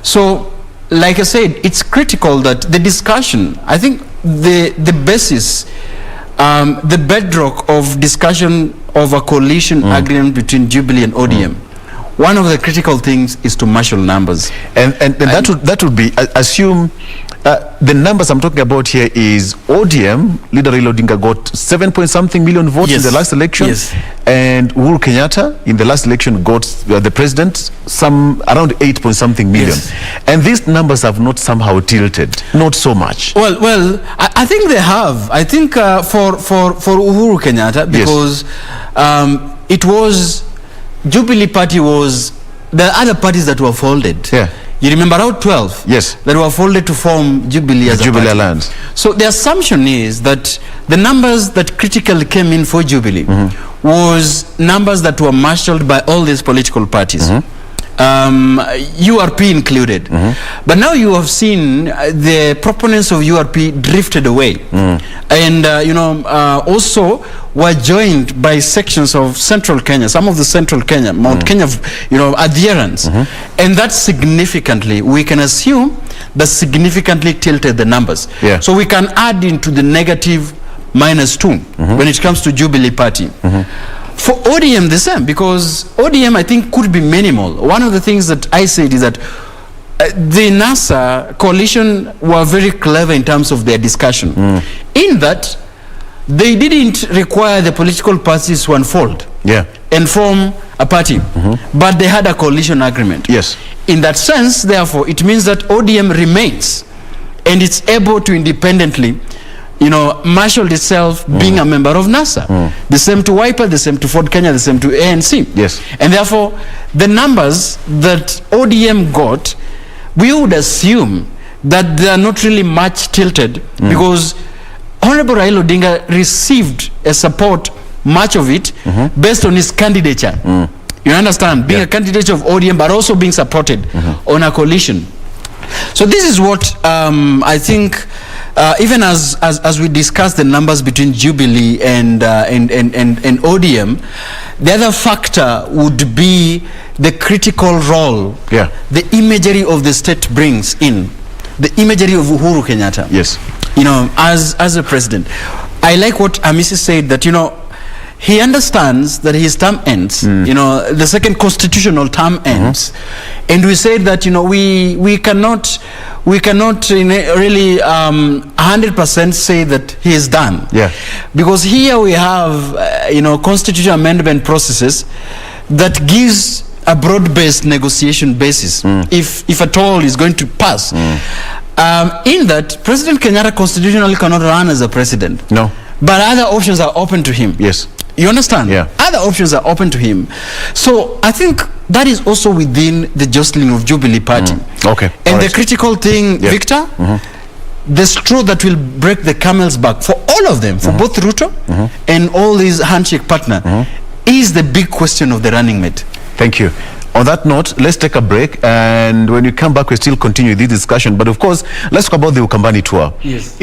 Speaker 16: So, like I said, it's critical that the discussion, I think the basis, the bedrock of discussion of a coalition agreement between Jubilee and ODM, one of the critical things is to marshal numbers.
Speaker 1: And that would be, assume The numbers I'm talking about here is ODM, leader Raila Odinga got 7-point-something million votes in the last election.
Speaker 16: Yes.
Speaker 1: And Uhuru Kenyatta in the last election got the president some around 8-point-something million.
Speaker 16: Yes.
Speaker 1: And these numbers have not somehow tilted, not so much.
Speaker 16: Well, I think they have. I think for Uhuru Kenyatta, because it was Jubilee Party was the other parties that were folded.
Speaker 1: Yeah.
Speaker 16: You remember out 12?
Speaker 1: Yes.
Speaker 16: That were folded to form Jubilee as a
Speaker 1: Jubilee
Speaker 16: party.
Speaker 1: Alliance.
Speaker 16: So the assumption is that the numbers that critically came in for Jubilee was numbers that were marshaled by all these political parties. URP included. But now you have seen the proponents of URP drifted away. And, also were joined by sections of Central Kenya, some of the Central Kenya, Mount Kenya, adherents. And that significantly, we can assume that significantly tilted the numbers.
Speaker 1: Yeah.
Speaker 16: So we can add into the negative -2 when it comes to Jubilee Party. For ODM, the same, because ODM, I think, could be minimal. One of the things that I said is that the NASA coalition were very clever in terms of their discussion, in that they didn't require the political parties to unfold and form a party, but they had a coalition agreement.
Speaker 1: Yes.
Speaker 16: In that sense, therefore, it means that ODM remains, and it's able to independently marshaled itself being a member of NASA. The same to Wiper, the same to Ford Kenya, the same to ANC.
Speaker 1: Yes.
Speaker 16: And therefore, the numbers that ODM got, we would assume that they are not really much tilted, because Honorable Raila Odinga received a support, much of it, based on his candidature. You understand? Being a candidate of ODM, but also being supported on a coalition. So this is what I think, even as we discuss the numbers between Jubilee and ODM, the other factor would be the critical role the imagery of the state brings in, the imagery of Uhuru Kenyatta.
Speaker 1: Yes.
Speaker 16: As a president. I like what Amisi said, that he understands that his term ends, the second constitutional term ends, and we said that we cannot really 100% say that he is done, because here we have constitutional amendment processes that gives a broad-based negotiation basis, if at all is going to pass. In that, President Kenyatta constitutionally cannot run as a president.
Speaker 1: No.
Speaker 16: But other options are open to him.
Speaker 1: Yes.
Speaker 16: You understand?
Speaker 1: Yeah.
Speaker 16: Other options are open to him. So I think that is also within the jostling of Jubilee Party.
Speaker 1: Okay.
Speaker 16: And the critical thing, Victor, the straw that will break the camel's back for all of them, for both Ruto and all these handshake partner, is the big question of the running mate.
Speaker 1: Thank you. On that note, let's take a break, and when we come back, we still continue this discussion. But of course, let's talk about the Ukambani tour.
Speaker 16: Yes.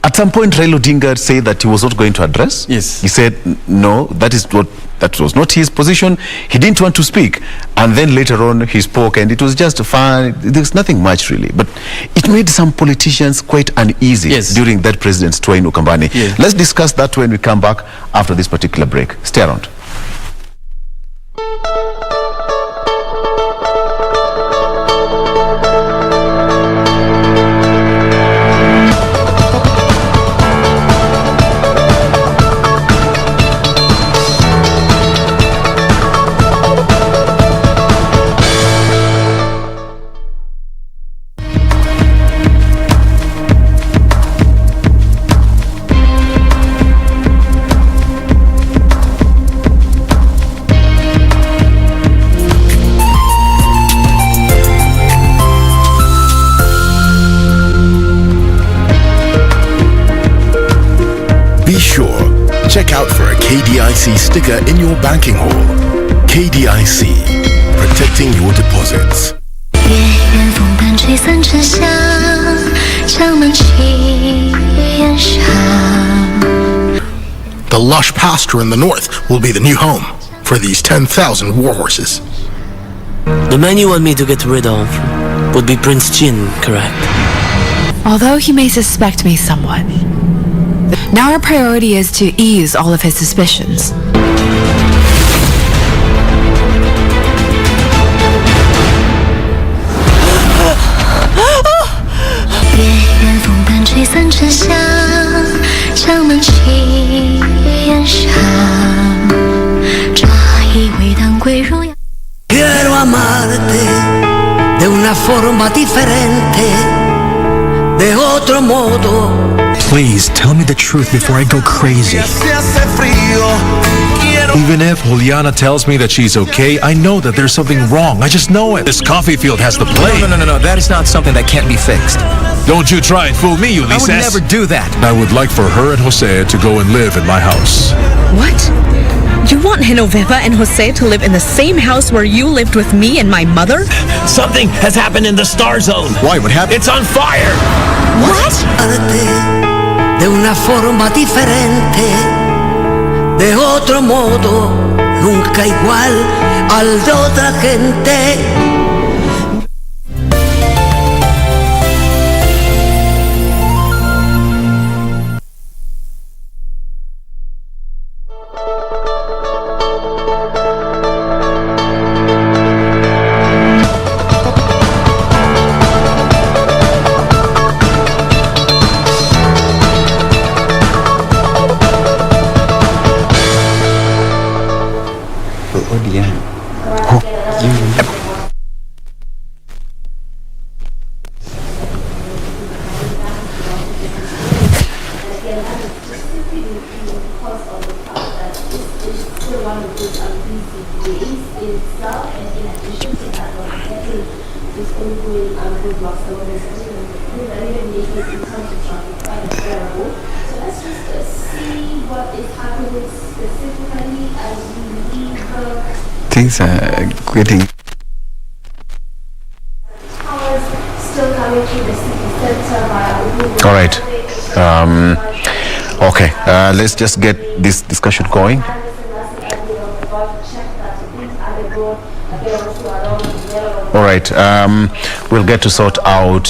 Speaker 1: At some point, Raila Odinga said that he was not going to address.
Speaker 16: Yes.
Speaker 1: He said, no, that was not his position. He didn't want to speak. And then later on, he spoke, and it was just fine. There's nothing much, really. But it made some politicians quite uneasy during that president's tour in Ukambani.
Speaker 16: Yes.
Speaker 1: Let's discuss that when we come back after this particular break. Stay around.
Speaker 18: Be sure, check out for a KDIC sticker in your banking hall. KDIC, protecting your deposits.
Speaker 5: The lush pasture in the north will be the new home for these 10,000 warhorses.
Speaker 6: The man you want me to get rid of would be Prince Chin, correct?
Speaker 7: Although he may suspect me somewhat, now our priority is to ease all of his suspicions.
Speaker 9: forma diferente, de otro modo.
Speaker 10: Please tell me the truth before I go crazy. Even if Juliana tells me that she's okay, I know that there's something wrong. I just know it. This coffee field has the plague.
Speaker 19: No. That is not something that can't be fixed.
Speaker 10: Don't you try and fool me, Ulysses.
Speaker 19: I would never do that.
Speaker 10: I would like for her and Jose to go and live in my house.
Speaker 12: What? You want Genoveva and Jose to live in the same house where you lived with me and my mother?
Speaker 19: Something has happened in the Star Zone. Why? What happened? It's on fire.
Speaker 12: What?
Speaker 9: De una forma diferente, de otro modo, nunca igual al de otra gente.
Speaker 20: Things are getting
Speaker 1: all right. Okay, let's just get this discussion going. All right, we'll get to sort out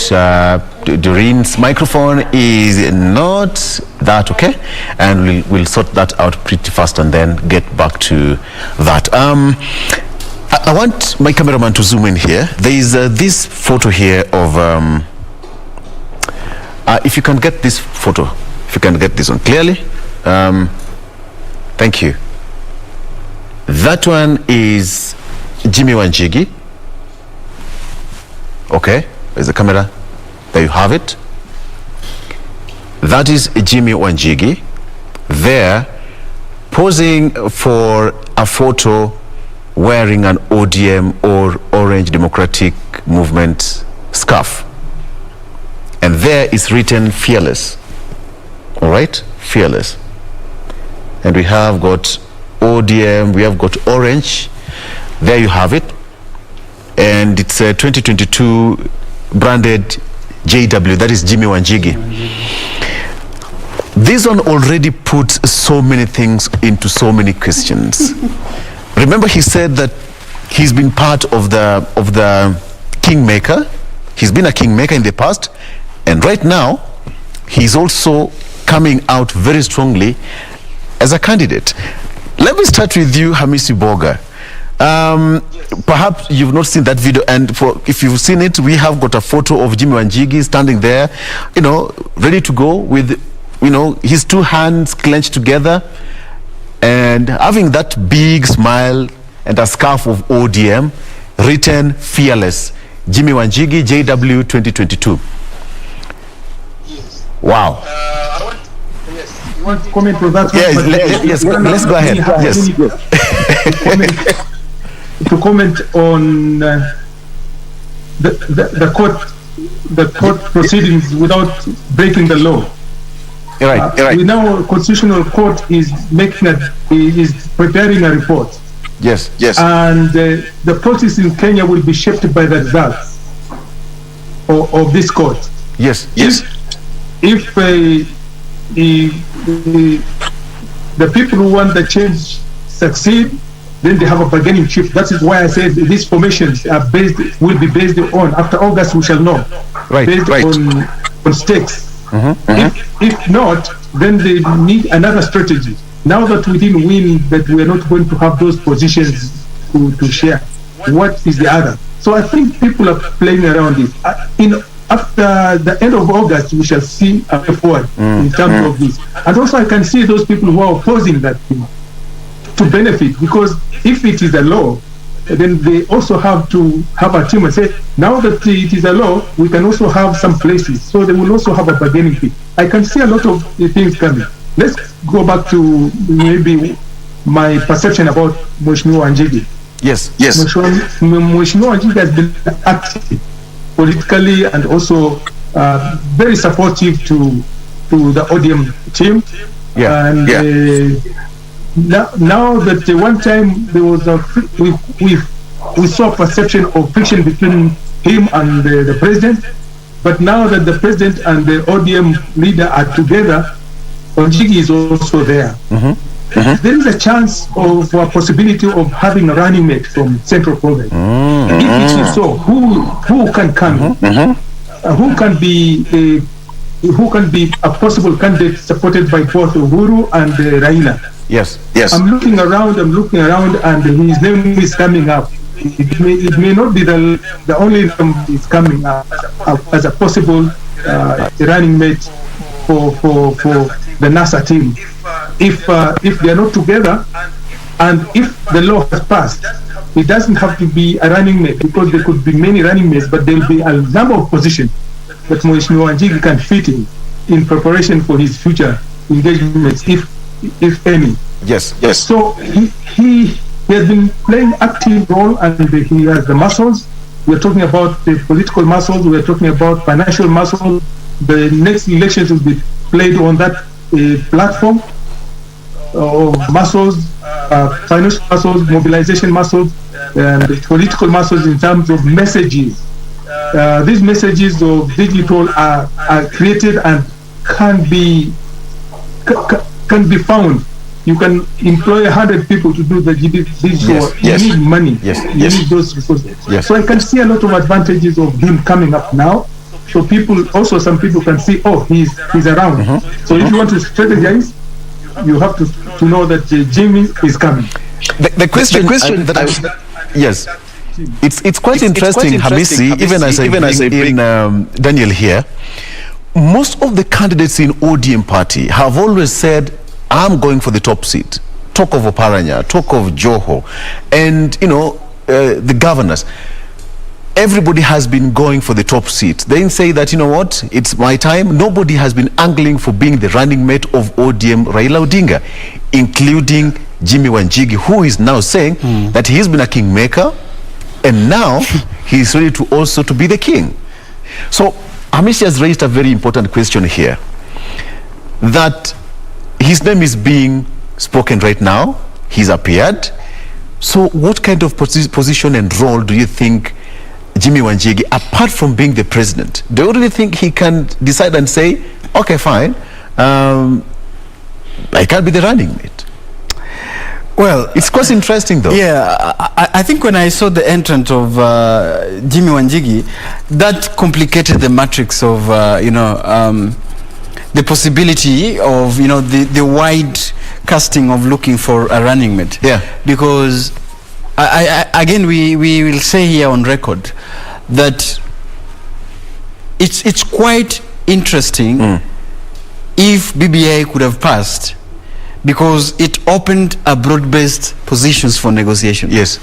Speaker 1: Doreen's microphone is not that okay, and we'll sort that out pretty fast and then get back to that. I want my cameraman to zoom in here. There is this photo here of if you can get this photo, if you can get this one clearly, thank you. That one is Jimmy Wanjigi. Okay, there's the camera. There you have it. That is Jimmy Wanjigi there posing for a photo wearing an ODM or Orange Democratic Movement scarf. And there is written fearless. All right, fearless. And we have got ODM, we have got Orange. There you have it. And it's a 2022 branded JW, that is Jimmy Wanjigi. This one already puts so many things into so many questions. Remember, he said that he's been part of the kingmaker. He's been a kingmaker in the past, and right now he's also coming out very strongly as a candidate. Let me start with you, Hamisi Boga. Perhaps you've not seen that video, and if you've seen it, we have got a photo of Jimmy Wanjigi standing there, ready to go with, his two hands clenched together and having that big smile and a scarf of ODM written fearless. Jimmy Wanjigi, JW 2022. Wow.
Speaker 14: You want to comment on that?
Speaker 1: Yes, let's go ahead. Yes.
Speaker 14: To comment on the court proceedings without breaking the law.
Speaker 1: Right.
Speaker 14: We know Constitutional Court is preparing a report.
Speaker 1: Yes.
Speaker 14: And the process in Kenya will be shaped by the results of this court.
Speaker 1: Yes.
Speaker 14: If the people who want the change succeed, then they have a bargaining chip. That is why I said these formations will be based on, after August we shall know, based on stakes. If not, then they need another strategy. Now that we didn't win, that we are not going to have those positions to share, what is the other? So I think people are playing around it. After the end of August, we shall see a way forward in terms of this. And also I can see those people who are opposing that thing to benefit, because if it is a law, then they also have to have a team and say, now that it is a law, we can also have some places. So they will also have a bargaining fee. I can see a lot of things coming. Let's go back to maybe my perception about Mheshimiwa Wanjigi.
Speaker 1: Yes.
Speaker 14: Mheshimiwa Wanjigi has been active politically and also very supportive to the ODM team. And now that one time there was we saw perception of friction between him and the president, but now that the president and the ODM leader are together, Wanjigi is also there. There is a chance of a possibility of having a running mate from Central Province. If it is so, who can come? Who can be a possible candidate supported by both Uhuru and Raila?
Speaker 1: Yes.
Speaker 14: I'm looking around, and his name is coming up. It may not be the only name is coming up as a possible running mate for the NASA team. If they are not together, and if the law has passed, it doesn't have to be a running mate, because there could be many running mates, but there will be a number of positions that Mheshimiwa Wanjigi can fit in preparation for his future engagements, if any.
Speaker 1: Yes.
Speaker 14: So he has been playing active role, and he has the muscles. We're talking about the political muscles. We're talking about financial muscles. The next elections will be played on that platform of muscles, financial muscles, mobilization muscles, and political muscles in terms of messages. These messages of digital are created and can be found. You can employ 100 people to do the digital. You need money. You need those resources. So I can see a lot of advantages of him coming up now. So some people can see, oh, he's around. So if you want to strategize, you have to know that Jimmy is coming.
Speaker 1: The question yes, it's quite interesting, Hamisi. Even as I bring Daniel here, most of the candidates in ODM party have always said, I'm going for the top seat. Talk of Oparanya, talk of Joho, and the governors. Everybody has been going for the top seat. They say that, you know what, it's my time. Nobody has been angling for being the running mate of ODM Raila Odinga, including Jimmy Wanjigi, who is now saying that he's been a kingmaker, and now he's ready to also to be the king. So Amishi has raised a very important question here, that his name is being spoken right now. He's appeared. So what kind of position and role do you think Jimmy Wanjigi, apart from being the president, do you really think he can decide and say, okay, fine, I can't be the running mate?
Speaker 16: Well,
Speaker 1: it's quite interesting though.
Speaker 16: Yeah, I think when I saw the entrance of Jimmy Wanjigi, that complicated the matrix of the possibility of the wide casting of looking for a running mate.
Speaker 1: Yeah,
Speaker 16: because again we will say here on record that it's quite interesting if BBI could have passed, because it opened a broad-based positions for negotiation.
Speaker 1: Yes.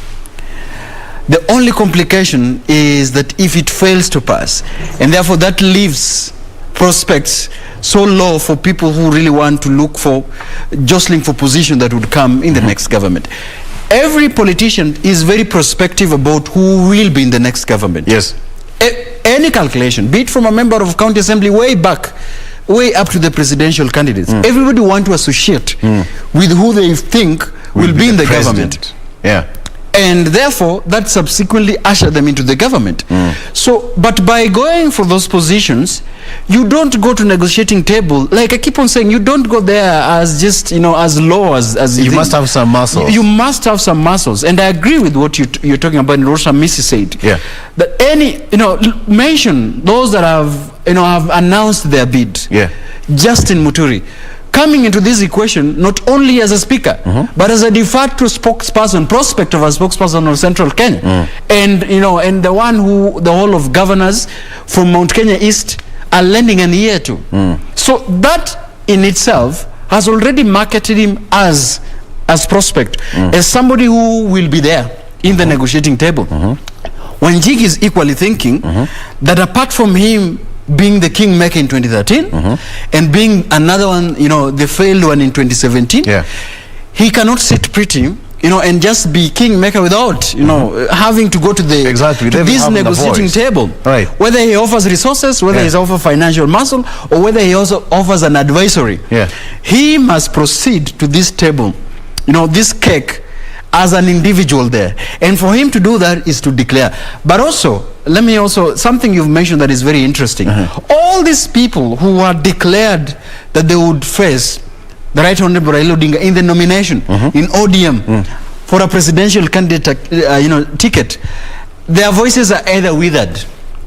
Speaker 16: The only complication is that if it fails to pass, and therefore that leaves prospects so low for people who really want to look for jostling for position that would come in the next government. Every politician is very prospective about who will be in the next government.
Speaker 1: Yes.
Speaker 16: Any calculation, be it from a member of county assembly way back, way up to the presidential candidates, everybody want to associate with who they think will be in the government.
Speaker 1: Yeah.
Speaker 16: And therefore, that subsequently usher them into the government. So, but by going for those positions, you don't go to negotiating table. Like I keep on saying, you don't go there as just, as low as
Speaker 1: you must have some muscles.
Speaker 16: You must have some muscles. And I agree with what you're talking about, and Rosha Missy said.
Speaker 1: Yeah.
Speaker 16: That mention those that have announced their bid.
Speaker 1: Yeah.
Speaker 16: Justin Muturi, coming into this equation not only as a speaker, but as a de facto spokesperson, prospect of a spokesperson of Central Kenya, and and the one who the whole of governors from Mount Kenya East are lending an ear to. So that in itself has already marketed him as prospect, as somebody who will be there. in the negotiating table. Wanjigi is equally thinking that apart from him being the kingmaker in 2013 and being another one, you know, the failed one in 2017, he cannot sit pretty, you know, and just be kingmaker without, you know, having to go to the to this negotiating table.
Speaker 1: Right.
Speaker 16: Whether he offers resources, whether he offers financial muscle, or whether he also offers an advisory. He must proceed to this table, you know, this cake, as an individual there. And for him to do that is to declare. But also, let me also, something you've mentioned that is very interesting. All these people who are declared that they would face the Right Honorable Raila Odinga in the nomination in ODM for a presidential candidate, you know, ticket, their voices are either withered.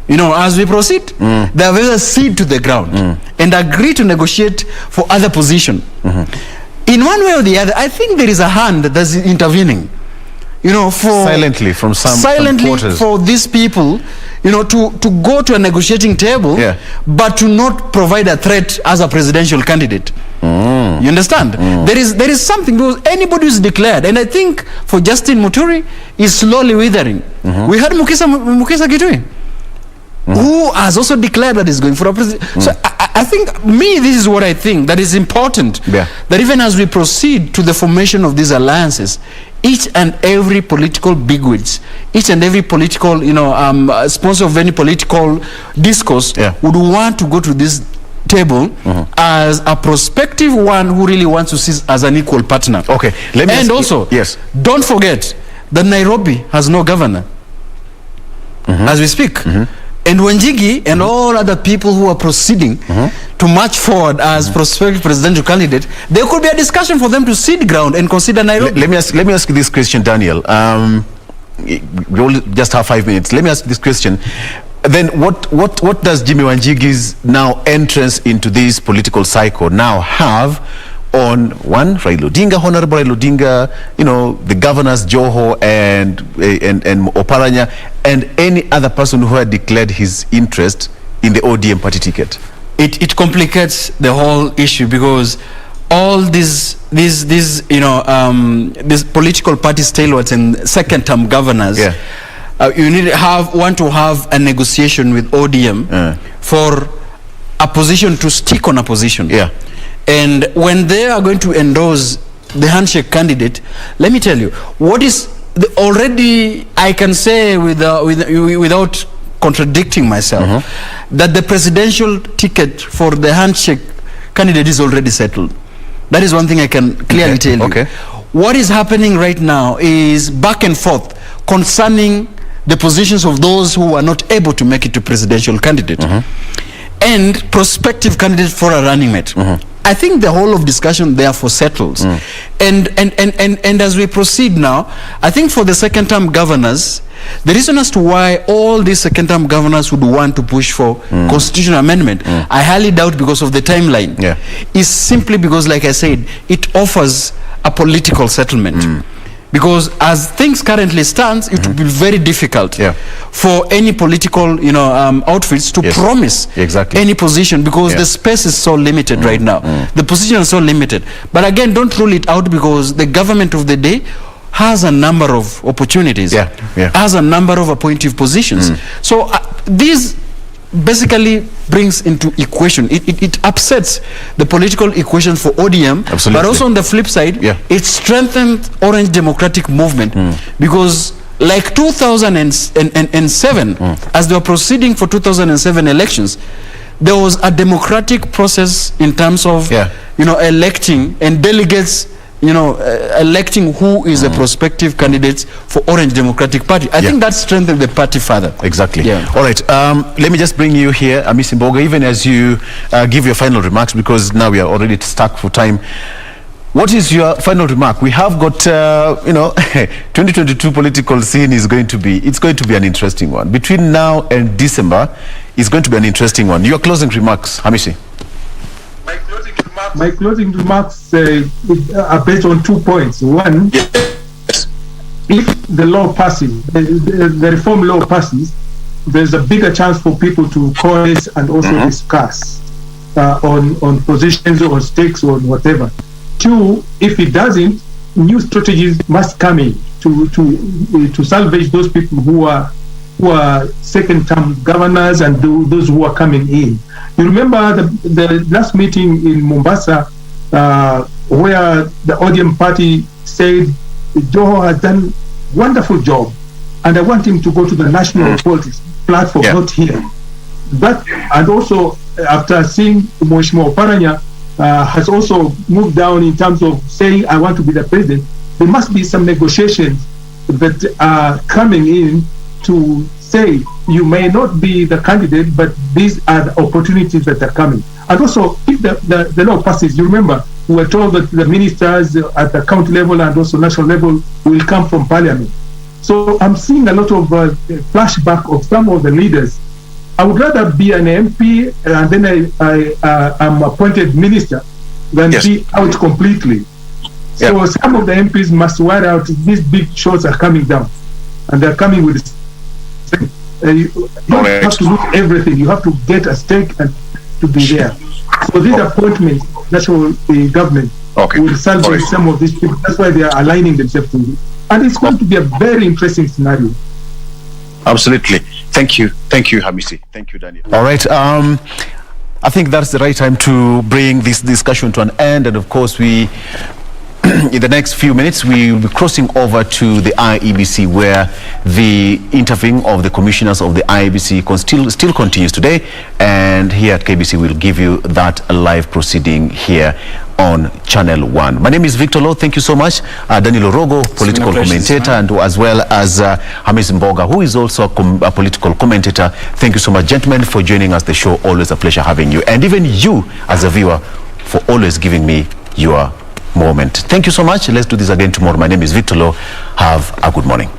Speaker 16: You know, as we proceed, they have either cede to the ground and agree to negotiate for other position. In one way or the other, I think there is a hand that's intervening, you know, for
Speaker 1: silently from some quarters.
Speaker 16: For these people, you know, to go to a negotiating table, but to not provide a threat as a presidential candidate. You understand? There is something, because anybody who's declared, and I think for Justin Muturi is slowly withering. We had Mukisa Kitui, who has also declared that he's going for a president. So I think, this is what I think, that is important, that even as we proceed to the formation of these alliances, each and every political bigwigs, each and every political, you know, sponsor of any political discourse would want to go to this table as a prospective one who really wants to see as an equal partner.
Speaker 1: Okay, let me
Speaker 16: and also, don't forget that Nairobi has no governor as we speak. And Wanjigi and all other people who are proceeding to march forward as prospective presidential candidate, there could be a discussion for them to cede ground and consider Nairobi.
Speaker 1: Let me ask you this question, Daniel. We only just have 5 minutes. Let me ask this question. Then what does Jimmy Wanjigi's now entrance into this political cycle now have on one, Raila Odinga, Honorable Raila Odinga, you know, the governors Joho and Oparanya, and any other person who had declared his interest in the ODM party ticket?
Speaker 16: It complicates the whole issue, because all these you know, these political party stalwarts and second-term governors, you want to have a negotiation with ODM for a position to stick on a position. And when they are going to endorse the handshake candidate, let me tell you, what is already, I can say without contradicting myself, that the presidential ticket for the handshake candidate is already settled. That is one thing I can clearly tell you. What is happening right now is back and forth concerning the positions of those who are not able to make it to presidential candidate and prospective candidate for a running mate. I think the whole of discussion therefore settles. And as we proceed now, I think for the second-term governors, the reason as to why all these second-term governors would want to push for constitutional amendment, I highly doubt because of the timeline, is simply because, like I said, it offers a political settlement. Because as things currently stands, it would be very difficult for any political, you know, outfits to promise any position, because the space is so limited right now. The position is so limited. But again, don't rule it out, because the government of the day has a number of opportunities, has a number of appointive positions. So these basically brings into equation, it upsets the political equation for ODM, but also on the flip side, it strengthened Orange Democratic Movement, because like 2007, as they were proceeding for 2007 elections, there was a democratic process in terms of you know, electing and delegates, you know, electing who is a prospective candidate for Orange Democratic Party. I think that strengthened the party further.
Speaker 1: Exactly. All right. Let me just bring you here, Miss Mboga, even as you give your final remarks, because now we are already stuck for time. What is your final remark? We have got, you know, 2022 political scene is going to be, it's going to be an interesting one. Between now and December, it's going to be an interesting one. Your closing remarks, Hamisi.
Speaker 14: My closing remarks are based on 2 points. One, if the law passes, the reform law passes, there's a bigger chance for people to coalesce and also discuss on positions or stakes or whatever. Two, if it doesn't, new strategies must come in. to salvage those people who are second-term governors and those who are coming in. You remember the last meeting in Mombasa, where the ODM party said Joho has done wonderful job, and I want him to go to the national politics platform, not here. And also, after seeing Mheshimiwa Oparanya has also moved down in terms of saying, I want to be the president, there must be some negotiations that are coming in to say, you may not be the candidate, but these are the opportunities that are coming. And also, if the law passes, you remember, we were told that the ministers at the county level and also national level will come from parliament. So I'm seeing a lot of flashback of some of the leaders. I would rather be an MP and then I'm appointed minister than be out completely. So some of the MPs must wear out, these big shots are coming down, and they're coming with you don't have to lose everything. You have to get a stake and to be there. So these appointments, national government will salvage some of these people. That's why they are aligning themselves to it. And it's going to be a very interesting scenario.
Speaker 1: Absolutely. Thank you, Hamisi. Thank you, Daniel. All right. I think that's the right time to bring this discussion to an end. And of course, we, in the next few minutes, we will be crossing over to the IEBC, where the interviewing of the commissioners of the IEBC still continues today. And here at KBC, we'll give you that live proceeding here on Channel 1. My name is Victor Lowe. Thank you so much. Daniel Orogo, political commentator, and as well as Hamis Mboga, who is also a political commentator. Thank you so much, gentlemen, for joining us. The show, always a pleasure having you. And even you, as a viewer, for always giving me your moment. Thank you so much. Let's do this again tomorrow. My name is Victor Lowe. Have a good morning.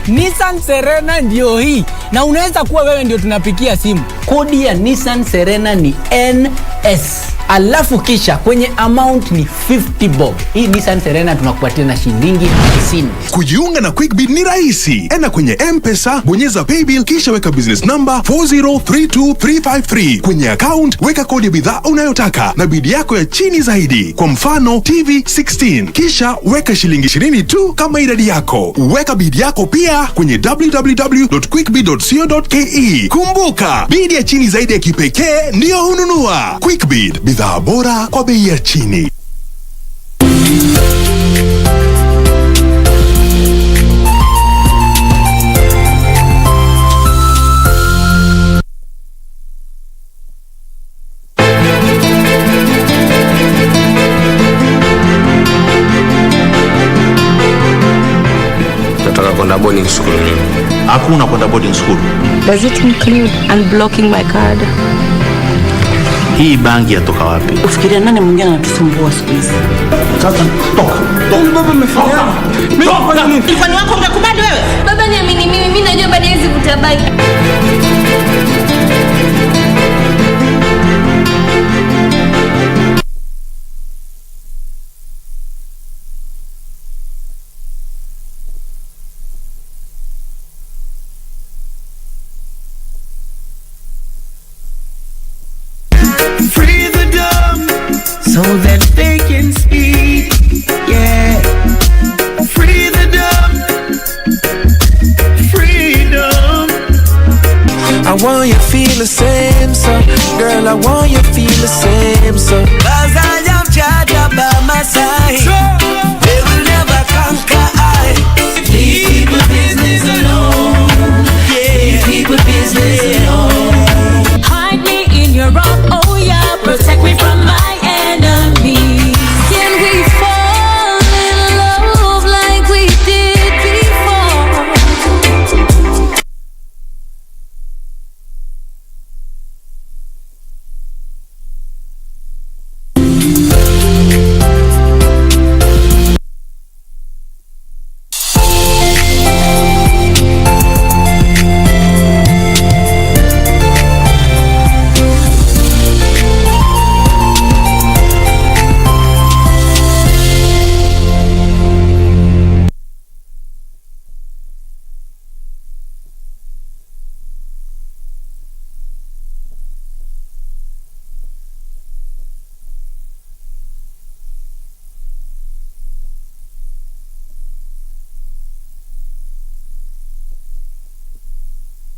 Speaker 3: Nissan Serena ndio hii, na unaweza kuwa wewe ndio tunapikia simu. Kodi ya Nissan Serena ni NS, alafu kisha kwenye amount ni 50 bob. Hii Nissan Serena tunakupatia na shilingi 50.
Speaker 4: Kujiunga na QuickBid ni rahisi. Enda kwenye M-Pesa, bonyeza paybill, kisha weka business number 4032353. Kwenye account weka kodi ya bidhaa unayotaka na bidi yako ya chini zaidi. Kwa mfano TV 16, kisha weka shilingi 20 tu kama idadi yako. Weka bidi yako pia kwenye www.quickbid.co.ke. Kumbuka, bidi ya chini zaidi ya kipekee ndio hununua. QuickBid, bidhaa bora kwa bei ya chini.
Speaker 6: Boarding school.
Speaker 1: Hakuna kwenda boarding school.
Speaker 20: Does it include unblocking my card?
Speaker 1: Hii bangi yatoka wapi?
Speaker 20: Ufikiria nani mwingine anatusumbua siku hizi?
Speaker 1: Sasa toka.
Speaker 15: Baba umefanya. Mfano wako ungekubali wewe? Baba niamini mimi najua baada ya hizi kutabaki.
Speaker 9: So that they can speak, yeah. Free the dove.
Speaker 21: I want you feel the same, so girl, I want you feel the same, so 'cause I am Jaja by my side.